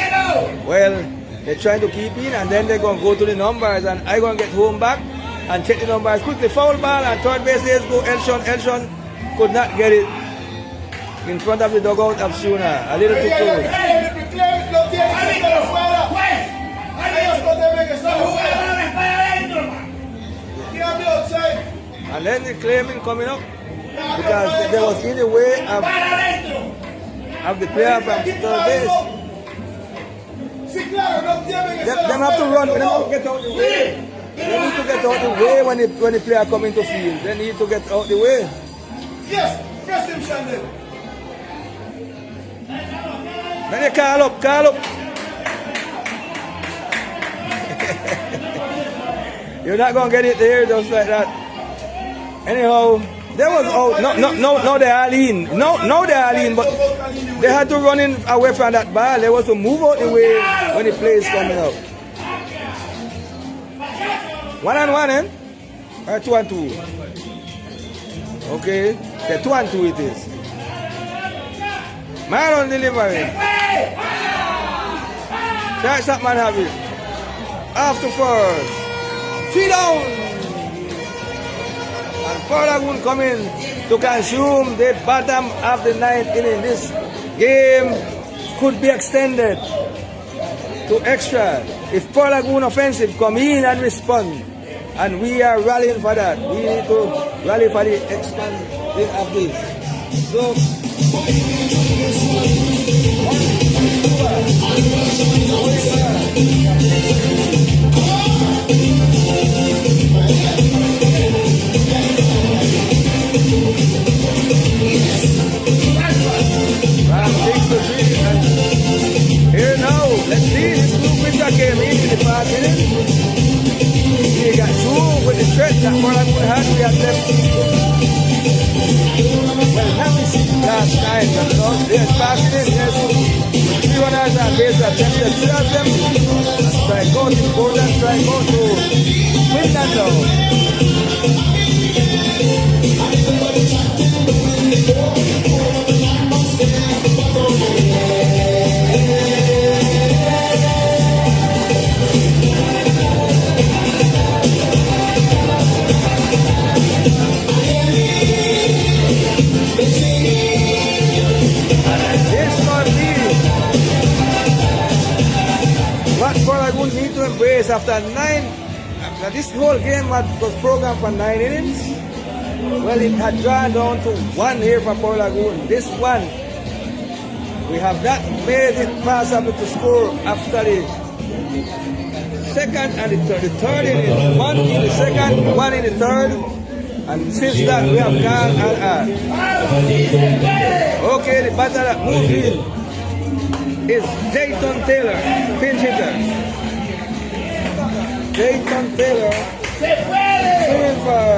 Well, they're trying to keep in, and then they're going to go to the numbers, and I'm going to get home back and check the numbers quickly. Foul ball, and third base, let's go. Elshon could not get it in front of the dugout of Siuna. A little too close. And then the claiming coming up because there was in the way of the player from third base. Them have to run. They have to get out the way. They need to get out the way when the player come into field. They need to get out the way. Yes, press him, Shandon. Then they call up. You're not gonna get it there just like that. Anyhow, there was out. No, they are in. No, they are in, but they had to run in away from that ball. They was to move out the way when the play is coming up. 1-1, eh? Or 2-2? Okay, 2-2 it is. Man on delivery. That's that man have it. After first. 3 down. And Lagoon coming to consume the bottom of the 9th inning. This game could be extended to extra if Lagoon offensive come in and respond. And we are rallying for that. We need to rally for the expanding of this. So here now, let's see this blue pitcher came in the 5 minutes. He got through with the stretch that Lagoon had. We had left. Well, now we see last time, there's 5 minutes, there's 3 runners and base attempted 3 of them. And strike out, important strike out to win that down. Lagoon need to embrace after this whole game was programmed for 9 innings. Well, it had drawn down to 1 here for Lagoon. This one, we have not made it possible to score after the second and the third inning. 1 in the second, 1 in the third. And since that, we have gone and okay, the batter that moved in is Dayton Taylor, pinch hitter. Dayton Taylor swinging for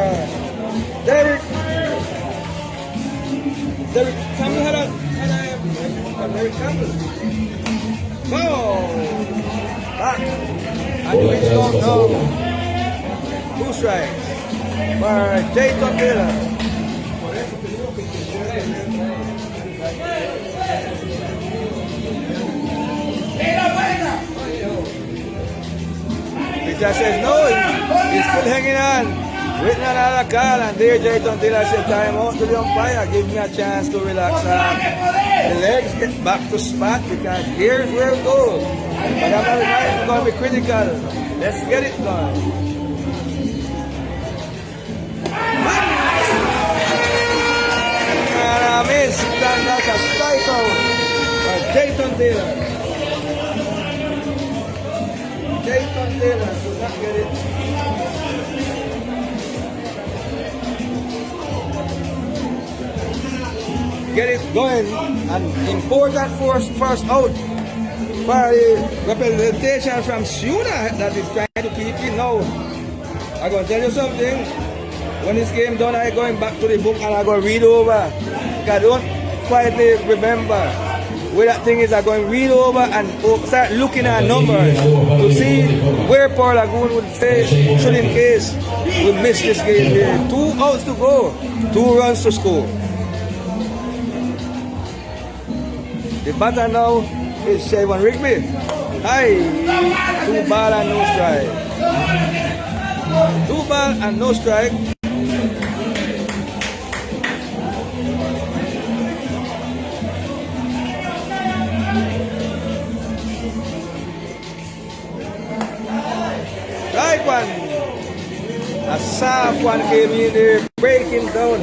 Derek. Campbell had a Derek Campbell. Ball back and we don't know. 2 strikes for Dayton Taylor. Pitcher says no, he's still hanging on. Waiting on another call, and there Dayton Taylor said time out to the umpire, give me a chance to relax. The legs get back to spot because here's where it goes. But I'm going to be critical. Let's get it done. And I missed, and that's a strikeout for Dayton Taylor. Dayton Taylor could not get it. Get it going, and important first out for the representation from Siuna that is trying to keep it now. I'm going to tell you something. When this game done, I'm going back to the book and I'm going to read over. Because I don't quietly remember where that thing is, are going to read over and start looking at numbers to see where Port Lagoon would stay, should in case we miss this game here. 2 outs to go, 2 runs to score. The batter now is Shavon Rigby. Aye, 2 ball and no strike. 2 ball and no strike. Strike one. A soft one came in there, breaking down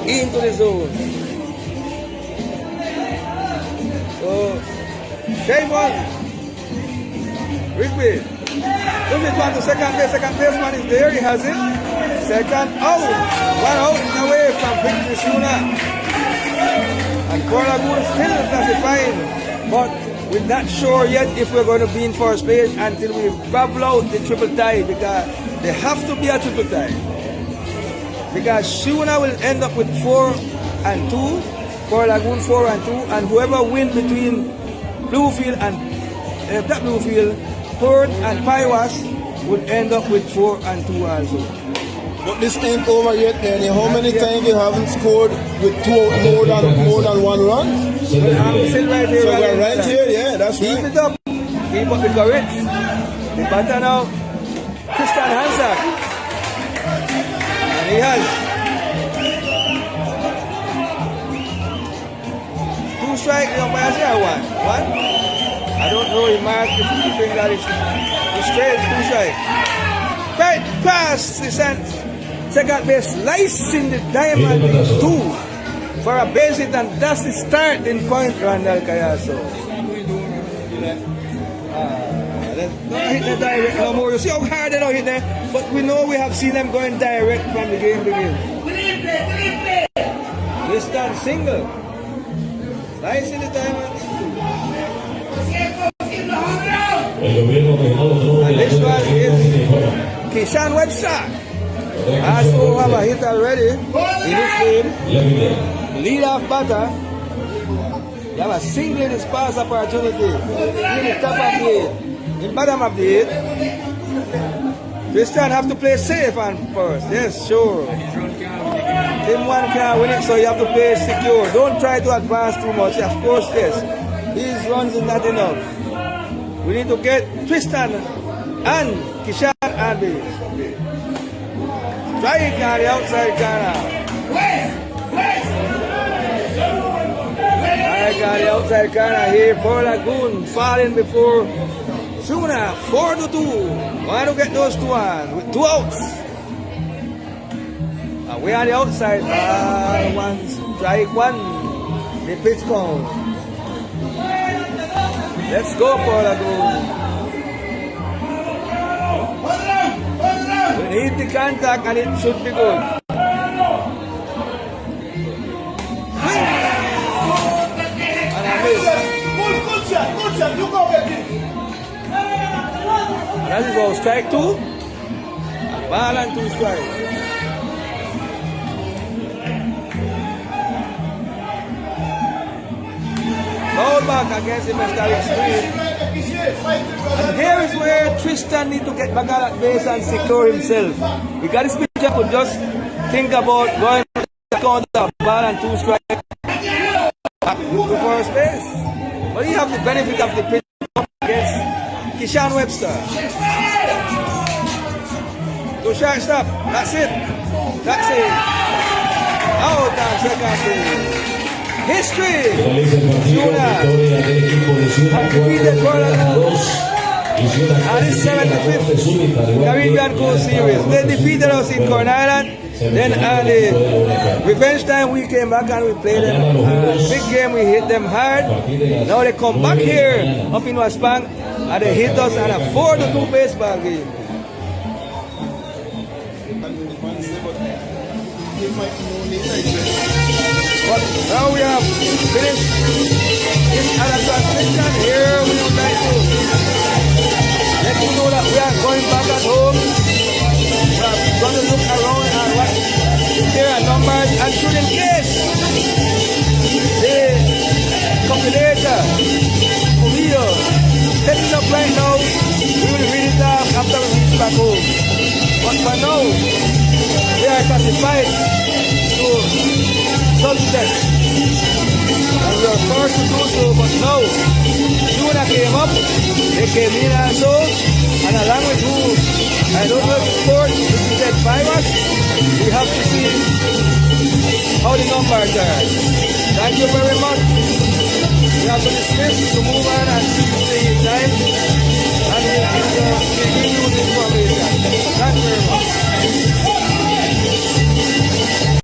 into the zone. So, Shavon Rigby. Look it one to second base. Second baseman is there. He has it. Second out. 1 out away from victory Siuna. And Port Lagoon still classifying. But we're not sure yet if we're going to be in first base until we bubble out the triple tie, because they have to be a triple tie. Because Siuna will end up with 4 and 2. Port Lagoon 4 and 2. And whoever wins between Bluefield and that Bluefield, Port and Paiwas would end up with 4 and 2 also. But this ain't over yet, Danny. How many times you haven't scored with more than 1 run? I'm still right here. So we're right here, yeah, that's Keep right. it up. Keep up the courage. The batter now, Christian Hansak. And he has 2 strikes, the umpire say 1. I don't know, he marked the finger, it's straight, 2 strikes. Right pass, the second base, slicing the diamond in 2 for a base hit, and that's the starting point, Randall Cayaso. Don't hit the direct no more. You see how hard they don't hit there? But we know we have seen them going direct from the game begin. Tristan single. Slicing the diamond in 2. And this one is Keyshawn Webster. Also have a hit already in this game. Lead off batter. You have a single in his pass opportunity. In the top of the 8. In bottom of the 8. Tristan have to play safe and first. Yes, sure. Team 1 can't win it, so you have to play secure. Don't try to advance too much. Of course, yes. His runs is not enough. We need to get Tristan and Kishan and base. Try it on the outside corner. Try on the outside corner here. Port Lagoon falling before Siuna. 4-2. Want to get those 2 on with 2 outs. We on the outside. Strike 1. The pitch count. Let's go, Port Lagoon. We hit the contact and it should be good. And a miss. Good shot, you go get it. And that is all, strike 2. Ball and 2 strikes. Ball back against the Mr. Screen. And here is where Tristan needs to get back at that base and secure himself. Because this pitcher could just think about going to the ball and 2 strikes to first base. But he have the benefit of the pitch against Keyshawn Webster. So shortstop, that's it. That's it. Out on second base. History! Siuna have defeated Port Lagoon at this 75th Caribbean Coast Series. They defeated us in Corn Island. Then on the revenge time we came back and we played them. Big game, we hit them hard. Now they come back here up in Waspam and they hit us on a 4-2 baseball game. But now we have finished this other transmission. Here we would like to let you know that we are going back at home. We are going to look around and what there are numbers, and should in case the compilation operator. We are setting up right now. We will read it off after we reach back home. But for now, we are classified to subject. And we are forced to do so, but now, Siuna came up, they came in also, and along with who, I don't know if it's sport, this is that virus, we have to see how the numbers are. Thank you very much. We have to dismiss to move on and see you in time, and we'll give you the information. Thank you very much.